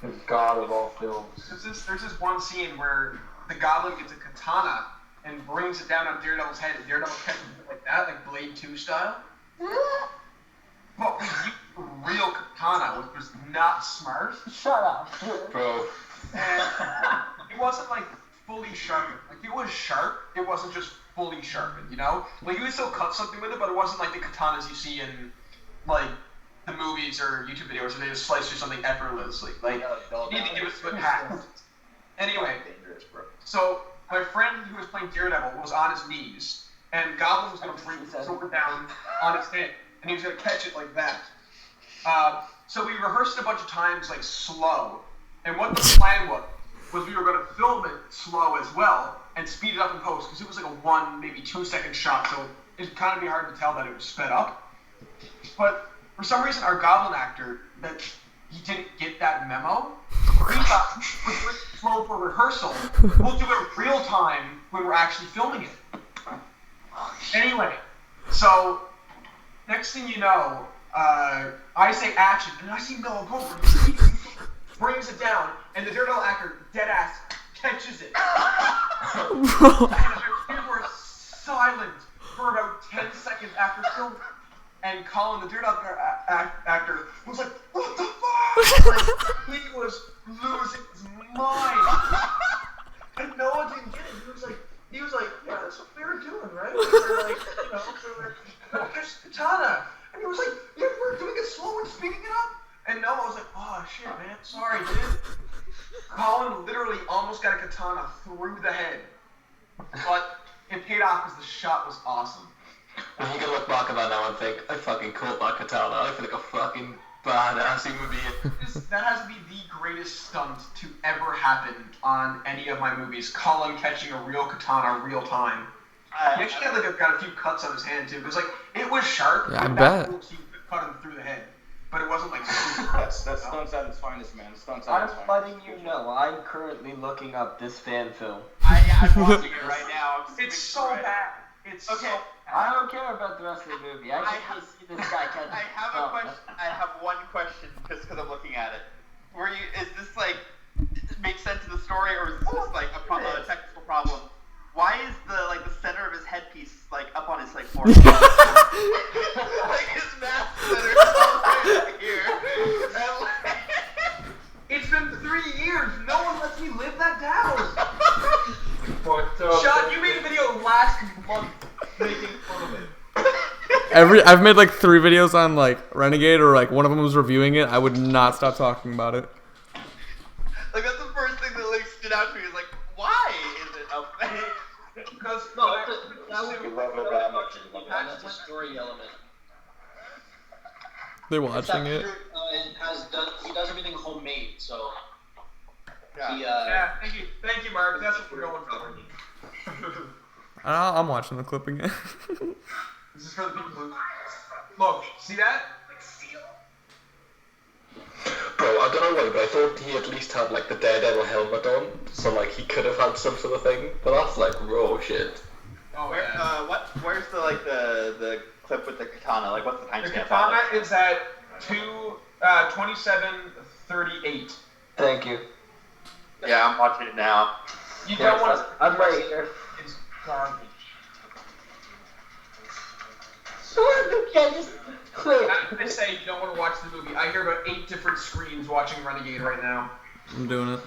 The god of all films. There's this one scene where the Goblin gets a katana and brings it down on Daredevil's head, and Daredevil catches it like that, like Blade 2 style. But we used a real katana, which was not smart. Shut up. Bro. And it wasn't like fully sharpened. Like it was sharp, it wasn't just fully sharpened, you know? Like you would still cut something with it, but it wasn't like the katanas you see in like the movies or YouTube videos where they just slice through something effortlessly. Like you need to give it a good hack. Anyway, so my friend who was playing Daredevil was on his knees, and Goblin was going to bring the sword down on his head, and he was going to catch it like that. So we rehearsed it a bunch of times, like slow, and what the plan was we were going to film it slow as well and speed it up in post, because it was like a 1, maybe 2 second shot, so it'd kind of be hard to tell that it was sped up. But for some reason, our Goblin actor, that he didn't get that memo. We thought we're really slow for rehearsal. We'll do it real time when we're actually filming it. Anyway, so next thing you know, I say action, and I see Noah go for it. He brings it down, and the Daredevil actor, deadass, catches it. And we were silent for about 10 seconds after filming. And Colin, the Daredevil actor, was like, "What the fuck?" Like, he was losing his mind. And Noah didn't get it. He was like, "Yeah, that's what we were doing, right? We were like, there's katana." And he was like, "Yeah, we're doing it slow and speeding it up." And Noah was like, "Oh shit, man, sorry, dude." Colin literally almost got a katana through the head, but it paid off because the shot was awesome. And you can look back at that now and think, I fucking caught that katana. I feel like a fucking badass human being. That has to be the greatest stunt to ever happen on any of my movies. Colin catching a real katana real time. He actually had got a few cuts on his hand too. Because it was sharp. Yeah, I bet. He could cut him through the head, but it wasn't like. That's Stunt's at its finest, man. Stunt's at I'm its finest. letting you know, I'm currently looking up this fan film. I'm watching it right now. It's so bad. It's okay. So I don't care about the rest of the movie. I just want to see this guy catch. I have a question. I have one question just because I'm looking at it. Is this like makes sense in the story, or is this just like a technical problem? Why is the center of his headpiece up on his forehead? His mask center is right here. It's been 3 years. No one lets me live that down. Sean, you made a video last month making fun of it. I've made 3 videos on Renegade, or one of them was reviewing it. I would not stop talking about it. That's the first thing that stood out to me. Is why is it up there? Because You love it that much. That's the story element. They're watching it. He does everything homemade, so. Yeah, thank you, Mark. That's what we're going for. I'm watching the clip again. This is for the people who look. See that? Bro, I don't know why, but I thought he at least had the Daredevil helmet on, so he could have had some sort of thing. But that's raw shit. Oh, Where's the clip with the katana? What's the The timestamp? katana is at 27:38. Thank you. Yeah, I'm watching it now. You don't want to. I'm right here. It's garbage. I say you don't want to watch the movie. I hear about 8 different screens watching Renegade right now. I'm doing it.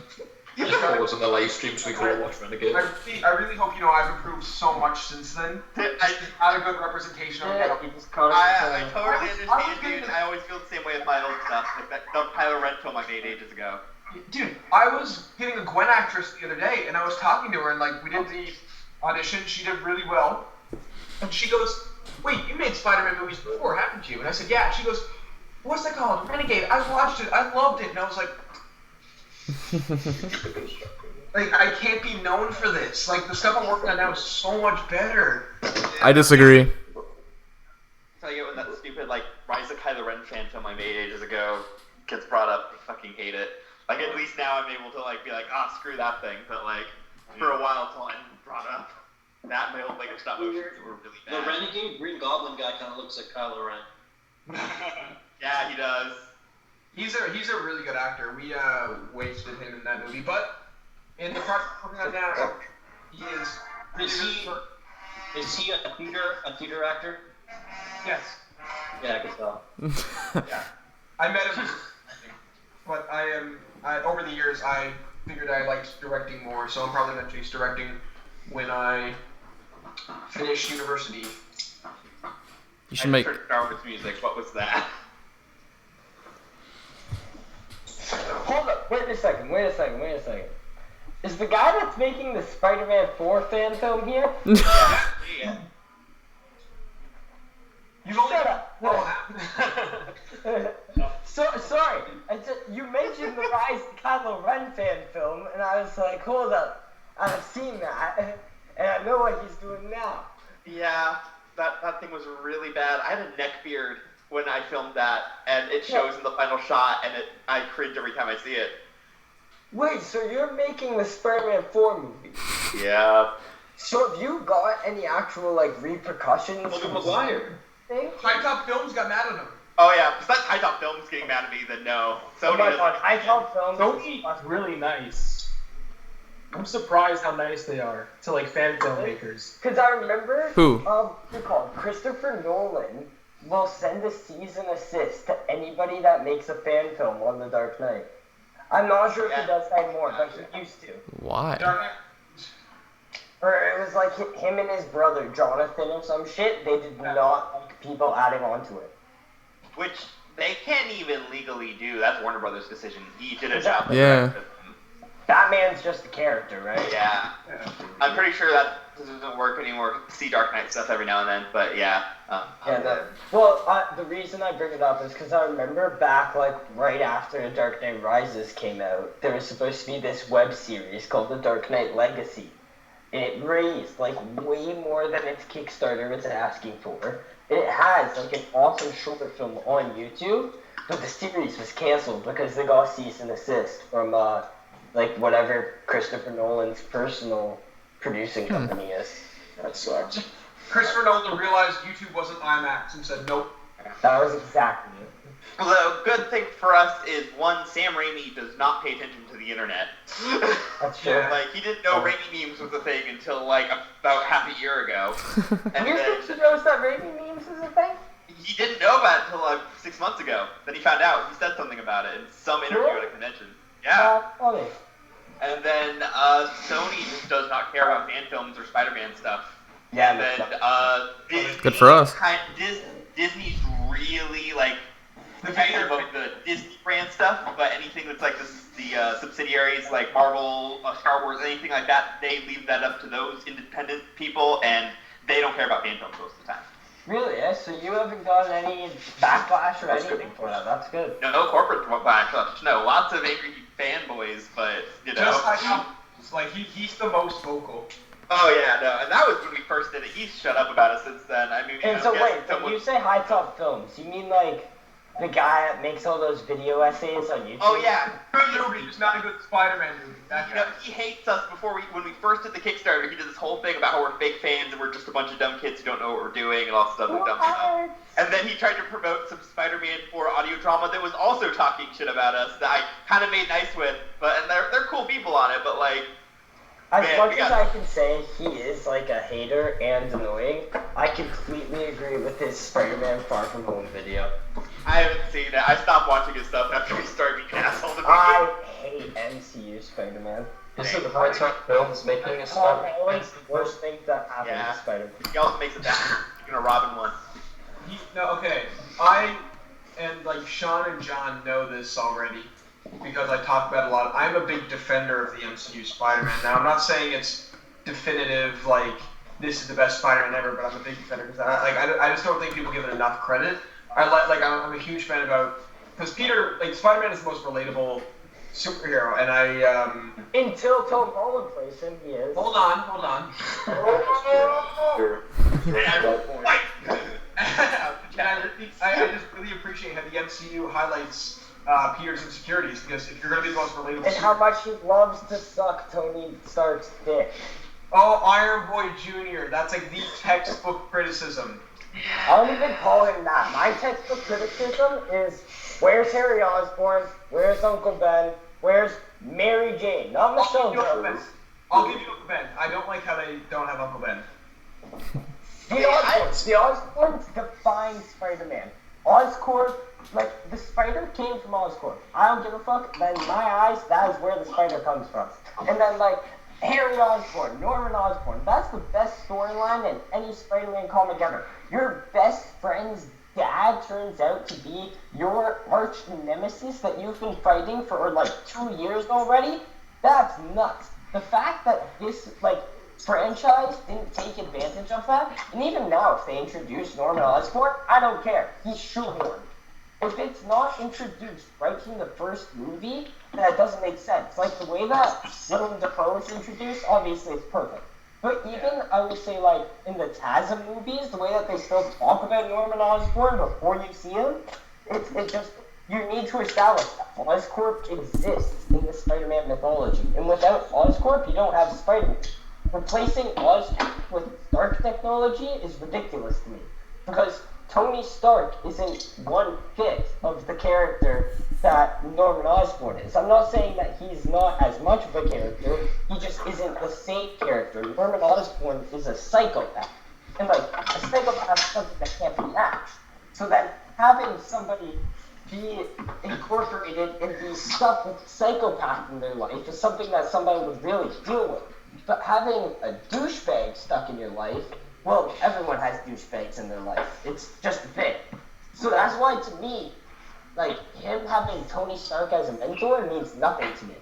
Just follow us on the live stream so we can all watch Renegade. I really hope you know I've improved so much since then. It's not a good representation of Yeah, it. he just caught it. I totally understand, dude. I always feel the same way with my old stuff. The Kylo Ren film I made ages ago. Dude, I was getting a Gwen actress the other day, and I was talking to her, and we did the audition. She did really well, and she goes, "Wait, you made Spider-Man movies before, haven't you?" And I said, "Yeah." She goes, "What's that called? Renegade. I watched it. I loved it." And I was like, I can't be known for this. The stuff I'm working on now is so much better. I disagree. Tell you when that stupid Rise of Kylo Ren fan film I made ages ago gets brought up, I fucking hate it. Like at least now I'm able to like be like, ah, screw that thing. But like for a while until I brought up that and my old Lego stop motions were really The bad. Renegade Green Goblin guy kind of looks like Kylo Ren. Yeah, he does. He's a really good actor. We wasted him in that movie, but in the part we're working on now, he is. Is he a theater actor? Yes. Yeah, I can tell. Yeah. I met him, but over the years I figured I liked directing more, so I'm probably going to chase directing when I finish university. You should make. Star Wars music. What was that? Hold up, wait a second. Is the guy that's making the Spider-Man 4 fan film here? Yeah. You've only Shut up. No. Sorry, you mentioned the Rise of Kylo Ren fan film, and I was like, hold up, I've seen that, and I know what he's doing now. Yeah, that thing was really bad. I had a neck beard when I filmed that, and it shows in the final shot, and I cringe every time I see it. Wait, so you're making the Spider-Man 4 movie? Yeah. So have you got any actual, like, repercussions? Logan McGuire. High Top Films got mad at him. Oh yeah, if that's High Top Films getting mad at me, then no. Oh my god, High Top Films. Sony's really nice. I'm surprised how nice they are to like fan filmmakers. Because I remember, Who? What's it called? Christopher Nolan will send a cease and assist to anybody that makes a fan film on The Dark Knight. I'm not sure if he does that anymore, but he used to. Why? Or it was like him and his brother, Jonathan or some shit, they did not like people adding on to it. Which they can't even legally do. That's Warner Brothers' decision. He did a job. Yeah. Batman's just a character, right? Yeah. I'm pretty sure that doesn't work anymore. See Dark Knight stuff every now and then, but yeah. The reason I bring it up is because I remember back, like, right after The Dark Knight Rises came out, there was supposed to be this web series called The Dark Knight Legacy. And it raised, like, way more than its Kickstarter was asking for. It has, like, an awesome short film on YouTube, but the series was canceled because they got cease and assist from, like, whatever Christopher Nolan's personal producing company is. That sucks. Christopher Nolan realized YouTube wasn't IMAX and said nope. That was exactly it. The good thing for us is, one, Sam Raimi does not pay attention to the internet. That's true. Like, he didn't know Raimi memes was a thing until, like, about half a year ago. And You think he knows that Raimi memes is a thing? he didn't know about it until, like, 6 months ago. Then he found out. He said something about it in some interview at a convention. Yeah. Funny. And then, Sony just does not care about fan films or Spider-Man stuff. Yeah, And then, Disney, Good for us. Disney's really, like, protective of the Disney brand stuff, but anything that's like the subsidiaries like Marvel, Star Wars, anything like that, they leave that up to those independent people, and they don't care about fan films most of the time. Really? Yeah? So you haven't gotten any backlash or anything for that? That's good. No corporate backlash. No, lots of angry fanboys, but you know. Just like he's the most vocal. Oh yeah, no, and that was when we first did it. He's shut up about it since then. I mean, And so wait, when you say High Top Films, you mean like the guy that makes all those video essays on YouTube? Oh yeah, Good movie, just not a good Spider-Man movie. That you guy. know, he hates us. When we first did the Kickstarter, he did this whole thing about how we're fake fans and we're just a bunch of dumb kids who don't know what we're doing and all this other dumb stuff. And then he tried to promote some Spider-Man 4 audio drama that was also talking shit about us that I kind of made nice with, and they're cool people on it, but like. As much as I can say he is like a hater and annoying, I completely agree with his Spider-Man Far From Home video. I haven't seen it. I stopped watching his stuff after he started being an asshole to me. I hate MCU Spider-Man. Isn't High Top Films making a Tom Spider-Man? Holland's the worst thing that happened to Spider-Man. He also makes it bad. You're gonna Robin one. And like Sean and John know this already because I talk about it a lot. I'm a big defender of the MCU Spider-Man. Now I'm not saying it's definitive, like this is the best Spider-Man ever, but I'm a big defender because I just don't think people give it enough credit. I'm a huge fan about because Peter, like Spider-Man is the most relatable superhero, and until Tom Holland plays him, he is. Hold on. And I just really appreciate how the MCU highlights Peter's insecurities, because if you're going to be the most relatable... And how much he loves to suck Tony Stark's dick. Oh, Iron Boy Jr., that's like the textbook criticism. I don't even call him that. My textbook criticism is, where's Harry Osborn? Where's Uncle Ben? Where's Mary Jane? Not Michelle Jones. I'll give you Uncle Ben. I don't like how they don't have Uncle Ben. The Osborns define Spider-Man. Oscorp, like, the spider came from Oscorp. I don't give a fuck. Then in my eyes, that is where the spider comes from. And then, like, Harry Osborn, Norman Osborn, that's the best storyline in any Spider-Man comic ever. Your best friend's dad turns out to be your arch nemesis that you've been fighting for, like, 2 years already? That's nuts. The fact that this, like, franchise didn't take advantage of that, and even now, if they introduce Norman Osborn, I don't care. He's shoehorned. If it's not introduced right from the first movie, then it doesn't make sense. Like, the way that Willem Dafoe is introduced, obviously it's perfect. But even, I would say, like, in the TASM movies, the way that they still talk about Norman Osborn before you see him, it just, you need to establish that Oscorp exists in the Spider-Man mythology. And without Oscorp, you don't have Spider-Man. Replacing Oscorp with Stark technology is ridiculous to me. Because Tony Stark isn't 1/5 of the character that Norman Osborn is. I'm not saying that he's not as much of a character, he just isn't the same character. Norman Osborn is a psychopath. And like, a psychopath is something that can't be matched. So then having somebody be incorporated and be stuck with psychopath in their life is something that somebody would really deal with. But having a douchebag stuck in your life, well, everyone has douchebags in their life. It's just a thing. So that's why, to me, like, him having Tony Stark as a mentor means nothing to me.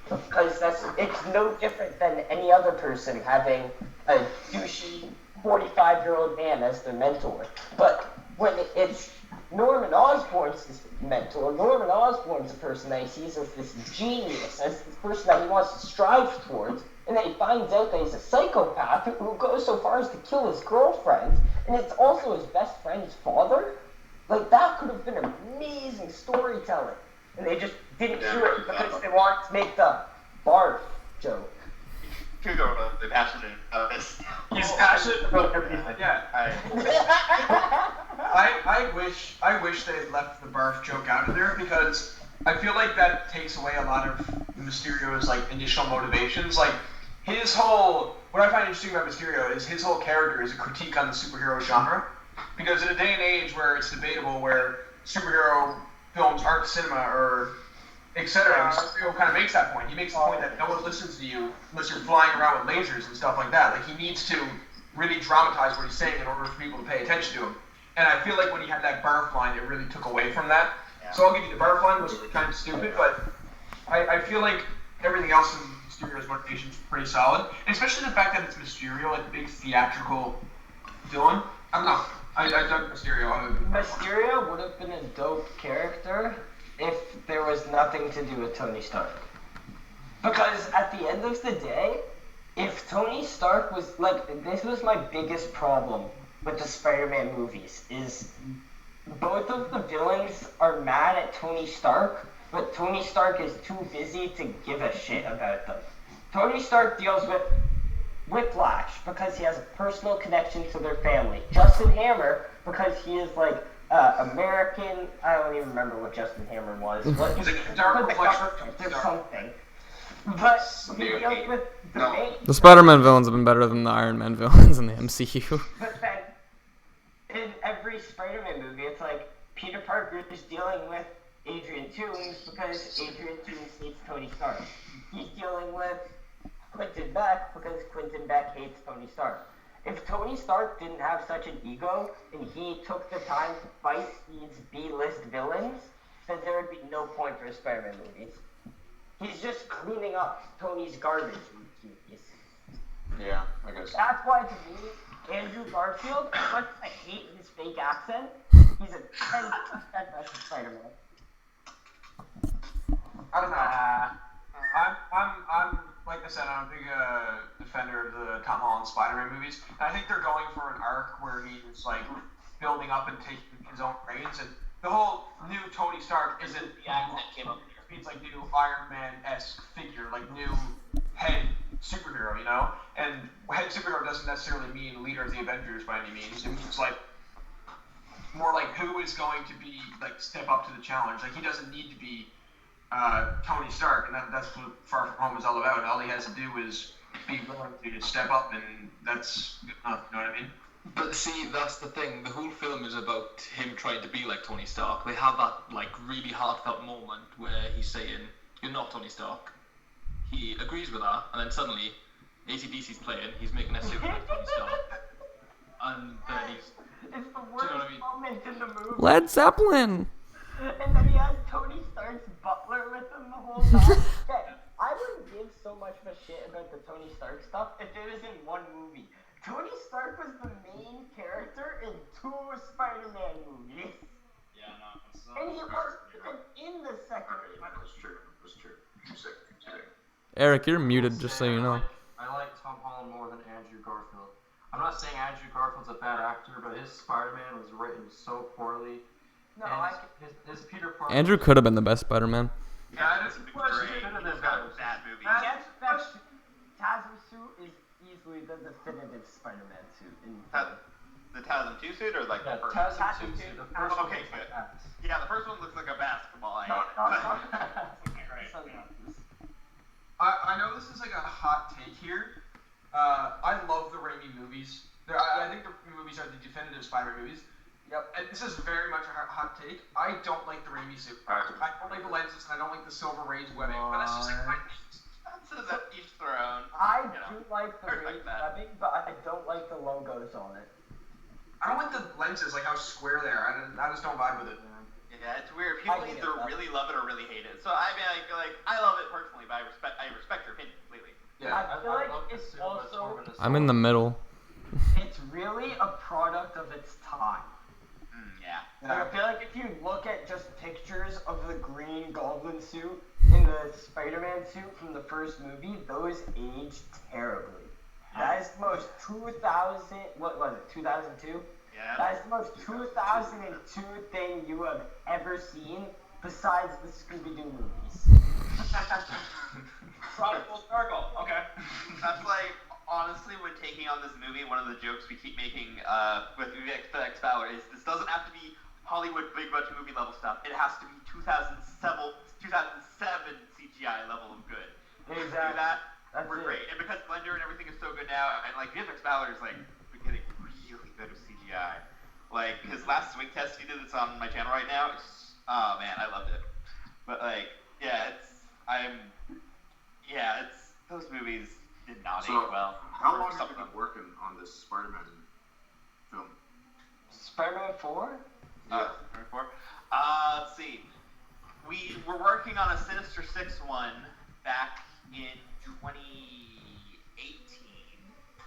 Because it's no different than any other person having a douchey 45-year-old man as their mentor. But when it's Norman Osborn's mentor, Norman Osborn's a person that he sees as this genius, as this person that he wants to strive towards, and then he finds out that he's a psychopath who goes so far as to kill his girlfriend, and it's also his best friend's father. Like, that could have been amazing storytelling. And they just didn't do it because they wanted to make the barf joke. You're really passionate about this. He's passionate about everything. Yeah. I wish they had left the barf joke out of there, because I feel like that takes away a lot of Mysterio's, like, initial motivations. Like, his whole... What I find interesting about Mysterio is his whole character is a critique on the superhero genre. Because in a day and age where it's debatable, where superhero films aren't cinema or etc., Mysterio kind of makes that point. He makes the point that no one listens to you unless you're flying around with lasers and stuff like that. Like, he needs to really dramatize what he's saying in order for people to pay attention to him. And I feel like when he had that barf line, it really took away from that. Yeah. So I'll give you the barf line, which is kind of stupid, but I feel like everything else in Mysterio's motivation is pretty solid. And especially the fact that it's Mysterio, like, big theatrical villain. I don't know. I dug Mysterio. Mysterio would have been a dope character if there was nothing to do with Tony Stark. Because at the end of the day, if Tony Stark was, like, this was my biggest problem with the Spider-Man movies, is both of the villains are mad at Tony Stark, but Tony Stark is too busy to give a shit about them. Tony Stark deals with Whiplash because he has a personal connection to their family. Justin Hammer because he is like American. I don't even remember what Justin Hammer was. What he's there's something. But he deals with the main. The Spider-Man villains have been better than the Iron Man villains in the MCU. But then in every Spider-Man movie, it's like Peter Parker is dealing with Adrian Toomes because Adrian Toomes hates Tony Stark. He's dealing with Quentin Beck because Quentin Beck hates Tony Stark. If Tony Stark didn't have such an ego and he took the time to fight these B-list villains, then there would be no point for Spider-Man movies. He's just cleaning up Tony's garbage movies. Yeah, I guess. That's why, to me, Andrew Garfield, much I hate his fake accent, he's a 10% best Spider-Man. I don't know. I'm like I said, I'm a big defender of the Tom Holland Spider-Man movies. And I think they're going for an arc where he's like building up and taking his own reins. And the whole new Tony Stark isn't the act that came up with. It's like new Iron Man-esque figure, like new head superhero, you know? And head superhero doesn't necessarily mean leader of the Avengers by any means. It means like more like who is going to be like step up to the challenge. Like he doesn't need to be Tony Stark, and that's what Far From Home is all about. All he has to do is be willing to step up, and that's good enough. You know what I mean? But see, that's the thing. The whole film is about him trying to be like Tony Stark. They have that like really heartfelt moment where he's saying, "You're not Tony Stark." He agrees with that, and then suddenly, AC/DC's playing. He's making a suit like Tony Stark, and then he's. It's the worst moment in the movie. Led Zeppelin. And then he has Tony Stark's butler with him the whole time. Okay, I wouldn't give so much of a shit about the Tony Stark stuff if it was in one movie. Tony Stark was the main character in 2 Spider-Man movies. Yeah, no, it's And he wasn't even in the second one. That's true. That's true. Eric, you're muted, just so you know. I like Tom Holland more than Andrew Garfield. I'm not saying Andrew Garfield's a bad actor, but his Spider-Man was written so poorly. No, his Peter Parker. Andrew could have been the best Spider-Man. Yeah, that's great. He's got bad movies. That Tasm suit is easily the definitive Spider-Man suit. The TASM 2 suit or like the first Tasm 2 suit. The first one okay, looks good. like ass. Yeah, the first one looks like a basketball. I know this is like a hot take here. I love the Raimi movies. I think the Raimi movies are the definitive Spider-Man movies. Yep. And this is very much a hot take. I don't like the Raimi suit. I don't like the lenses, and I don't like the silver rays webbing. But that's just like my taste. That's at each their own. I do like the rays webbing, but I don't like the logos on it. I don't like the lenses, like how square they are. I just don't vibe with it. Yeah, it's weird. People either really love it or really hate it. So I mean, like I love it personally, but I respect your opinion completely. Yeah. I feel like it's also I'm in the middle. it's really a product of its time. Yeah. Like, I feel like if you look at just pictures of the Green Goblin suit and the Spider-Man suit from the first movie, those age terribly. That is the most 2000. What was it? 2002. Yeah. That is the most 2002 thing you have ever seen, besides the Scooby-Doo movies. Full circle. Okay. That's like honestly, when taking on this movie, one of the jokes we keep making with X Fowler is this doesn't have to be Hollywood big budget movie level stuff. It has to be 2007 CGI level of good. Exactly. Do that. That's We're it. great. And because Blender and everything is so good now, and like VFX Fowler is like getting really good with CGI. Like his last swing test he did that's on my channel right now. Oh man, I loved it. But like, yeah, it's those movies did not age well. How long have you been working on this Spider-Man film? Spider-Man 4? Spider-Man 4. Let's see. We were working on a Sinister Six one back in 2018,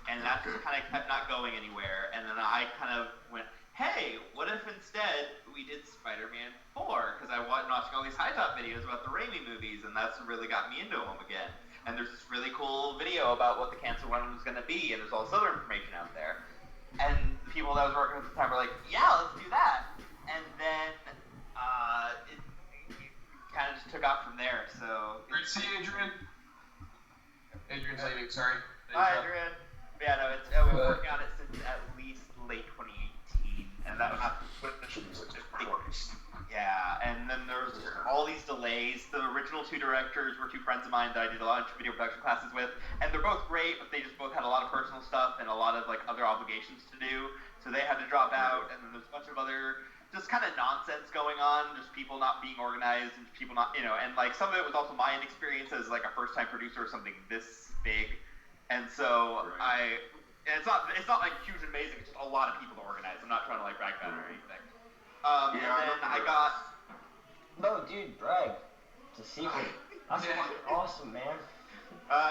and that just kind of kept not going anywhere. And then I kind of went, hey, what if instead we did Spider-Man 4? Because I was watching all these high-top videos about the Raimi movies, and that's what really got me into them again. And there's this really cool video about what the cancer one was going to be, and there's all this other information out there. And the people that I was working with at the time were like, yeah, let's do that. And then it kind of just took off from there. So. Great to see you, Adrian. Adrian's leaving. Sorry. Hi, Adrian. Yeah, no, we've been working on it since at least late 2018, and that was yeah. And then there was all these delays. The original 2 directors were 2 friends of mine that I did a lot of video production classes with, and they're both great, but they just both had a lot of personal stuff and a lot of like other obligations to do, so they had to drop out. And then there's a bunch of other just kind of nonsense going on, just people not being organized and people not, and like some of it was also my inexperience as like a first-time producer of something this big, and so it's not like huge and amazing. It's just a lot of people to organize. I'm not trying to like brag about it or anything. And then I got. No, dude, brag. It's a secret. That's fucking awesome, man.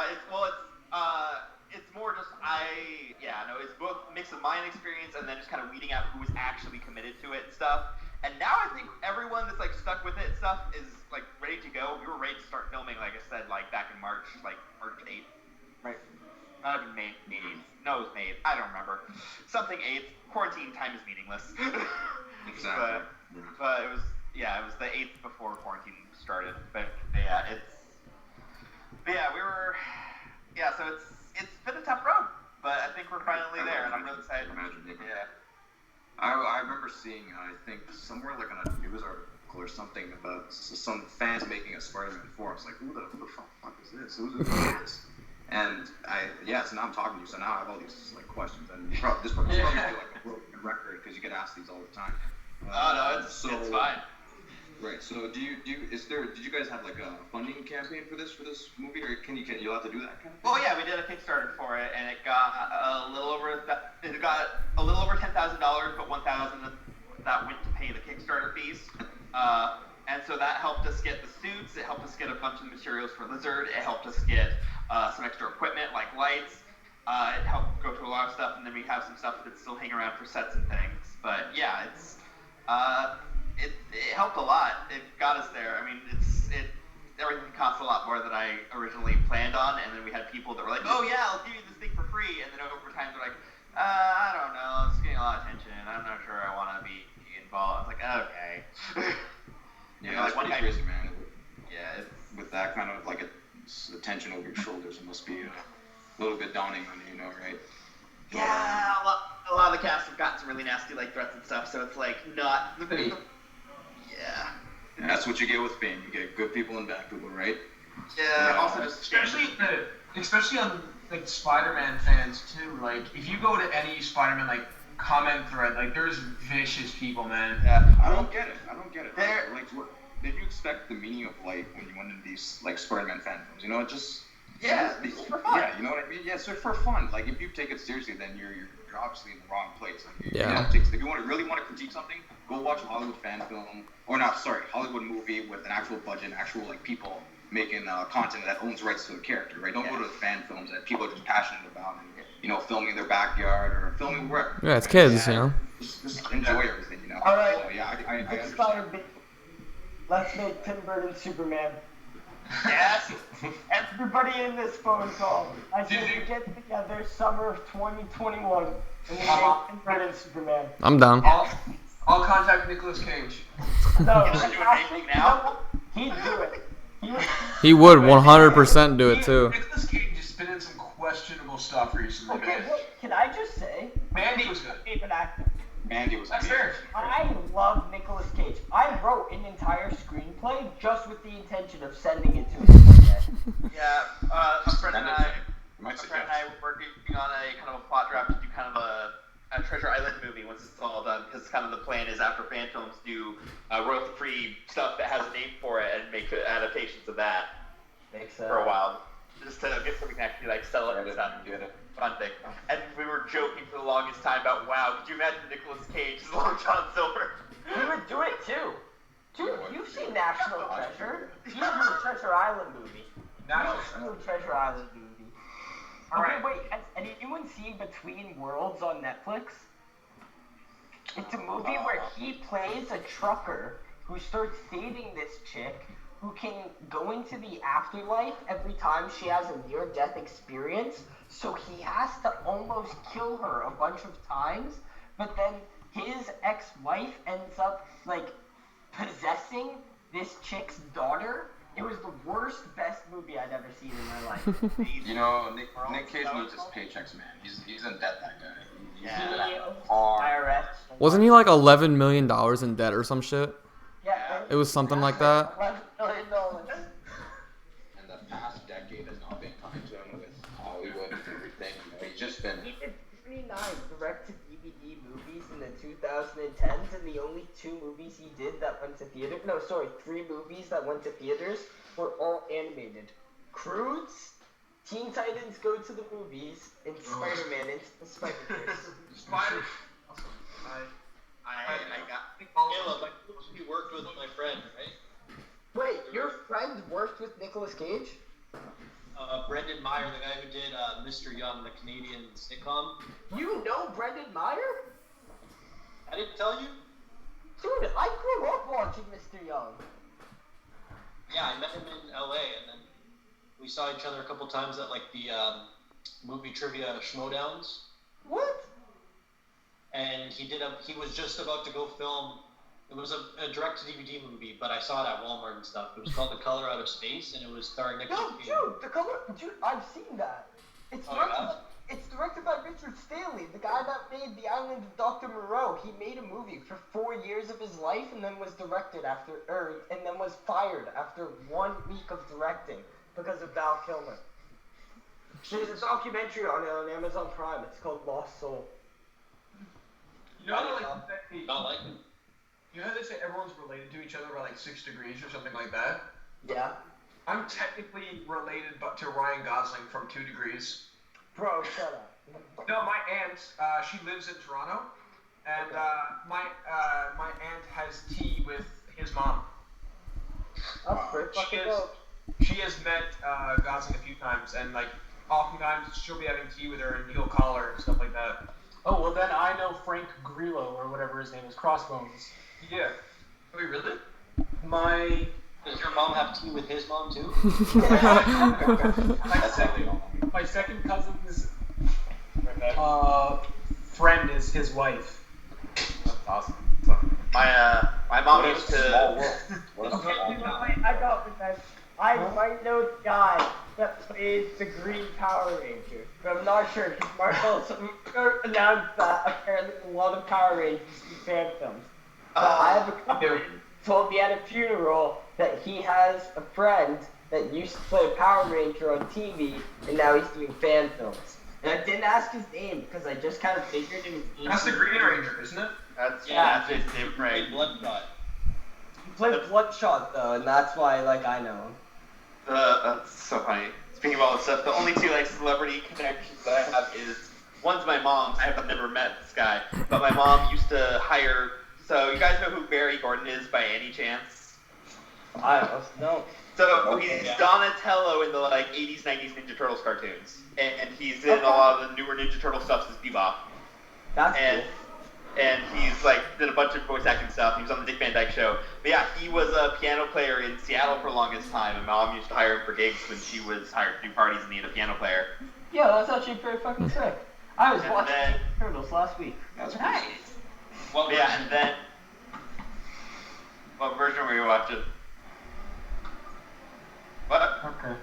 It's more just it's both a mix of my experience and then just kind of weeding out who was actually committed to it and stuff. And now I think everyone that's like stuck with it and stuff is like ready to go. We were ready to start filming, like I said, like back in March 8th. Right. Might have been May 8th. No, it was May 8th. I don't remember. Something 8th. Quarantine time is meaningless. Exactly. But it was the 8th before quarantine started. But yeah, so it's been a tough road, but I think we're finally there, and I'm really excited. Yeah. I remember seeing, I think, somewhere like on a news article or something about some fans making a Spider-Man 4. I was like, who the fuck is this? Who is this? And so now I'm talking to you, so now I have all these like questions, and this probably feel like a broken record because you get asked these all the time. No, it's fine. Right. So did you guys have like a funding campaign for this movie, or can you allowed to do that kind of thing? Well, yeah, we did a Kickstarter for it, and it got a little over $10,000, but $1,000 that went to pay the Kickstarter fees. And so that helped us get the suits. It helped us get a bunch of materials for Lizard. It helped us get some extra equipment like lights. It helped go through a lot of stuff, and then we have some stuff that's still hanging around for sets and things. But yeah, it helped a lot. It got us there. I mean, everything cost a lot more than I originally planned on, and then we had people that were like, "Oh yeah, I'll give you this thing for free," and then over time they're like, "I don't know, it's getting a lot of attention. I'm not sure I want to be involved." I was like, "Okay." Yeah, that's pretty crazy, man. Yeah, with that kind of like attention over your shoulders, it must be a little bit daunting on you, right? Yeah, a lot of the cast have gotten some really nasty like threats and stuff, so it's like not. Yeah. And that's what you get with fame. You get good people and bad people, right? Yeah. Also, just especially on like Spider-Man fans too. Like, if you go to any Spider-Man like comment thread, like there's vicious people, man. Yeah. I don't get it. Like, what did you expect the meaning of light when you went into these like Spider-Man fandoms? You know, it just it's for fun. Yeah, you know what I mean? Yeah, so for fun. Like, if you take it seriously, then you're obviously in the wrong place. Like, if you really want to critique something, go watch a Hollywood Hollywood movie with an actual budget, actual like people making content that owns rights to a character, right? Don't go to the fan films that people are just passionate about and filming in their backyard or filming wherever. Yeah, it's kids, you know. Just enjoy everything, you know. All right. So, yeah, I understand. Let's make Tim Burton Superman. Yes. Everybody in this phone call, I said we get together summer of 2021 and we make Tim Burton Superman. I'm down. I'll contact Nicolas Cage. No, Is he doing anything now? He'd do it. He would 100% do it too. Nicolas Cage has been in some questionable stuff recently. Okay, wait, can I just say? Mandy was good. Favorite actor. Mandy was That's fair. I love Nicolas Cage. I wrote an entire screenplay just with the intention of sending it to him one day. Yeah, a friend and I were working on a kind of a plot draft to do kind of a Treasure Island movie once it's all done, because kind of the plan is after fan films do royalty-free stuff that has a name for it and make adaptations of that. Makes sense. For a while, just to get something that actually like sell it and stuff. Fun thing. And we were joking for the longest time about, wow, could you imagine Nicolas Cage as Long John Silver? He would do it too. Dude, you've seen National Treasure. He's in the Treasure Island movie. Treasure Island movie. Okay, wait, has anyone seen Between Worlds on Netflix? It's a movie where he plays a trucker who starts dating this chick who can go into the afterlife every time she has a near-death experience. So he has to almost kill her a bunch of times, but then his ex-wife ends up, like, possessing this chick's daughter. It was the worst, best movie I'd ever seen in my life. You know, Nick Cage needs his paychecks, man. He's in debt, that guy. IRS. Wasn't he like $11 million in debt or some shit? Yeah. It was something like that. $11 million. And the past decade has not been kind to him with Hollywood and everything. He's just been. He did 39 direct-to-DVD movies in the 2010s, and the only 2 movies he did that went to theater. No, sorry, 3 movies that went to theaters were all animated. Croods, Teen Titans Go to the Movies, and Spider-Man Into the Spider-Verse. Spider. He worked with my friend, right? Wait, your friend worked with Nicolas Cage? Brendan Meyer, the guy who did Mr. Young, the Canadian sitcom. You know Brendan Meyer? I didn't tell you? Dude, I grew up watching Mr. Young. Yeah, I met him in LA, and then we saw each other a couple times at like the movie trivia schmoedowns. What? And he was just about to go film. It was a direct-to-DVD movie, but I saw it at Walmart and stuff. It was called The Color Out of Space, and it was starring Nick No, Cage. dude, I've seen that. It's directed by Richard Stanley, the guy that made The Island of Dr. Moreau. He made a movie for 4 years of his life, and then was was fired after 1 week of directing because of Val Kilmer. There's a documentary on it on Amazon Prime. It's called Lost Soul. You know, Not like it. You know how they say everyone's related to each other by like 6 degrees or something like that? Yeah. I'm technically related but to Ryan Gosling from 2 degrees. Bro, shut up. No, my aunt, she lives in Toronto, and my aunt has tea with his mom. That's pretty fucking dope. She has met Gosling a few times, and like oftentimes she'll be having tea with her, and he'll call her and stuff like that. Oh, well then I know Frank Grillo, or whatever his name is, Crossbones. Yeah. Wait, really? Does your mom have tea with his mom too? My second cousin's friend is his wife. That's awesome. My mom used to. I got with that. I might know the guy that plays the Green Power Ranger, but I'm not sure because Marvel announced that apparently a lot of Power Rangers do fan films. But I have a cousin told me at a funeral that he has a friend that used to play Power Ranger on TV, and now he's doing fan films. And I didn't ask his name because I just kind of figured it was easy. That's the Green Ranger, isn't it? That's his name, right? Bloodshot. He played Bloodshot though, and that's why I know him. That's so funny. Speaking of all this stuff, the only two celebrity connections that I have is one's my mom. I have never met this guy, but my mom used to hire. So you guys know who Barry Gordon is by any chance? No. So he's Donatello in the 80s, 90s Ninja Turtles cartoons, and he's in a lot of the newer Ninja Turtle stuff as Bebop. That's cool. And he's did a bunch of voice acting stuff. He was on the Dick Van Dyke Show. But yeah, he was a piano player in Seattle for the longest time, and my mom used to hire him for gigs when she was hired to do parties and needed a piano player. Yeah, that's actually pretty fucking sick. I was watching Turtles last week. That's nice. And then what version were you watching? What? Okay.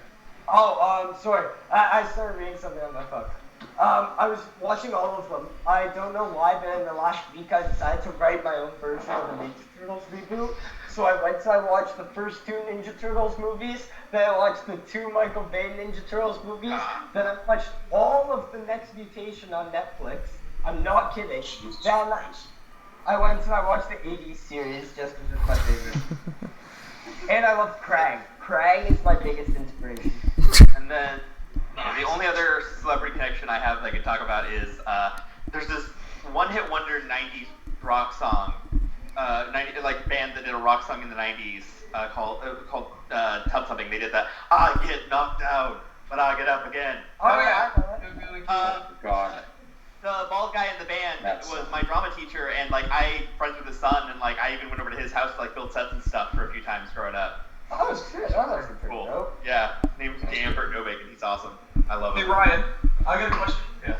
Oh, sorry. I started reading something on my phone. I was watching all of them. I don't know why, but in the last week I decided to write my own version of the Ninja Turtles reboot. So I watched the first 2 Ninja Turtles movies, then I watched the 2 Michael Bay Ninja Turtles movies, then I watched all of the Next Mutation on Netflix. I'm not kidding. Then I watched the 80s series just because it's my favorite. And I love Krang. Krang is my biggest inspiration. And then the only other celebrity connection I have that I can talk about is there's this one-hit wonder 90s rock song, band that did a rock song in the 90s called Tell Something. They did that. I get knocked down, but I get up again. Oh yeah, I know God. The bald guy in the band was my drama teacher, and I friends with his son, and I even went over to his house to build sets and stuff for a few times growing up. Oh shit, that was pretty Cool. dope. Yeah, his name's Ambert Novak, and he's awesome. I love him. Hey Ryan, I got a question. Yeah.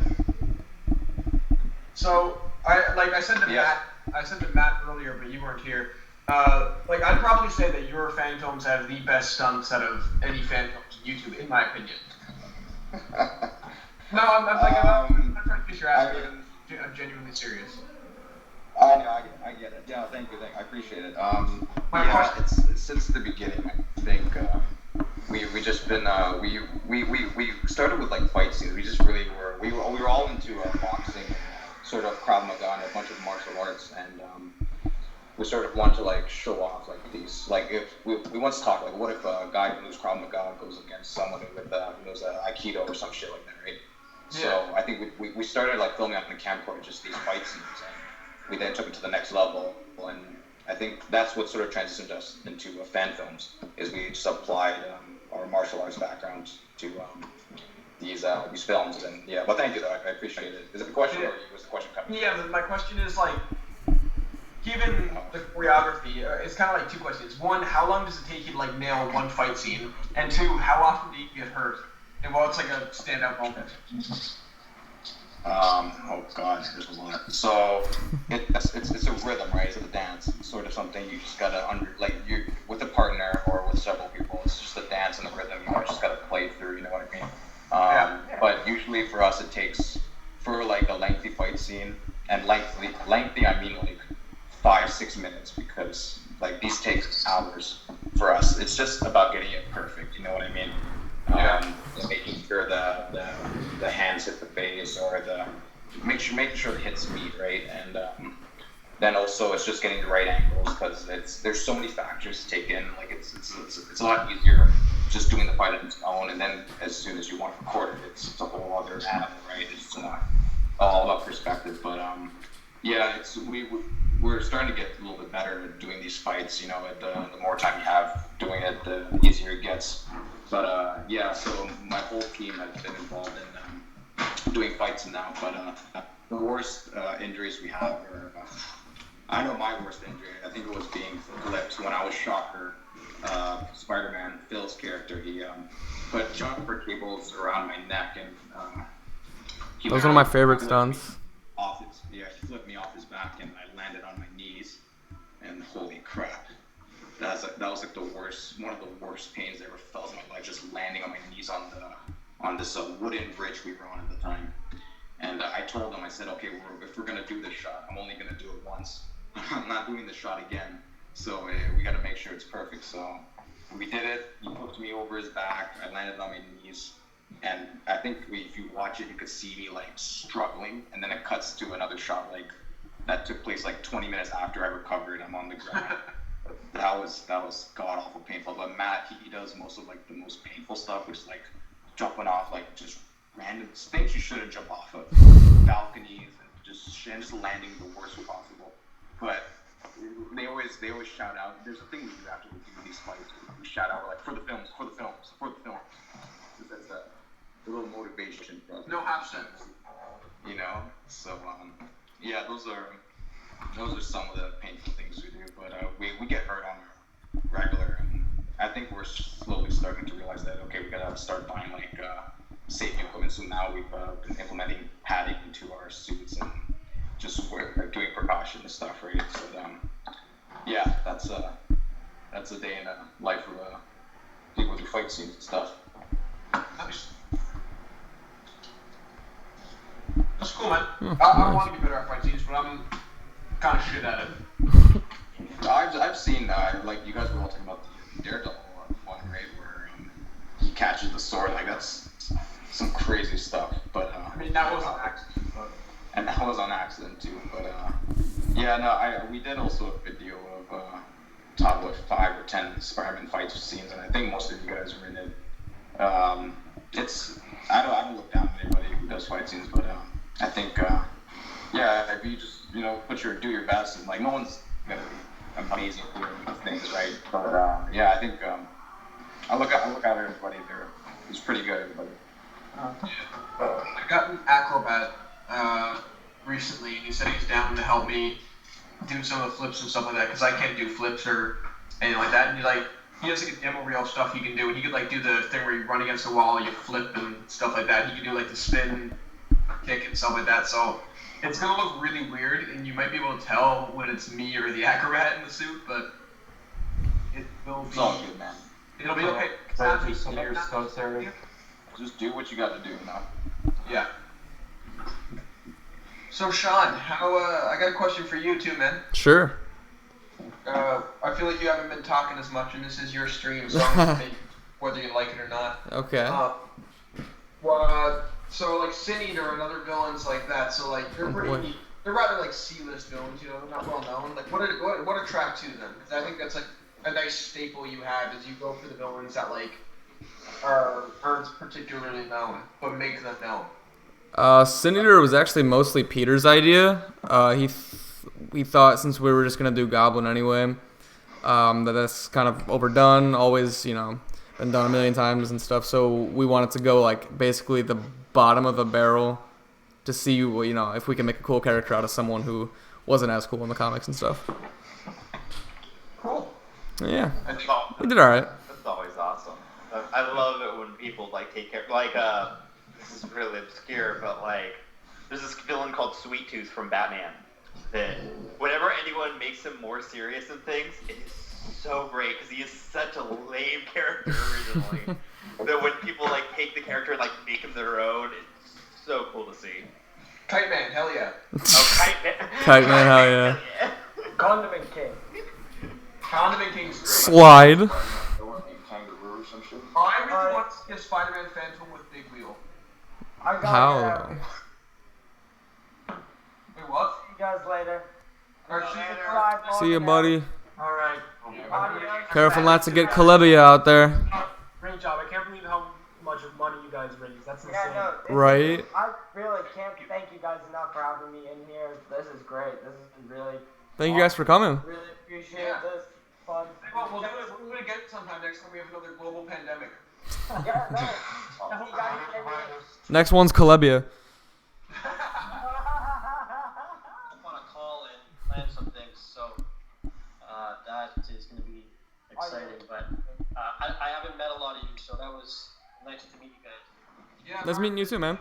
So I said to Matt earlier, but you weren't here. I'd probably say that your fan films have the best stunts out of any fan films on YouTube, in my opinion. No, I'm trying to kiss your ass, but I'm genuinely serious. I know, I get it. Yeah, thank you. I appreciate it. It's since the beginning. I think we just been we started with fight scenes. We just really we were all into boxing, and sort of Krav Maga and a bunch of martial arts, and we sort of wanted to show off these if we once talked what if a guy who knows Krav Maga goes against someone who knows Aikido or some shit like that, right? Yeah. So I think we started filming on the camcorder just these fight scenes. We then took it to the next level, and I think that's what sort of transitioned us into fan films. Is we just applied our martial arts background to these films, and yeah. But thank you, though. I appreciate it. Is it the question, or was the question coming? Yeah, my question is given the choreography, it's kind of 2 questions. 1, how long does it take you to nail one fight scene? And 2, how often do you get hurt? Well, it's like a standout moment. Oh god, there's a lot. So it's a rhythm, right? It's a dance, sort of something you just gotta you with a partner or with several people. It's just a dance and a rhythm. You just gotta play through. You know what I mean? But usually for us, it takes for like a lengthy fight scene, and lengthy I mean like 5-6 minutes, because like these take hours for us. It's just about getting it perfect. You know what I mean? Making sure the hands hit the face, or making sure the hits meet, right? And then also it's just getting the right angles, because there's so many factors to take in. Like it's a lot easier just doing the fight on its own, and then as soon as you want to record it, it's a whole other animal, right? It's all about perspective. But we're starting to get a little bit better at doing these fights. You know, the more time you have doing it, the easier it gets. But so my whole team has been involved in doing fights now. But the worst injuries we have are, I know my worst injury. I think it was being flipped when I was Shocker. Spider-Man, Phil's character, he put jumper cables around my neck, and that was one of my favorite stunts. He flipped me off his back, and I landed on my knees, and holy crap. That was like the worst, one of the worst pains I ever felt in my life, just landing on my knees on this wooden bridge we were on at the time. And I told him, I said, okay, if we're gonna do this shot, I'm only gonna do it once. I'm not doing the shot again. So we got to make sure it's perfect. So we did it. He flipped me over his back. I landed on my knees, and I think if you watch it, you could see me like struggling. And then it cuts to another shot like that took place like 20 minutes after I recovered. I'm on the ground. That was god awful painful. But Matt, he does most of like the most painful stuff, which is like jumping off like just random things you shouldn't jump off of, balconies, and just landing the worst way possible. But they always shout out. There's a thing we do after we do these fights. We shout out, we're like, for the films. That's a little motivation for us. No half cents. You know. So those are some of the painful things we do. But we get hurt on our regular, and I think we're slowly starting to realize that we gotta start buying like safety equipment. So now we've been implementing padding into our suits and just doing precaution and stuff, right? So that's a day in the life of people who fight scenes and stuff. Nice. That's cool, man. I want to be better at fight scenes, but I'm kind of shit at it. I've seen like you guys were all talking about the Daredevil one, right, where he catches the sword. Like that's some crazy stuff. But I mean that was on accident. And that was on accident too. But we did also a video of top 5 or 10 Spider-Man fight scenes, and I think most of you guys were in it. I don't look down on anybody who does fight scenes, but I think if you just do your best, and like no one's gonna be amazing at doing things, right? But I think I look at everybody. It's pretty good, everybody. I got an acrobat recently, and he said he's down to help me do some of the flips and stuff like that, because I can't do flips or anything like that. And he has like a demo reel of stuff he can do, and he could like do the thing where you run against the wall, you flip and stuff like that. He can do like the spin kick and stuff like that. So it's gonna look really weird, and you might be able to tell when it's me or the acrobat in the suit, but it will be. It's all good, man. It'll be okay. Some of your stunts, Eric. Just do what you got to do, you know? Yeah. So Sean, I got a question for you too, man. Sure. I feel like you haven't been talking as much, and this is your stream, so I'm gonna take whether you like it or not. Okay. So like Sin Eater and other villains like that. So like they're rather like C-list villains, they're not well known. Like what attracts you to them? Because I think that's like a nice staple you have, is you go for the villains that like aren't particularly known, but make them known. Sin Eater was actually mostly Peter's idea. We thought, since we were just gonna do Goblin anyway, that's kind of overdone. Always, been done a million times and stuff. So we wanted to go like basically the bottom of the barrel to see, if we can make a cool character out of someone who wasn't as cool in the comics and stuff. Cool. Yeah. We did all right. That's always awesome. I love it when people like take care. Like this is really obscure, but like there's this villain called Sweet Tooth from Batman. That whenever anyone makes him more serious in things, it is so great because he is such a lame character originally. That when people like take the character and like make him their own, it's so cool to see. Kite Man, hell yeah. Oh, Kite Man. Kite Man, hell yeah. Condiment King. Condiment King's great. Slide. I want to be kangaroo or some shit. I really want to see a Spider-Man Phantom with Big Wheel. I got How? Wait, what? See you guys later. Alright, See you, buddy. Alright. Careful not to get Calibia out there. Great job. I can't believe how much money you guys raised. That's insane. Yeah, no, Right? I really can't thank you guys enough for having me in here. This is great. This has been really Thank you guys for coming. Really appreciate this. Fun. Well, we'll do it again sometime next time we have another global pandemic. Yeah, no. You guys can Next one's Calibia. I want to call and plan some things, so that is going to be exciting. But I haven't met a lot of you, so that was nice to meet you guys. Yeah, Nice meeting you too, man.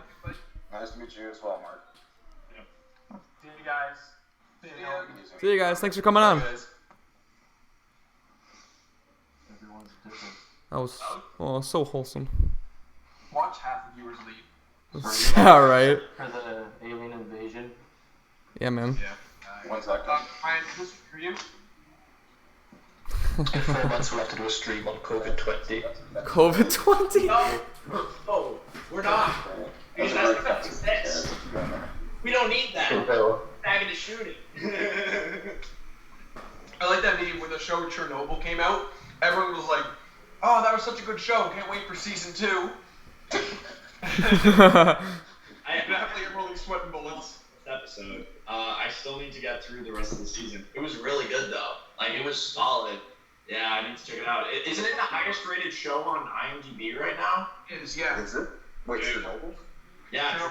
Nice to meet you as well, Mark. See you guys. See you guys. Thanks for coming on. Everyone's different. That was so wholesome. Watch half of viewers leave. Yeah, right. For the alien invasion. Yeah, man. Yeah. When's that coming? Ryan, this is for you. In 4 months we'll have to do a stream on COVID-20. COVID-20? No, we're not. Because that's what makes sense. We don't need that. Back into shooting. I like that meme when the show Chernobyl came out. Everyone was like, "Oh, that was such a good show. Can't wait for season 2." I Definitely everyone sweating bullets. episode. I still need to get through the rest of the season. It was really good though. Like it was solid. Yeah, I need to check it out. Isn't it the highest rated show on IMDb right now? It is, yeah. Is it? Wait, Chernobyl? Yeah.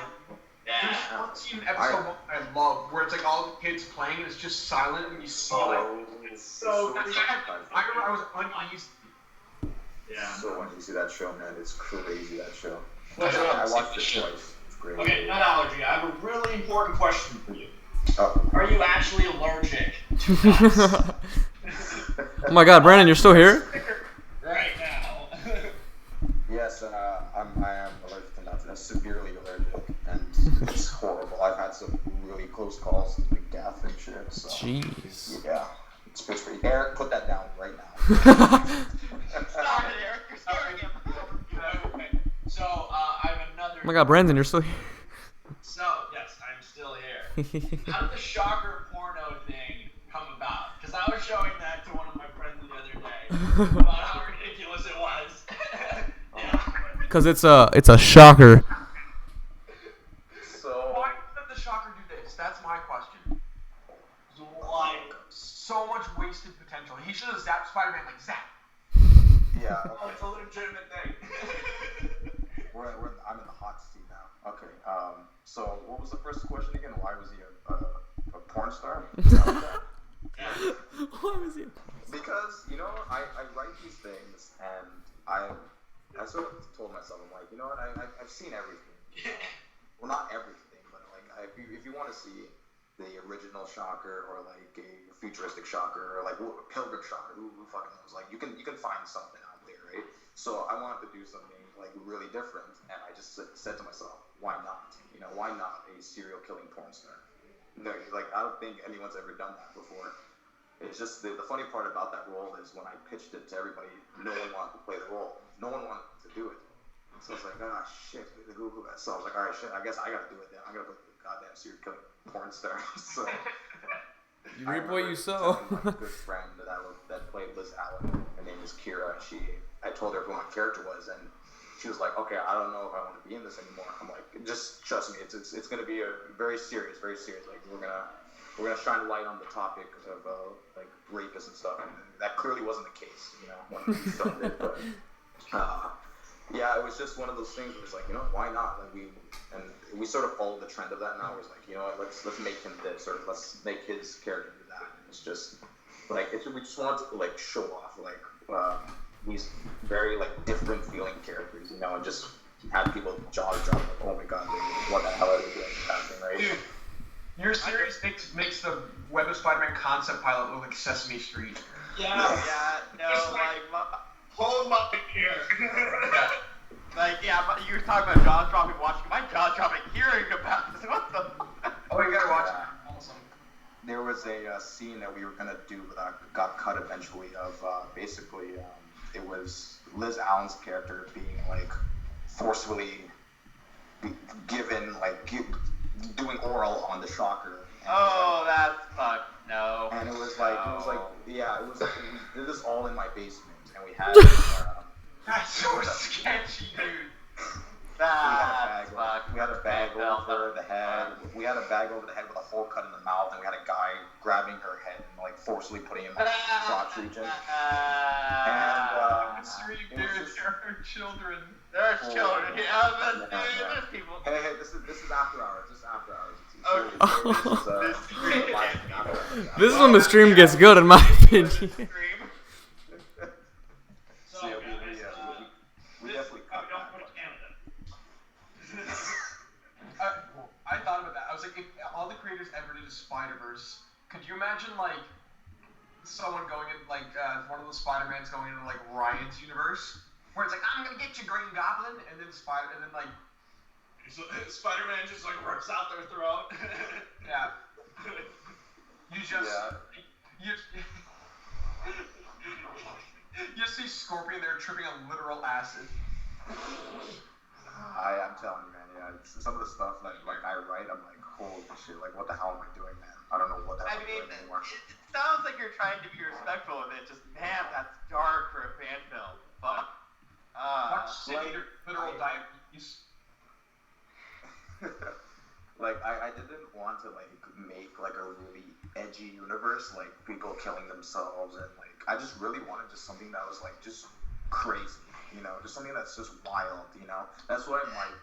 There's one scene in episode 1 I love where it's like all the kids playing and it's just silent and you see it's so I remember I was uneasy. Yeah. So when you see that show, man, it's crazy, that show. What's I up? watched it twice. It's great. Okay, nut allergy. I have a really important question for you. Oh. Are you actually allergic to nuts? Oh my god, Brandon, you're still here? Right now. Yes, I am allergic to nuts. I'm severely allergic, and it's horrible. I've had some really close calls, like death and shit. So. Jeez. Yeah, it's pretty. Eric, put that down right now. Stop it, Eric. You're scaring him. Okay. So, I have another. Oh my god, Brandon, you're still here. So, yes, I'm still here. How did the shocker porno thing come about? Because I was showing that to one of my friends the other day about how ridiculous it was. Cause it's a shocker. So. Why did the shocker do this? That's my question. Why? So much wasted potential. He should have zapped Spider-Man like zap. Yeah. Oh, it's a legitimate thing. I'm in the hot seat now. Okay. So what was the first question again? Why was he a porn star? Why was he? Because I write these things and I sort of told myself, I'm like, you know what? I've seen everything. Well, not everything, but like if you want to see the original shocker or like a futuristic shocker or like a pilgrim shocker, who fucking knows? Like you can find something out there, right? So I wanted to do something like really different, and I just said to myself, why not? Why not a serial killing porn star? No, like I don't think anyone's ever done that before. It's just the funny part about that role is when I pitched it to everybody, no one wanted to play the role. No one wanted to do it. So it's like, shit, who? So I was like, all right, shit, I guess I gotta do it then. I gotta put the goddamn serial killing porn star. So You reap what you sow. My good friend that played Liz Allen, her name is Kira. I told her who my character was, and she was like, okay, I don't know if I want to be in this anymore. I'm like, just trust me, it's gonna be a very serious. Like we're gonna shine light on the topic of like rapists and stuff, and that clearly wasn't the case, when we filmed it. But yeah, it was just one of those things where it's like, why not? Like we sort of follow the trend of that now. It's like, what, let's make him this, or let's make his character do that. And it's just like we just want to like show off like these very like different feeling characters, you know, and just have people jaws drop like, oh my god, what the hell are they doing? Kind of thing, right? Dude, your series makes the Web of Spider-Man concept pilot look like Sesame Street. Yeah, no, hold my ear. Yeah. Like, yeah, but you were talking about jaw dropping, watching my jaw dropping, hearing about this. What the? Oh, you gotta watch it. Awesome. There was a scene that we were gonna do that got cut eventually. Of basically, it was Liz Allen's character being like forcefully given doing oral on the Shocker. Oh, that's fucked. No. And it was like we did this all in my basement, and we had. That's so sketchy, dude. We had a bag over the head. We had a bag over the head with a hole cut in the mouth, and we had a guy grabbing her head and like forcefully putting it in my crotch region. And there are children. There's children. There's people. Hey, this is after hours. This is after hours. This is when the stream gets good, in my opinion. We definitely cut that. I thought about that. I was like, if all the creators ever did a Spider-Verse, could you imagine like someone going in like one of those Spider-Mans going into like Ryan's universe, where it's like, I'm gonna get you, Green Goblin, and then like Spider-Man just like rips out their throat. yeah, you see Scorpion there tripping on literal acid. I'm telling you, man. Yeah, some of the stuff that I write, I'm like, holy shit! Like, what the hell am I doing, man? I don't know what the hell I'm doing anymore. It sounds like you're trying to be respectful of it. Just man, that's dark for a fan film. Fuck. Literal diabetes. Like, I didn't want to make like a really edgy universe, like people killing themselves, and like I just really wanted just something that was like just crazy, you know, just something that's just wild, you know. That's what I'm like.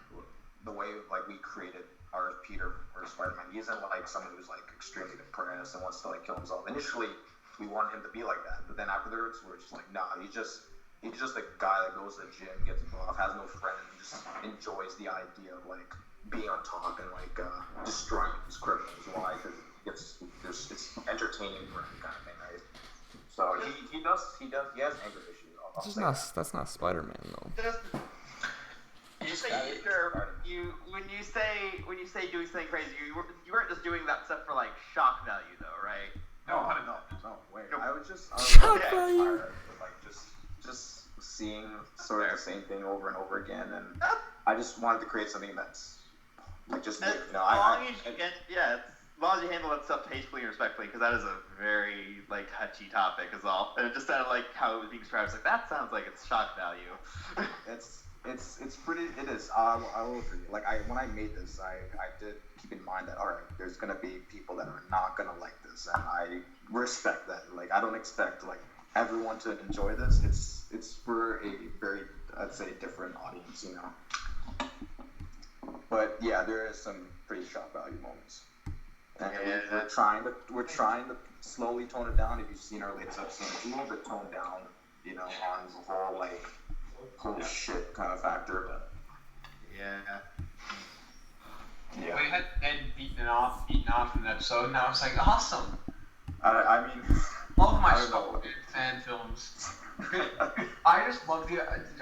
The way like we created our Peter or Spider-Man, he isn't like someone who's like extremely depressed and wants to like kill himself. Initially, we wanted him to be like that, but then afterwards, we're just like, nah, he's just a guy that goes to the gym, gets off, has no friends, just enjoys the idea of like being on top and like destroying these criminals. Why? Because it's entertaining for him, kind of thing, right? So he has anger issues. That's not Spider-Man though. When you say doing something crazy, you weren't just doing that stuff for like shock value though, right? No, wait. I was shock value. Tired of, like just seeing sort of the same thing over and over again, and I just wanted to create something that's like just new, you know. As long as you handle that stuff tastefully and respectfully, because that is a very like touchy topic as well. And it just sounded like how it was being described. It's like that sounds like it's shock value. It's pretty. It is. I will agree. Like when I made this, I did keep in mind that all right, there's gonna be people that are not gonna like this, and I respect that. Like I don't expect like everyone to enjoy this. It's for a very, I'd say, different audience, you know. But yeah, there is some pretty shock value moments, and we're trying to slowly tone it down. If you've seen our latest episode, it's a little bit toned down, you know, on the whole like whole shit kind of factor. But yeah. We had Ed beaten off in an episode, and I was like, awesome. I mean, love my Spider-Man fan films. I just love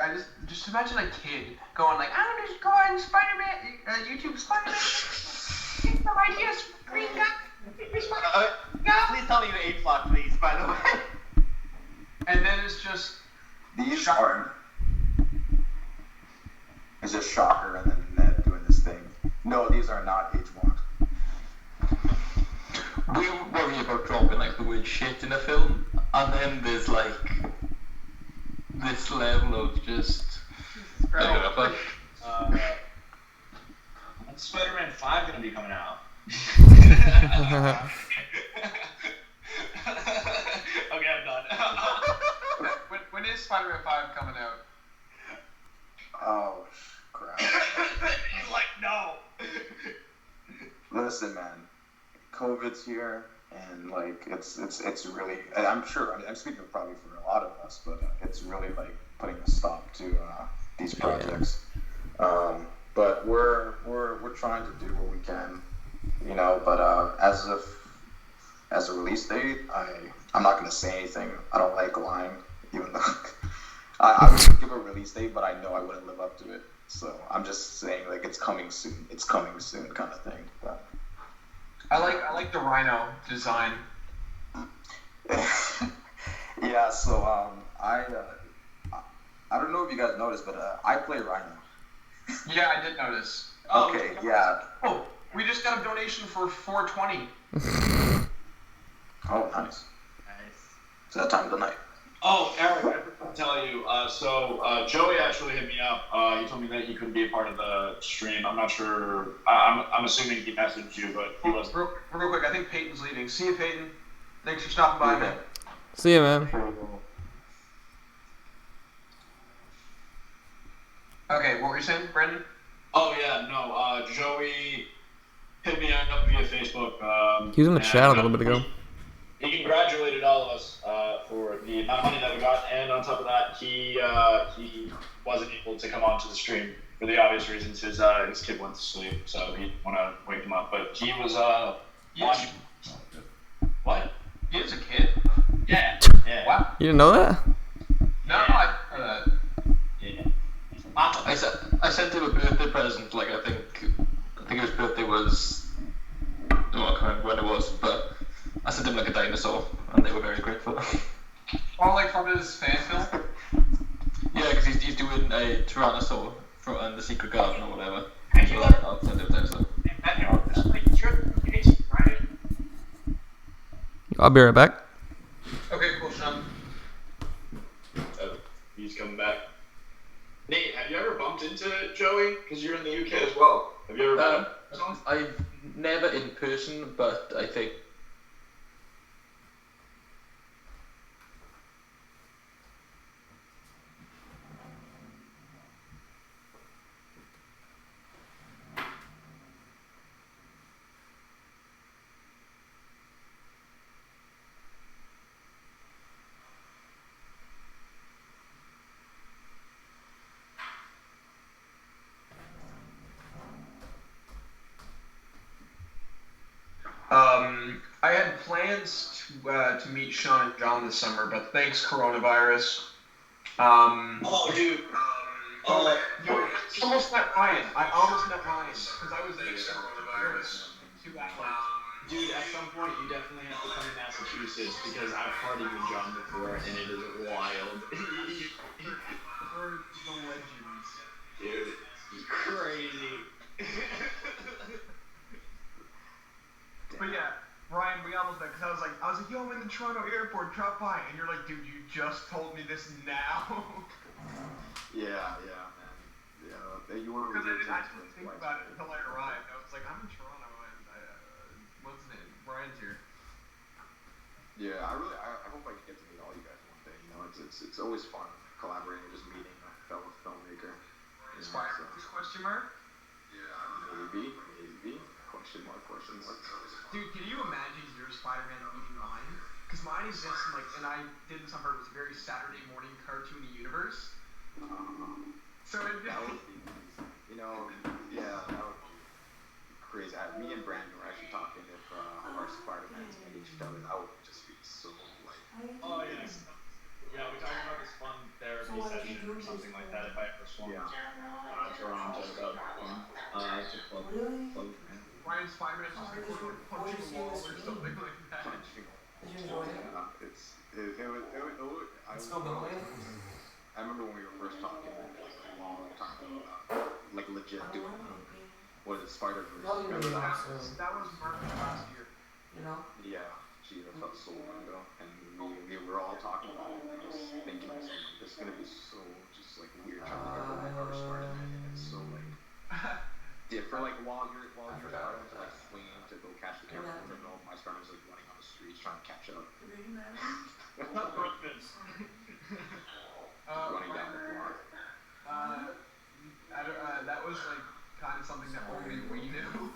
I just imagine a kid going like, I'm just going Spider-Man, YouTube Spider-Man. Get some ideas for Green Guy. Please tell me you A-plot, please, by the way. And then it's just these are. It's just Shocker and then Ned doing this thing. No, these are not age-blocked. We worry about dropping like the weird shit in a film, and then there's like this level of just. When's Spider-Man 5 gonna be coming out? Okay, I'm done. When is Spider-Man 5 coming out? Oh, crap. He's like, no. Listen, man. COVID's here, and and like it's really. I'm sure. I'm speaking probably for a lot of us, but it's really like putting a stop to these projects. But we're trying to do what we can, you know. But as a release date, I'm not gonna say anything. I don't like lying, even though I would give a release date, but I know I wouldn't live up to it. So I'm just saying like it's coming soon. It's coming soon, kind of thing. But I like the Rhino design. yeah. So I don't know if you guys noticed, but I play Rhino. Yeah, I did notice. Okay, yeah. Oh, we just got a donation for $4.20. Oh, nice. It's that time of the night. Oh, Eric, I forgot to tell you. So Joey actually hit me up. He told me that he couldn't be a part of the stream. I'm not sure. I'm assuming he messaged you, but he wasn't. Real quick, I think Peyton's leaving. See you, Peyton. Thanks for stopping by, man. See you, man. Okay, what were you saying, Brendan? Oh yeah, no. Joey hit me up via Facebook. He was in the chat a little bit ago. He congratulated all of us for the amount of money that we got, and on top of that, he wasn't able to come onto the stream for the obvious reasons. His kid went to sleep, so he didn't want to wake him up. But he was watching. What? He has a kid? Yeah. Wow. You didn't know that? No, I heard that. Yeah. I sent him a birthday present. Like I think his birthday was. I can't remember when it was, but I sent him like a dinosaur, and they were very grateful. Oh, like from his fan film? Yeah, because he's doing a Tyrannosaur in the Secret Garden or whatever. So I'll send him a dinosaur. I'll be right back. Okay, cool, Sean. He's coming back. Nate, have you ever bumped into Joey? Because you're in the UK as well. Have you ever met him? I've never in person, but I think. I had plans to meet Sean and John this summer, but thanks coronavirus. Oh, dude. You almost met Ryan. I almost met Ryan because I was next to coronavirus. Dude, at some point you definitely have to come to Massachusetts because I've partied with John before and it is wild. For the legends. Dude, he's crazy. But yeah, Ryan, we almost met because I was like, yo, I'm in the Toronto airport, drop by, and you're like, dude, you just told me this now. Yeah, man. Yeah, you were. Because I didn't think about it until I arrived. I was like, I'm in Toronto, and what's his name? Brian's here. Yeah, I hope I get to meet all you guys one day. You know, it's always fun collaborating, just meeting a fellow filmmaker. Spider, question mark? Yeah, maybe. Question mark. Dude, can you imagine your Spider-Man meeting mine? Because mine is just like, and I did this on purpose, a very Saturday morning cartoony universe. So it that would be, you know, yeah, that would be crazy. Me and Brandon were actually talking if our Spider-Mans met each other. That would just be so like. Oh yeah. Yeah, we talked about this fun therapy session or something like that if I ever swung to Toronto about to club. Ryan Spider-Man's just like punching a wall or something like that. I remember when we were first talking a long time ago about like legit doing what is Spider-Verse. Remember that? That was March last year. You know? Yeah, gee, that felt so long ago, and we were all talking about it and just thinking this is gonna be so just like weird trying to get the first Spider-Man, and it's so like different. Like while your Spider-Man's like swinging to go catch the camera, and all my Spider-Man's like running on the streets trying to catch up. Running down the block. That was like kind of something that only we knew.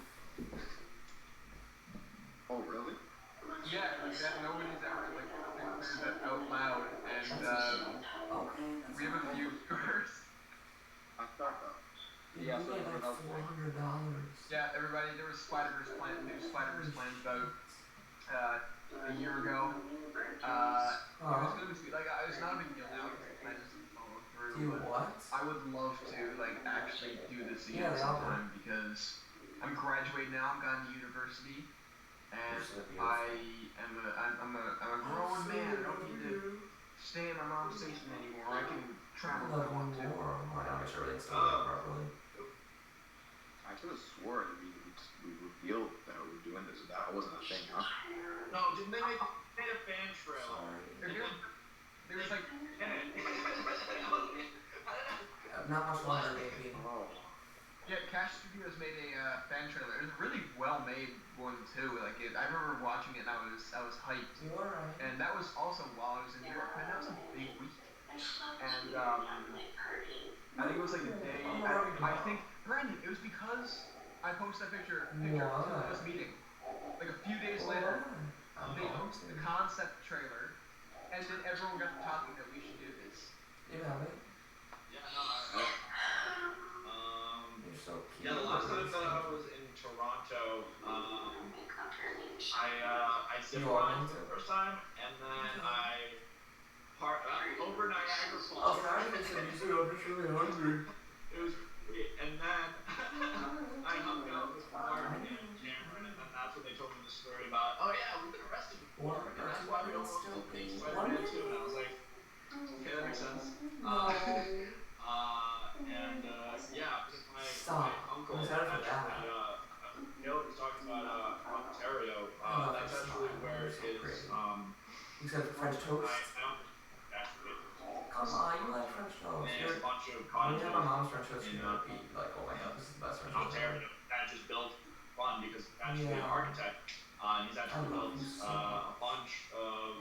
Oh really? Yeah, that nobody's ever like declared that out loud, and we have a few viewers. I thought that. Yeah, so everyone else. $400. Yeah, everybody, there was new Spider-Verse plans about a year ago. It was gonna be like it's not a big deal now because the plan doesn't follow through. Do what? I would love to like actually do this again sometime because I'm graduating now. I'm going to university, and I'm a grown man. I don't need to stay in my mom's basement anymore. I can travel if I want to. Make sure everything's still working properly. I could have swore that we revealed that we were doing this. That wasn't a thing, huh? No, didn't they make a fan trailer? There was like. Not much longer, maybe. Yeah, Cash Studios made a fan trailer. It was a really well made one too. Like I remember watching it and I was hyped. You alright? And that was also while I was in Europe, and that was a big week. And I think it was like a day. I think Brandon, it was because I posted that picture of us meeting. Like a few days later, they posted the concept trailer, and then everyone got to talking that we should do this. You have it? Yeah, no, You're so cute. yeah, the last time that I was in Toronto, I zipped line for the first time, and then I over Niagara Falls. I'm just really hungry. It was, and then I hung out with Mark and Cameron, and then that's when they told me the story about, oh yeah, we've been arrested before, and that's why we don't want to make Spider-Man 2, and I was like, okay, that makes sense. Yeah, because my uncle actually, Neil was talking about Ontario, that's actually where his, Except for French toast. Come on, you like French toast. There's a bunch of When you have my mom's French toast, in you're gonna be like, oh my god, this is the best French toast. Ontario that just built fun because he's actually an architect. He's actually built a bunch of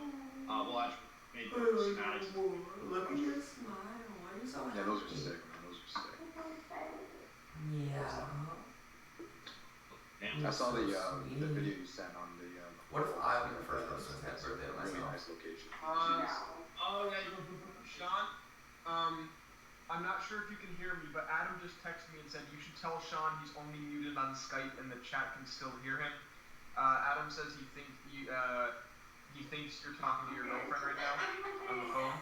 made schematics. Look at your smile. Why are you so happy? Yeah, those are sick, man. Those are sick. Yeah. I saw the video you sent on the. What if I was the first person to have birthday on Really myself? nice location. Oh yeah, Sean. I'm not sure if you can hear me, but Adam just texted me and said you should tell Sean he's only muted on Skype and the chat can still hear him. Adam says he thinks you're talking to your girlfriend right now on the phone.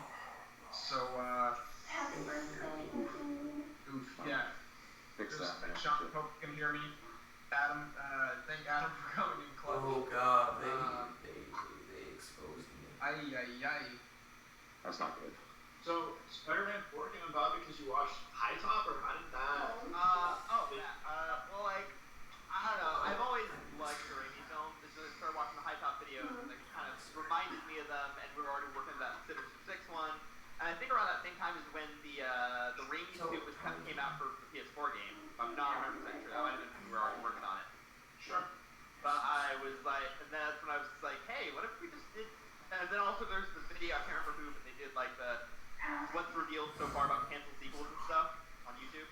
So yeah. Fix that, man. Sean, hope you can hear me. Adam, thank Adam for coming in clutch. Oh god, they exposed me. Ay. That's not good. So, Spider-Man 4 came about because you watched High Top, or how did that? Well, like, I don't know. I've always liked the Raimi films. So I started watching the High Top videos, and it kind of reminded me of them, and we were already working on that Sinister Six one. And I think around that same time is when the Raimi suit came out for the PS4 game. I'm not 100% sure. That might have been when we were already working on it. Sure. But I was like, and that's when I was like, hey, what if we just did? And then also there's the video, I can't remember who, but they did like the what's revealed so far about canceled sequels and stuff on YouTube.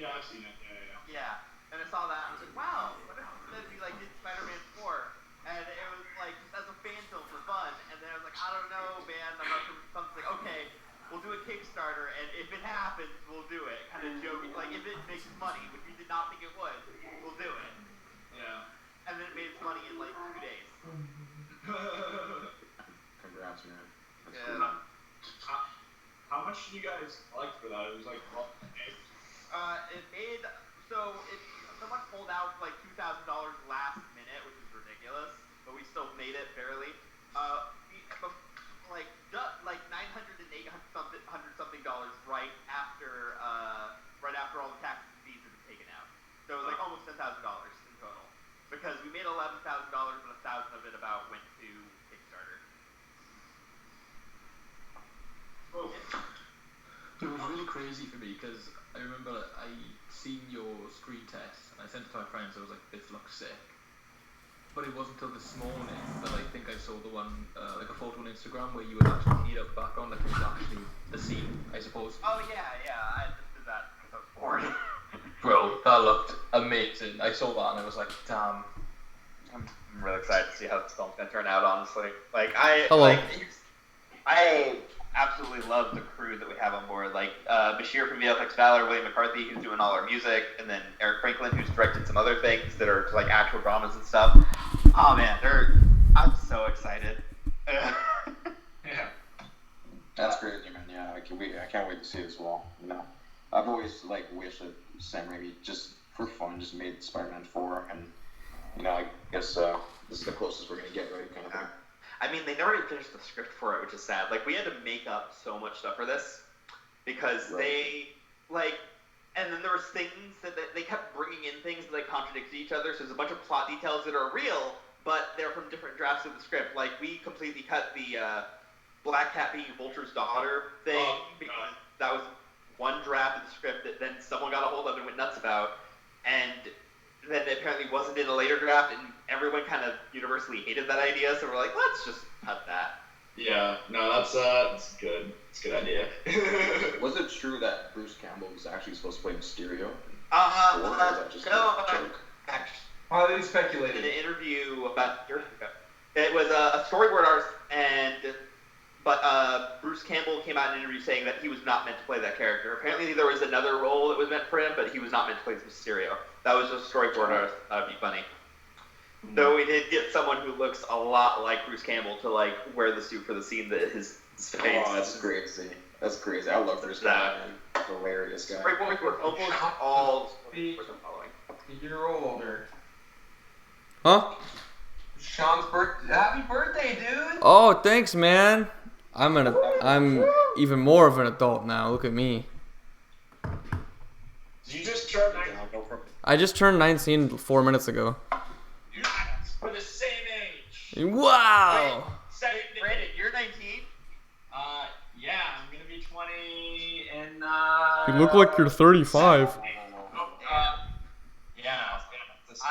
Yeah, I've seen it. Yeah. And I saw that and I was like, wow, what if we like did Spider-Man 4? And it was like just as a fan film for fun. And then I was like, I don't know, man. I'm not sure. Something like, okay, we'll do a Kickstarter, and if it happens, we'll do it. Kind of joking, like if it makes money, which we did not think it would, we'll do it. Yeah. And then it made its money in like 2 days. Congrats, man. That's Yeah. cool. How much did you guys collect for that? It was like, well, It made someone pulled out like $2,000 last minute, which is ridiculous, but we still made it barely. Like $900 and $800 dollars right after all the taxes and fees had been taken out. So it was like almost $10,000 in total, because we made $11,000, but $1,000 of it about went to Kickstarter. It was really crazy for me because I remember I seen your screen test and I sent it to my friends. I was like, this looks sick. But it wasn't until this morning that I think I saw the one, like a photo on Instagram where you would actually need out the background, like it was actually the scene, I suppose. Oh yeah, I just did that because I was bored. Bro, that looked amazing. I saw that and I was like, damn, I'm really excited to see how this film's gonna turn out. Honestly, like Hello. I absolutely love the crew that we have on board. Like Bashir from VFX Valor, William McCarthy, who's doing all our music, and then Eric Franklin, who's directed some other things that are like actual dramas and stuff. Oh man, I'm so excited. Yeah. That's crazy, man. Yeah, I can't wait to see it as well. You know, I've always like wished that Sam Raimi just for fun just made Spider-Man 4, and you know, I guess this is the closest we're gonna get, right? Kind of thing. I mean, they never even finished the script for it, which is sad. Like, we had to make up so much stuff for this because they, like, and then there was things that they kept bringing in things that like contradicted each other. So there's a bunch of plot details that are real, but they're from different drafts of the script. Like, we completely cut the Black Cat being Vulture's daughter thing because that was one draft of the script that then someone got a hold of and went nuts about, and then it apparently wasn't in a later draft, and everyone kind of universally hated that idea. So we're like, let's just cut that. Yeah, no, that's good. It's a good idea. Was it true that Bruce Campbell was actually supposed to play Mysterio? No, actually, highly speculated. In an interview about a year ago, it was a storyboard artist, but Bruce Campbell came out in an interview saying that he was not meant to play that character. Apparently, there was another role that was meant for him, but he was not meant to play Mysterio. That was just a storyboard artist. That would be funny. Though we did get someone who looks a lot like Bruce Campbell to like wear the suit for the scene that his face. Oh, that's crazy. That's crazy. I love Bruce Campbell, man. Hilarious guy. Storyboards were almost all storyboards I'm following. A year older. Huh? Sean's birthday. Happy birthday, dude! Oh, thanks, man. I'm even more of an adult now. Look at me. Did you just turn 19? I just turned 19 4 minutes ago. We're the same age. Wow. Wait, Brandon, you're 19? Yeah, I'm gonna be 20 in. You look like you're 35. Yeah.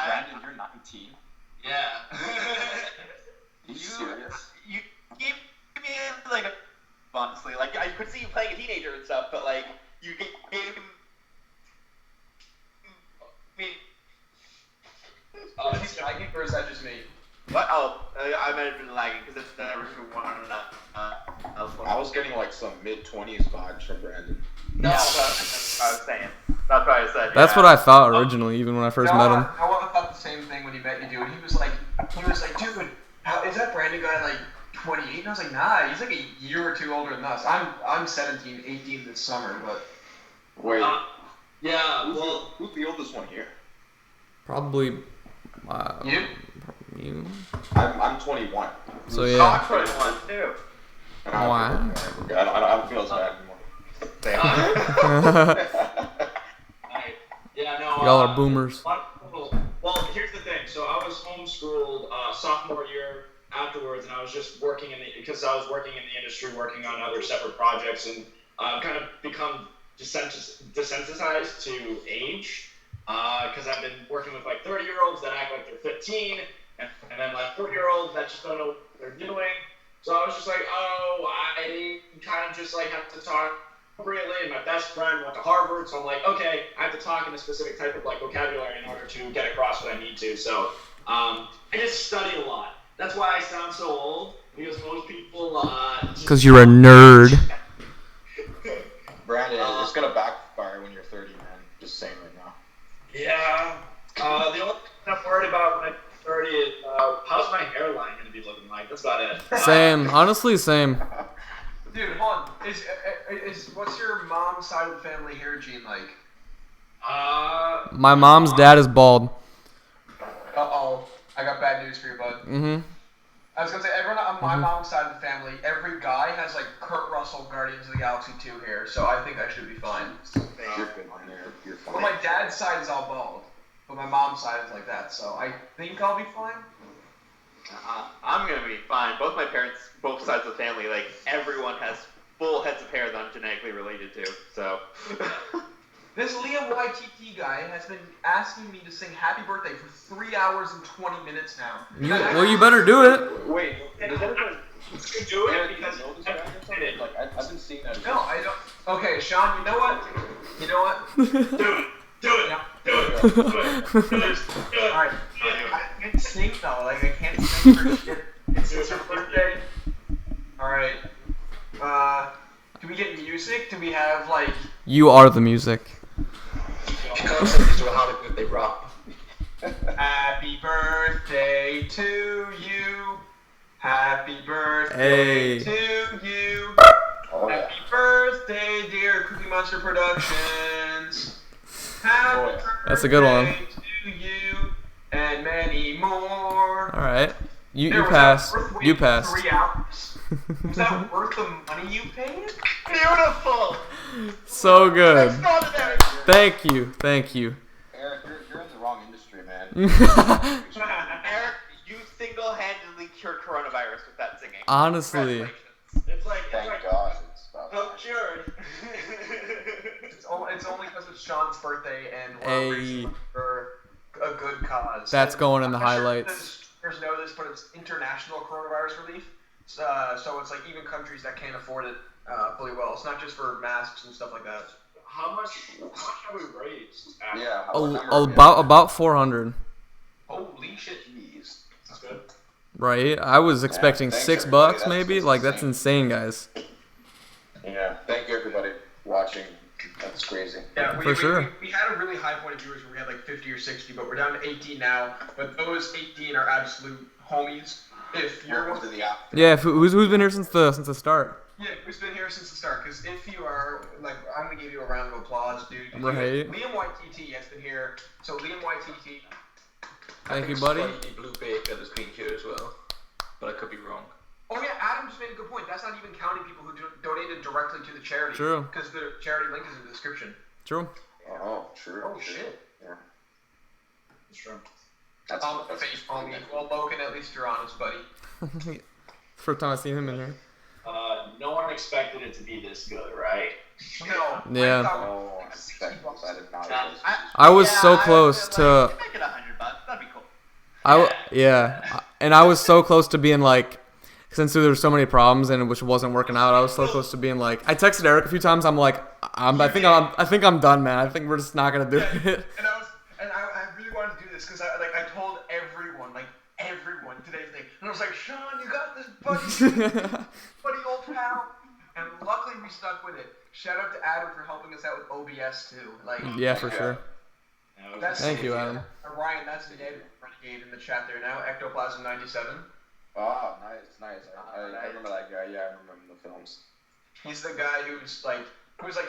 Brandon, you're 19. Yeah. Are you serious? You gave me like honestly, like I could see you playing a teenager and stuff, but like you gave me. He's lagging, or is that just me? What? Oh, I might have been lagging because it's never who won. I was getting like some mid-20s vibes from Brandon. No, that's what I was saying. That's what I said. That's what I thought originally, even when I first met him. I thought the same thing when he met you, dude. He was like, dude, is that Brandon guy like 28? And I was like, nah, he's like a year or two older than us. I'm 17, 18 this summer, but. Wait. Yeah. Who's the oldest one here? Probably. You? You. I'm 21. So yeah. I'm 21 too. Wow. I don't feel as bad anymore. Yeah, no. Y'all are boomers. Well, here's the thing. So I was homeschooled sophomore year afterwards, and I was just working because I was working in the industry, working on other separate projects, and kind of become desensitized to age. Because I've been working with like 30-year-olds that act like they're 15, and then like 40-year-olds that just don't know what they're doing. So I was just like, oh, I kind of just like have to talk appropriately, and my best friend went to Harvard, so I'm like, okay, I have to talk in a specific type of like vocabulary in order to get across what I need to. So I just study a lot. That's why I sound so old, because most people Because you're a nerd. Brandon, it's gonna backfire when you're 30, man. Just saying right now. Yeah. The only thing I'm worried about when I'm 30 is how's my hairline going to be looking like? That's about it. Same. Honestly, same. Dude, hold on. Is what's your mom's side of the family hair gene like? My mom's dad is bald. Uh-oh. I got bad news for you, bud. Mm-hmm. I was gonna say, everyone on my mom's side of the family, every guy has like Kurt Russell Guardians of the Galaxy 2 hair, so I think I should be fine. You're good on there. You're fine. Well, my dad's side is all bald, but my mom's side is like that, so I think I'll be fine. I'm gonna be fine. Both my parents, both sides of the family, like everyone has full heads of hair that I'm genetically related to. So this Liam YTT guy has been asking me to sing Happy Birthday for 3 hours and 20 minutes now. Well, you better do it. Wait, does everyone do it? Because I've been seeing that. No, I don't. Okay, Sean, you know what? Do it. Do it. Alright. can't sing though. Like I can't sing for shit. It's her birthday. All right. Do we get music? Do we have like? You are the music. They rock. Happy birthday to you. Happy birthday to you. Happy birthday, dear Cookie Monster Productions. Happy That's a good one. birthday to you and many more. All right. You passed. You passed. 3 hours. Was that worth the money you paid? Beautiful. So good. Extraordinary. Thank you. Thank you. Eric, you're in the wrong industry, man. Eric, you single-handedly cured coronavirus with that singing. Honestly. It's like Thank God. I'm cured. It's only because it's Sean's birthday and we're Hey. raising for a good cause. That's And going in the I'm not sure highlights. if listeners know this, but it's international coronavirus relief. So it's like even countries that can't afford it fully well. It's not just for masks and stuff like that. How much have we raised? Yeah. About 400. Holy shit. Jeez. That's good. Right? I was expecting thanks, $6 everybody. maybe. That's Like that's insane, guys. Yeah. Thank you, everybody, watching. That's crazy. Yeah, For sure. We had a really high point of viewers where we had like 50 or 60, but we're down to 18 now. But those 18 are absolute homies. If you're Welcome to the app. Yeah. Who's been here since the start? Yeah, who's been here since the start? Because if you are, like, I'm gonna give you a round of applause, dude. Right. Liam YTT has been here. So Liam YTT. Thank you, buddy. Blue Baker has been here as well, but I could be wrong. Oh yeah, Adam just made a good point. That's not even counting people who donated directly to the charity. True. Because the charity link is in the description. True. Oh, true. Oh shit. Yeah. That's true. That's face palm. Well, Logan, at least you're honest, buddy. First time I've seen him in here. No one expected it to be this good, right? No. Yeah. Oh, I did not. I was so close to. Make it $100. That'd be cool. And I was so close to being like, since there were so many problems and which wasn't working out, I was so close to being like, I texted Eric a few times. I'm like, I think I'm done, man. I think we're just not gonna do it. And I really wanted to do this because I told everyone today's thing, and I was like, Sean, you got this, buddy, old pal. And luckily we stuck with it. Shout out to Adam for helping us out with OBS too. Like, Yeah, for sure. Thank you, Adam. Ryan, that's Renegade in the chat there now. Ectoplasm 97. Oh, nice. I remember that guy. Yeah, I remember him in the films. He's the guy who's like,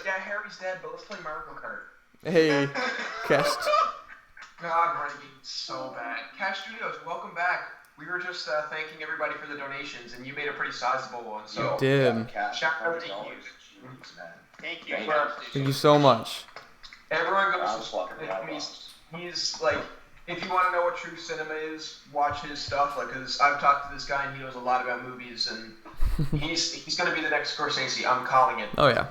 yeah, Harry's dead, but let's play Mario Kart. Hey, Cash. God, Renegade, so bad. Cash Studios, welcome back. We were just thanking everybody for the donations, and you made a pretty sizable one. So You did. Shout out to you. Thank you. Thank you so much. Everyone goes to he's like, if you want to know what true cinema is, watch his stuff. Like, cause I've talked to this guy and he knows a lot about movies, and he's gonna be the next Scorsese. I'm calling it. Oh yeah.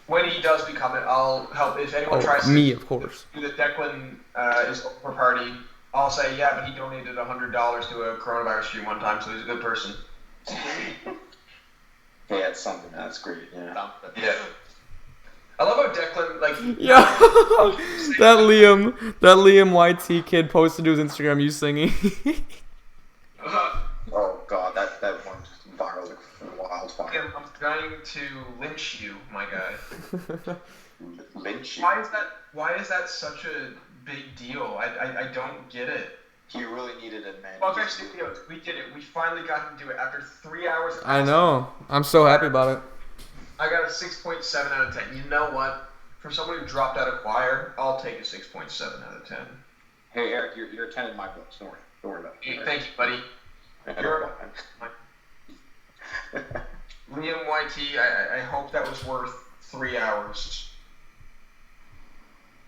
When he does become it, I'll help. If anyone tries me, to of course. do the Declan is over party, I'll say yeah, but he donated $100 to a coronavirus stream one time, so he's a good person. Yeah, it's something. That's great. Yeah. Yeah. I love how Declan, like... Yeah, that Liam YT kid posted to his Instagram you singing. Oh god, that went just viral like wildfire. I'm trying to lynch you, my guy. Lynch you? Why is that such a big deal? I don't get it. He really needed it, man. Well, actually, we did it. We finally got him to do it after 3 hours. I know. I'm so happy about it. I got a 6.7 out of 10. You know what? For someone who dropped out of choir, I'll take a 6.7 out of 10. Hey, Eric, you're a 10 in my books. Don't worry about it. Thank you, buddy. You're Liam YT, I hope that was worth 3 hours.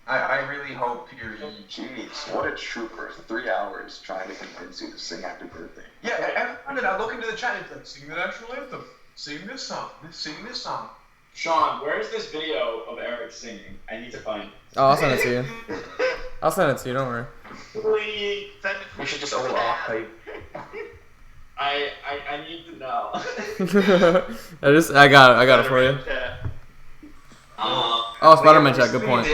I really hope you're... Jeez, what a trooper. 3 hours trying to convince you to sing Happy Birthday. Yeah, I look into the chat and it's like, sing the national anthem. Sing this song. Sing this song. Sean, where's this video of Eric singing? I need to find it. Oh, I'll send it to you. I'll send it to you, don't worry. Please send it to me. We should just all off. I need to know. I got it for you. Oh, Spider-Man chat, good point.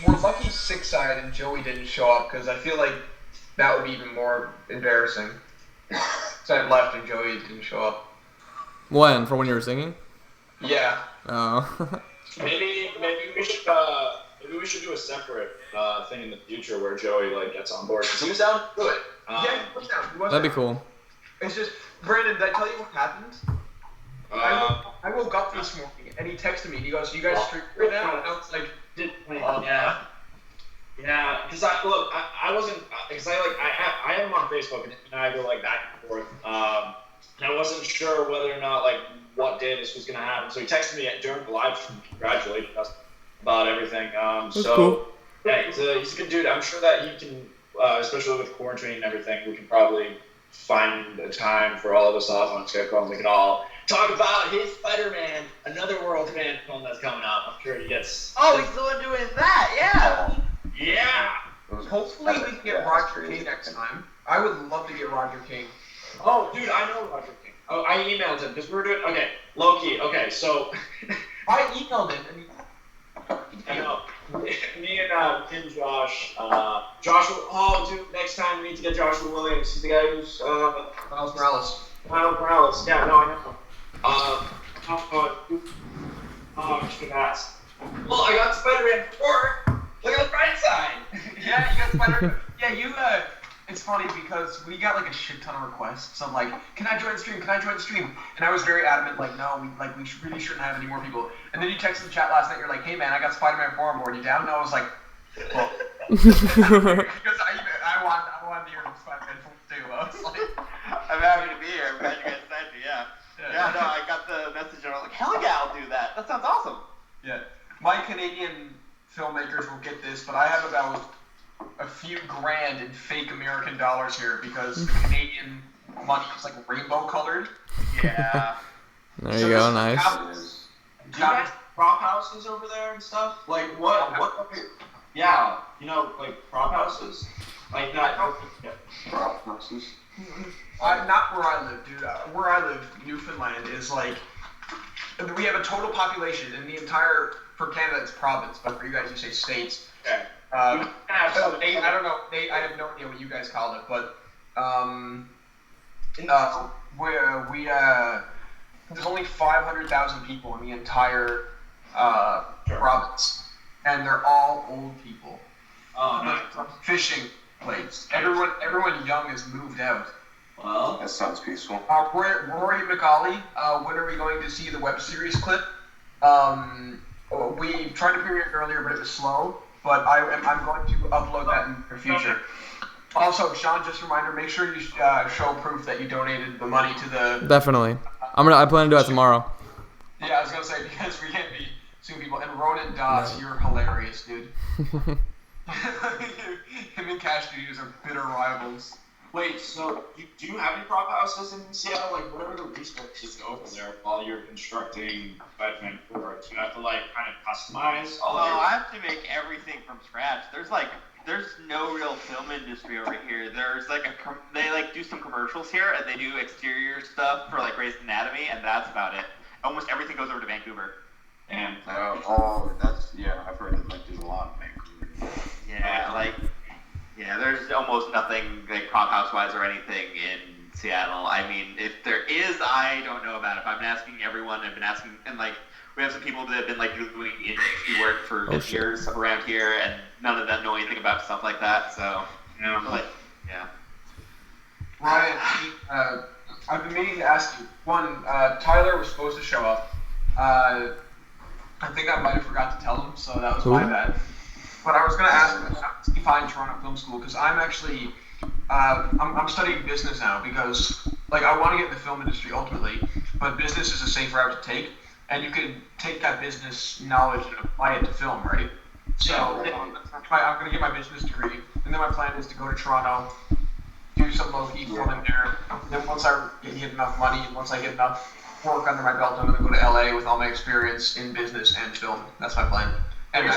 We're lucky Six Side and Joey didn't show up because I feel like that would be even more embarrassing. So I left and Joey didn't show up. When? For when you were singing? Yeah. Oh. Maybe we should do a separate thing in the future where Joey like gets on board. 'Cause he was down to do it. Yeah, he was down. He was That'd be down. cool. It's just, Brandon, did I tell you what happened? I woke up this morning and he texted me. He goes, "You guys stream right now?" And I was like, Yeah. Yeah, because I wasn't, because I have him on Facebook and I go like back and forth. And I wasn't sure whether or not like what day this was gonna happen. So he texted me during the live stream, congratulating us about everything. So cool. yeah, he's a good dude. I'm sure that he can, especially with quarantine and everything, we can probably find a time for all of us off on schedule and we can all talk about his Spider-Man, Another World fan film that's coming up. I'm sure he gets. Oh, he's the one doing that. Yeah. Yeah. hopefully we can get Roger King next time. I would love to get Roger King. Oh, dude, I know Roger King. Oh, I emailed him because we were doing. Okay, low key. Okay, so I emailed him and I know. Me and Josh. Joshua. Oh, dude, next time we need to get Joshua Williams. He's the guy who's Miles Morales. Miles Morales. Yeah, no, I know. Well, I got Spider-Man 4. Look at the bright side. Yeah, you got Spider-Man. Yeah, you. It's funny because we got like a shit ton of requests of like, "Can I join the stream? Can I join the stream?" And I was very adamant, like, "No, we really shouldn't have any more people." And then you texted the chat last night. You're like, "Hey man, I got Spider-Man 4 on board. You down?" And I was like, "Well," because I wanted to hear Spider-Man 4 too. I was like, I'm happy to be here. I'm glad you guys decided to. Yeah. No, I got the message and I was like, hell yeah, I'll do that. That sounds awesome. Yeah. My Canadian filmmakers will get this, but I have about a few grand in fake American dollars here because Canadian money is like rainbow colored. Yeah. There you go, nice. Do you guys have prop houses over there and stuff? Like what? Yeah, you know, like prop houses, like that. Yeah. Prop houses. Not where I live, dude. Where I live, Newfoundland, is like we have a total population in the entire, for Canada it's province, but for you guys you say states. Okay. I don't know. I have no idea what you guys call it, but there's only 500,000 people in the entire province, and they're all old people. Oh, nice. Fishing place. Everyone young has moved out. Well, that sounds peaceful. Rory McAuley, when are we going to see the web series clip? We tried to premiere it earlier, but it was slow. But I'm going to upload that in the future. Also, Sean, just a reminder: make sure you show proof that you donated the money to the. Definitely. I plan to do that tomorrow. Yeah, I was gonna say because we can't be suing people. And Ronan Doss, you're hilarious, dude. Him and Cash Studios are bitter rivals. Wait, so do you have any prop houses in Seattle? Like, what are the resources over there while you're constructing Spider-Man 4? Do you have to like kind of customize all of your? I have to make everything from scratch. There's no real film industry over here. There's like they like do some commercials here and they do exterior stuff for like Grey's Anatomy and that's about it. Almost everything goes over to Vancouver. And I've heard that like there's a lot in Vancouver. Yeah, there's almost nothing like prop house wise or anything in Seattle. I mean, if there is, I don't know about it. I've been asking everyone. I've been asking, and like we have some people that have been like doing industry work for years around here, and none of them know anything about stuff like that. So, yeah. Ryan, I've been meaning to ask you. One, Tyler was supposed to show up. I think I might have forgot to tell him, so that was my bad. But I was going to ask him if he find Toronto Film School because I'm actually I'm studying business now because like I want to get in the film industry ultimately, but business is a safe route to take, and you can take that business knowledge and apply it to film, right? So I'm going to get my business degree, and then my plan is to go to Toronto, do some low-key film in there. Then once I get enough money, and once I get enough work under my belt, I'm going to go to LA with all my experience in business and film. That's my plan. And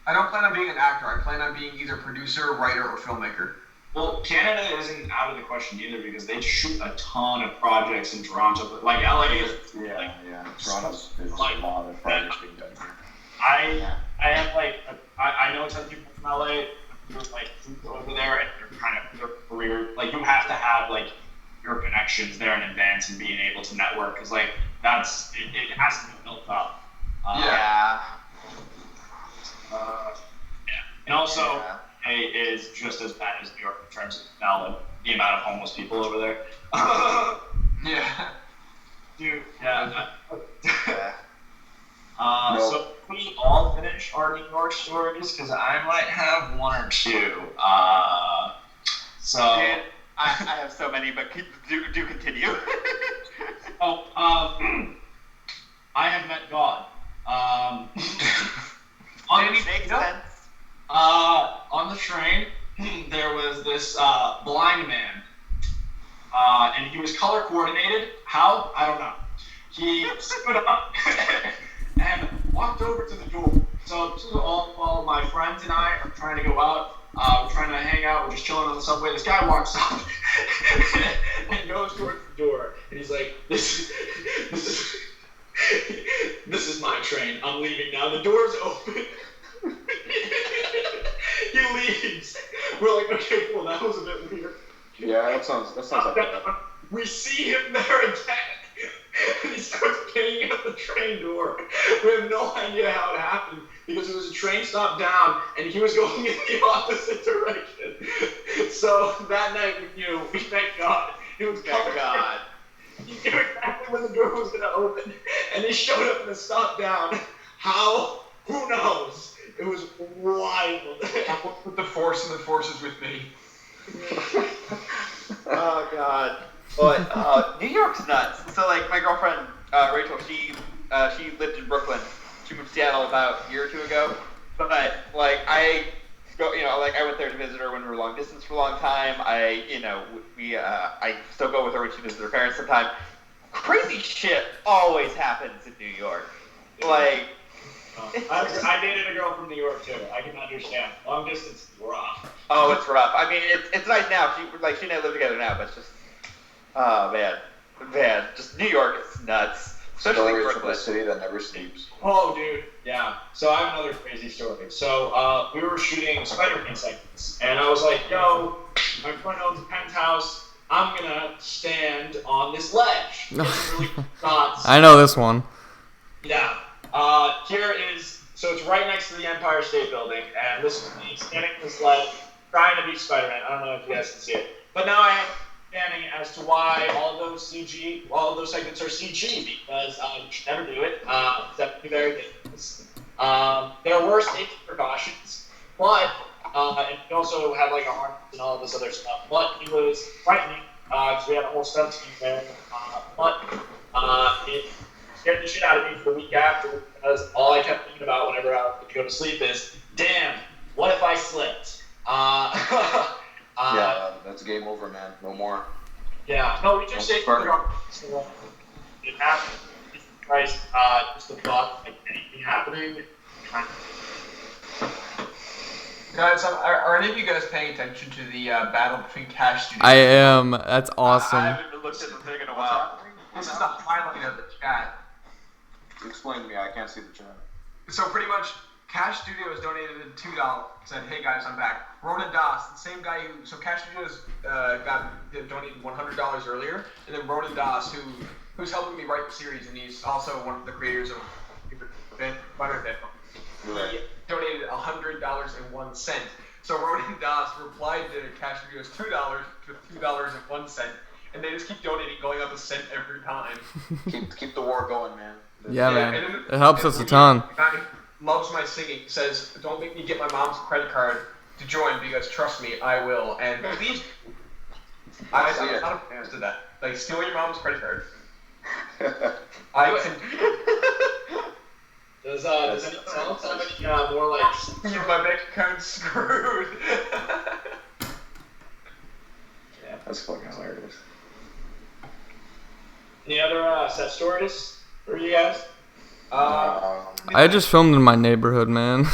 I don't plan on being an actor. I plan on being either producer, writer, or filmmaker. Well, Canada isn't out of the question either because they shoot a ton of projects in Toronto. Like LA is Toronto's there's a lot of projects being done here. I have like I know 10 people from LA who like over there and they're kind of your career, like you have to have like your connections there in advance and being able to network, because like it has to be built up. Yeah. And also, LA is just as bad as New York in terms of now the amount of homeless people over there. Yeah. Dude, yeah. So we all finish our New York stories, because I might have one or two. So Dude, I have so many, but do continue. I have met God. On the train, there was this blind man, and he was color coordinated. How? I don't know. He stood up and walked over to the door. So all my friends and I are trying to go out. We're trying to hang out. We're just chilling on the subway. This guy walks up and goes towards the door, and he's like, "This is my train. I'm leaving now. The door's open." He leaves. We're like, okay, well, that was a bit weird. Yeah, that sounds like that. We see him there again. He starts banging at the train door. We have no idea how it happened, because it was a train stop down, and he was going in the opposite direction. So that night we knew, we thank God. It was Thank God. He knew exactly when the door was going to open, and he showed up in the stop down. How? Who knows? It was wild. I work with the Force, and the Force is with me. Oh God. But New York's nuts. So like my girlfriend Rachel, she lived in Brooklyn. She moved to Seattle about a year or two ago. But like I went there to visit her when we were long distance for a long time. I still go with her when she visits her parents sometimes. Crazy shit always happens in New York. Like. I dated a girl from New York too. I can understand. Long distance is rough. Oh, it's rough. I mean, it's nice now. She and I live together now, but it's just, oh man, just New York is nuts. Especially Stories Brooklyn. from a city that never sleeps. Oh, dude, yeah. So I have another crazy story. So we were shooting Spider-Man segments, and I was like, yo, my friend owns a penthouse. I'm gonna stand on this ledge. Really I know this one. Yeah. Here is, so it's right next to the Empire State Building, and this is me standing on this ledge, trying to be Spider-Man. I don't know if you guys can see it. But now I have understanding as to why all of those segments are CG, because you should never do it. It's definitely very dangerous. There were safety precautions, but, and we also had like a harness and all of this other stuff, but it was frightening, because we had a whole stunt team there, but it scared the shit out of me for the week after, because all I kept thinking about whenever I would go to sleep is, damn, what if I slipped? Yeah, that's game over, man. No more. Yeah, no, we just say it happened. Jesus Christ, just the thought of like anything happening. Guys, are any of you guys paying attention to the battle between Cash Studios? I am. That's awesome. I haven't looked at the thing in a while. This is the highlight of the chat. Explain to me. I can't see the chat. So pretty much, Cash Studios donated $2. Said, "Hey guys, I'm back." Ronan Das, the same guy who. So Cash Studios donated $100 earlier, and then Ronan Das, who's helping me write the series, and he's also one of the creators of Butterfly. He donated $100.01. So Ronan Das replied to Cash Studios $2 with $2.01, and they just keep donating, going up a cent every time. Keep the war going, man. Yeah, man. It helps us a ton. Loves my singing, says, "Don't make me get my mom's credit card to join, because trust me, I will." And please, I'm not opposed to that. Like, steal your mom's credit card. I can. Does anyone else have any more like my bank account's screwed? Yeah, that's fucking hilarious. Any other set stories for you guys? I just filmed in my neighborhood, man.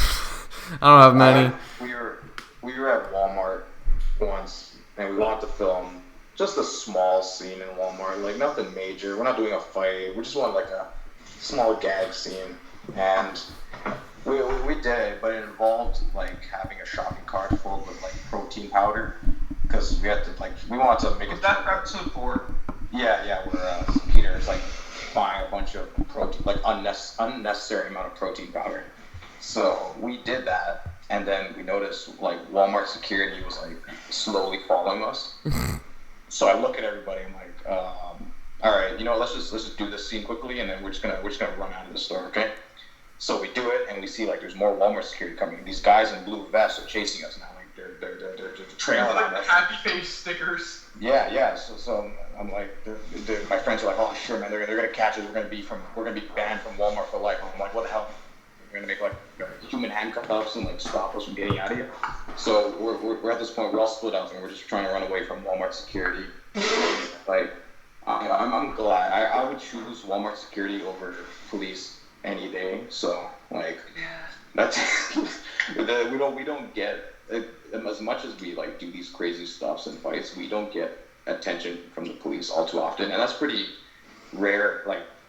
I don't have many. We were at Walmart once, and we wanted to film just a small scene in Walmart, like nothing major. We're not doing a fight. We just want like a small gag scene, and we did it, but it involved like having a shopping cart full of like protein powder, because we had to we wanted to make Was it. that for episode 4? Yeah, where Peter is buying a bunch of protein, unnecessary amount of protein powder. So we did that, and then we noticed Walmart security was slowly following us. So I look at everybody, I'm like, all right, let's just do this scene quickly, and then we're just gonna run out of the store, okay? So we do it, and we see there's more Walmart security coming. These guys in blue vests are chasing us now. They're trailing on us. Happy face stickers. Yeah. So I'm like, my friends are like, oh sure, man, they're gonna catch us. We're gonna be banned from Walmart for life. I'm like, what the hell? We're gonna make human handcuffs and stop us from getting out of here. So we're at this point. We're all split up, and we're just trying to run away from Walmart security. I'm glad. I would choose Walmart security over police any day. So that's we don't get. As much as we do these crazy stuffs and fights, we don't get attention from the police all too often, and that's pretty rare.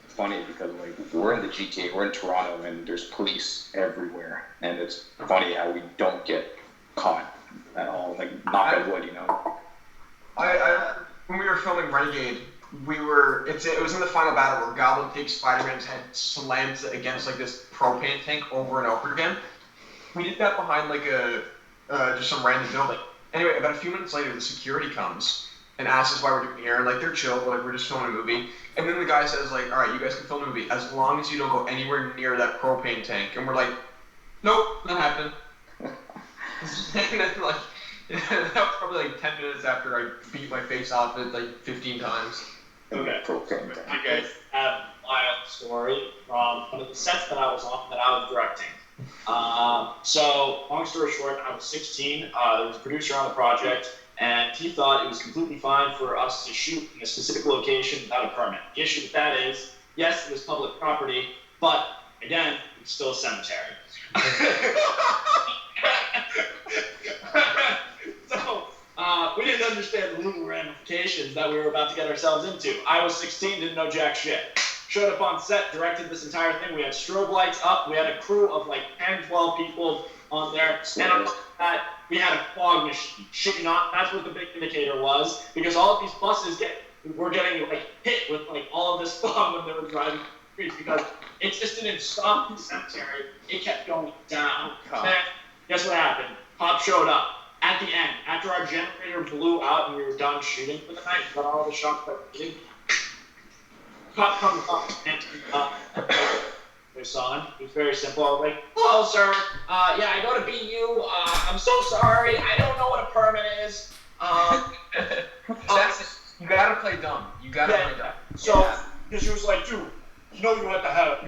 Funny because we're in the GTA, we're in Toronto, and there's police everywhere, and it's funny how we don't get caught at all. Knock on wood, I when we were filming Renegade, it was in the final battle where Goblin takes Spider-Man's head, slams it against this propane tank over and over again. We did that behind just some random building. Anyway, about a few minutes later, the security comes and asks us why we're doing here, and they're chill, we're just filming a movie. And then the guy says all right, you guys can film a movie as long as you don't go anywhere near that propane tank. And we're like, nope, not happening. And then that was probably 10 minutes after I beat my face off it 15 times. Okay. You guys have a wild story from one of the sets that I was on that I was directing. So, long story short, I was 16. There was a producer on the project, and he thought it was completely fine for us to shoot in a specific location without a permit. The issue with that is, yes, it was public property, but again, it's still a cemetery. So, we didn't understand the legal ramifications that we were about to get ourselves into. I was 16, didn't know jack shit. Showed up on set, directed this entire thing. We had strobe lights up. We had a crew of 10, 12 people on there. And on top of that, we had a fog machine. Shit you not, that's what the big indicator was. Because all of these buses were getting hit with all of this fog when they were driving the streets. Because it just didn't stop in the cemetery. It kept going down. And guess what happened? Cops showed up. At the end, after our generator blew out and we were done shooting for the night, got all the shots that we did. Cop comes up and their son. It was very simple. I was like, hello, sir. I go to BU. I'm so sorry. I don't know what a permit is. You gotta play dumb. You gotta play dumb. So, because she was like, dude, you don't have to have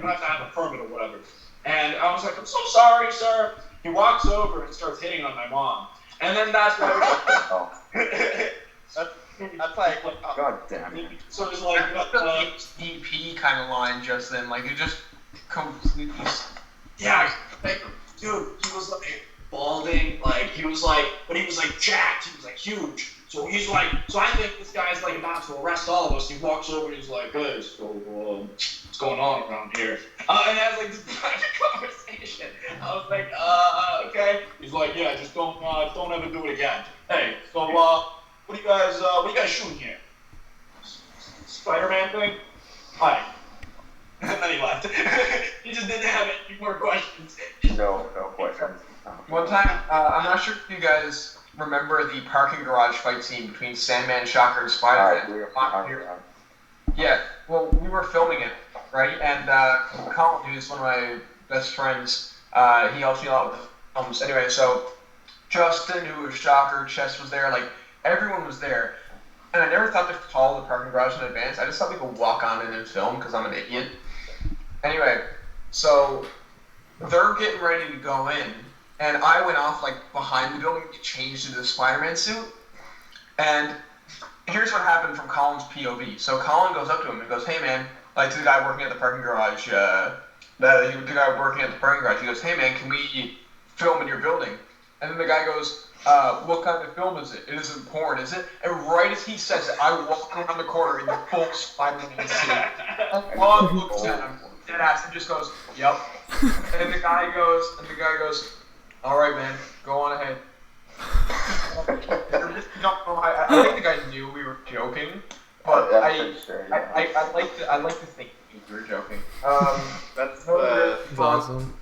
a permit or whatever. And I was like, I'm so sorry, sir. He walks over and starts hitting on my mom. And then that's what That's God damn it. So it's DP kind of line just then. You just completely. Yeah, dude, he was balding. He was but he was jacked. He was huge. So he's so I think this guy's about to arrest all of us. He walks over and he's like, hey, so what's going on around here? And I was this private conversation. I was like, okay. He's like, yeah, just don't ever do it again. Hey, so what are you guys shooting here? Spider-Man thing? Hi. And then he left. He just didn't have any more questions. No questions. One time, I'm not sure if you guys remember the parking garage fight scene between Sandman, Shocker, and Spider-Man. Yeah, well, we were filming it, right? And Colin, who's one of my best friends, he helps me a lot with the films. Anyway, so Justin, who was Shocker, Chess was there, everyone was there. And I never thought to call the parking garage in advance. I just thought we could walk on in and film because I'm an idiot. Anyway, so they're getting ready to go in. And I went off behind the building to get changed into the Spider-Man suit. And here's what happened from Colin's POV. So Colin goes up to him and goes, hey man, to the guy working at the parking garage, he goes, hey man, can we film in your building? And then the guy goes, what kind of film is it? It isn't porn, is it? And right as he says it, I walk around the corner in the full Spider-Man suit. And Lon looks at him, dead ass, and just goes, yep. And the guy goes, all right, man, go on ahead. I think the guys knew we were joking, but I like to think we were joking. That's awesome.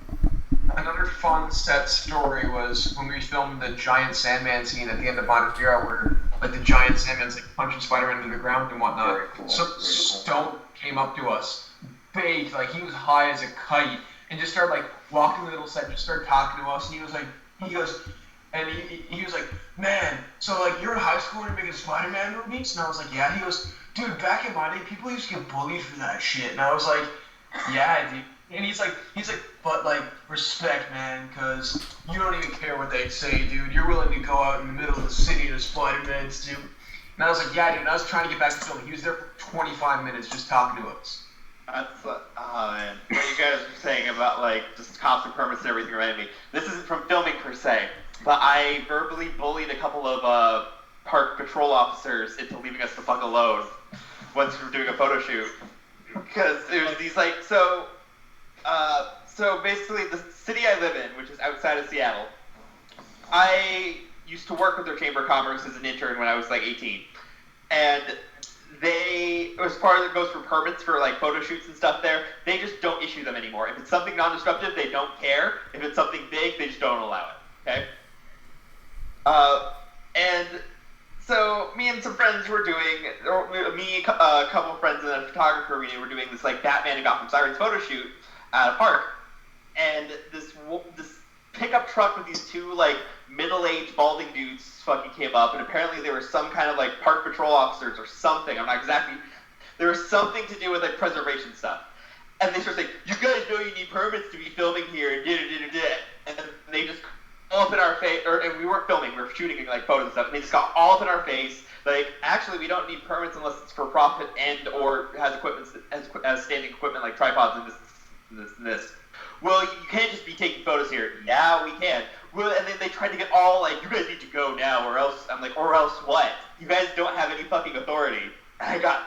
Another fun set story was when we filmed the giant Sandman scene at the end of Modern Hero, where like the giant Sandman's like punching Spider-Man into the ground and whatnot. So Stunt came up to us, baked, like he was high as a kite, and just started like walking the little set, just started talking to us, and he was like, he was like, man, so like you're in high school and you're making Spider-Man movies? And I was like, yeah. He goes, dude, back in my day, people used to get bullied for that shit. And I was like, yeah, dude. And he's like, but like, respect, man, because you don't even care what they say, dude. You're willing to go out in the middle of the city to Spider-Man, dude. And I was like, yeah, dude. And I was trying to get back to filming. He was there for 25 minutes just talking to us. That's oh man, what you guys were saying about like just cops and permits and everything reminded me. This isn't from filming per se, but I verbally bullied a couple of park patrol officers into leaving us the fuck alone once we were doing a photo shoot, because it was these like so basically the city I live in, which is outside of Seattle, I used to work with their Chamber of Commerce as an intern when I was like 18, and they, as far as it goes for permits for like photo shoots and stuff there, they just don't issue them anymore. If it's something non-disruptive, they don't care. If it's something big, they just don't allow it. Okay? And so me and some friends were doing, a couple of friends and a photographer we knew were doing this like Batman and Gotham Sirens photo shoot at a park. And this pickup truck with these two like middle-aged balding dudes fucking came up, and apparently there was some kind of like park patrol officers or something. I'm not exactly. There was something to do with like preservation stuff, and they started saying, "You guys know you need permits to be filming here," and and they just all up in our face. And we weren't filming; we were shooting like photos and stuff. And they just got all up in our face. Like, actually, we don't need permits unless it's for profit and or has equipment as standing equipment like tripods and this. Well, you can't just be taking photos here. Yeah, we can. Well, and then they tried to get all like, you guys need to go now, or else. I'm like, or else what? You guys don't have any fucking authority. And I got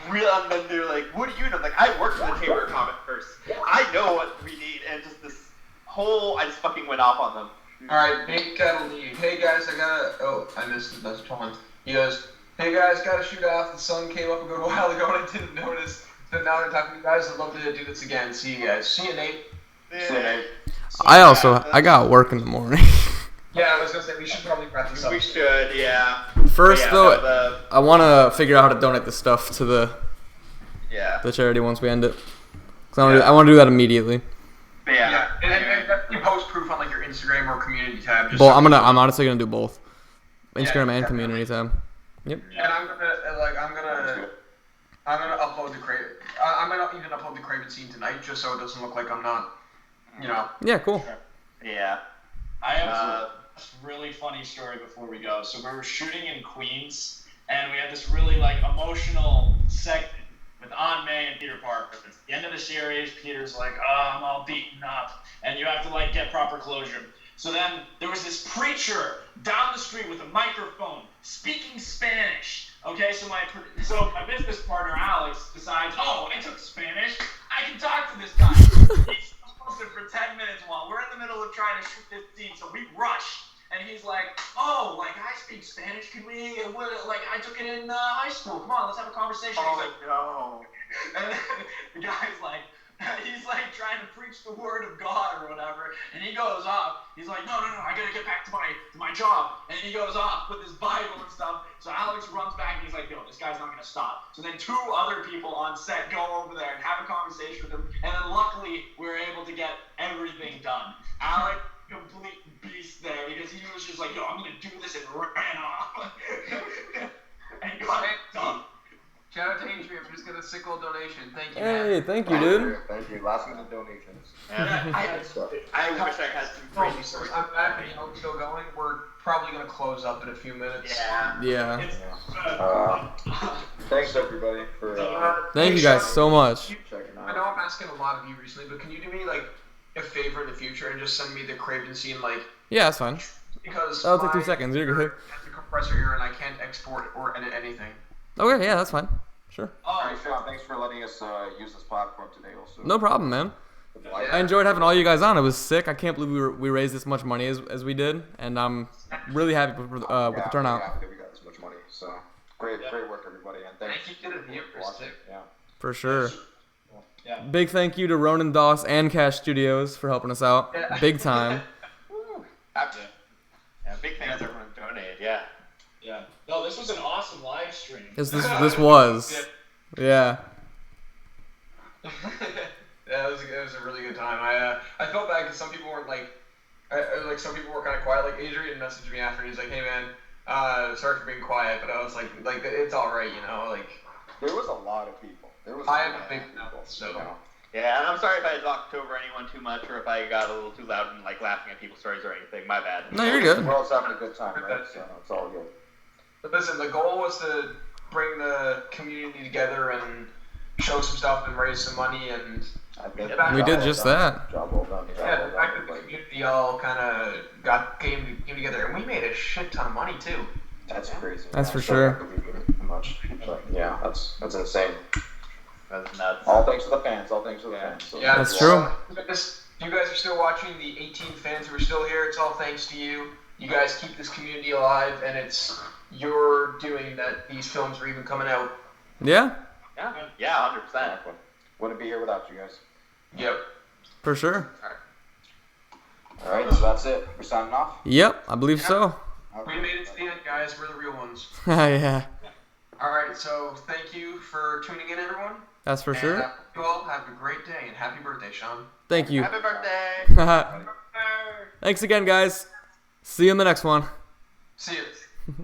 real, and then they're like, what do you know? I'm like, I worked for the Chamber of Commerce. I know what we need, and just this whole, I just fucking went off on them. All right, Nate gotta leave. Hey guys, I missed the best one. He goes, hey guys, gotta shoot off. The sun came up a good while ago, and I didn't notice. So now I'm talking to you guys. I'd love to do this again. See you guys. See you, Nate. See you, Nate. I got work in the morning. Yeah, I was gonna say we should probably wrap this up. We should, yeah. First though, I want to figure out how to donate the stuff to the charity once we end it. Cause I want to do that immediately. Yeah. And you post proof on like your Instagram or community tab. Just I'm honestly gonna do both, Instagram and community tab. Yep. And I'm gonna upload the Kraven. I'm gonna even upload the Kraven scene tonight, just so it doesn't look like I'm not, you know. Yeah, cool. Yeah. I have a really funny story before we go. So we were shooting in Queens, and we had this really like emotional segment with Aunt May and Peter Parker. At the end of the series, Peter's like, "Oh, I'm all beaten up," and you have to like get proper closure. So then there was this preacher down the street with a microphone speaking Spanish. Okay, so my business partner Alex decides, oh, I took Spanish. I can talk to this guy. He's posted for 10 minutes while we're in the middle of trying to shoot this scene, so we rush. And he's like, oh, like I speak Spanish. Can we? Like I took it in high school. Come on, let's have a conversation. Oh, he's like, no. And then the guy's like. He's like trying to preach the word of God or whatever, and he goes off. He's like, no, I gotta get back to my job. And he goes off with his Bible and stuff. So Alex runs back and he's like, yo, this guy's not gonna stop. So then two other people on set go over there and have a conversation with him, and then luckily we were able to get everything done. Alex, complete beast there, because he was just like, yo, I'm gonna do this, and ran off. And got it done. Shout out to Adrian for just getting a sick old donation. Thank you, Hey, thank you, dude. Thank you. Last minute donations. Yeah. I wish I had some crazy stories. I'm back and hope still going. We're probably going to close up in a few minutes. Yeah. Thanks everybody for. Thank you guys so much. I know I'm asking a lot of you recently, but can you do me like a favor in the future and just send me the Kraven scene like? Yeah, that's fine. Because that'll take 2 seconds. You're good. The compressor here, and I can't export or edit anything. Okay, yeah, that's fine. Sure. Alright, Sean, thanks for letting us use this platform today also. No problem, man. I enjoyed having all you guys on. It was sick. I can't believe we raised this much money as we did, and I'm really happy with the turnout. Yeah, we got this much money. So great work, everybody, and thanks. Thank you to the viewers too. Yeah. For sure. Yeah. Big thank you to Ronan Doss and Cash Studios for helping us out. Yeah. Big time. Yeah, big thanks to everyone who donated. Yeah. Yeah. No, this was an awesome live stream. This was. Yeah. Yeah, it was a really good time. I felt bad because some people weren't some people were kind of quiet. Like Adrian messaged me after and he's like, "Hey man, sorry for being quiet," but I was like it's all right, like. There was a lot of people. I have a big mouth, so. Yeah, and I'm sorry if I talked over anyone too much or if I got a little too loud and laughing at people's stories or anything. My bad. No, you're good. We're all having a good time, right? So it's all good. But listen, the goal was to bring the community together and show some stuff and raise some money, and we did just that. Job well done. Yeah, the fact that the community all kind of came together, and we made a shit ton of money too. That's crazy. That's for sure. Much, but yeah, that's insane. That's nuts. All thanks to the fans. All thanks to the fans. So Yeah, that's true. You guys are still watching, the 18 fans who are still here. It's all thanks to you. You guys keep this community alive, and it's your doing that these films are even coming out. Yeah. Yeah, 100%. Wouldn't be here without you guys. Yep. For sure. All right, so that's it. We're signing off. Yep, I believe so. We made it to the end, guys. We're the real ones. Yeah. All right, so thank you for tuning in, everyone. That's for sure. And you all have a great day, and happy birthday, Sean. Thank you. Happy birthday. Thanks again, guys. See you in the next one. See you.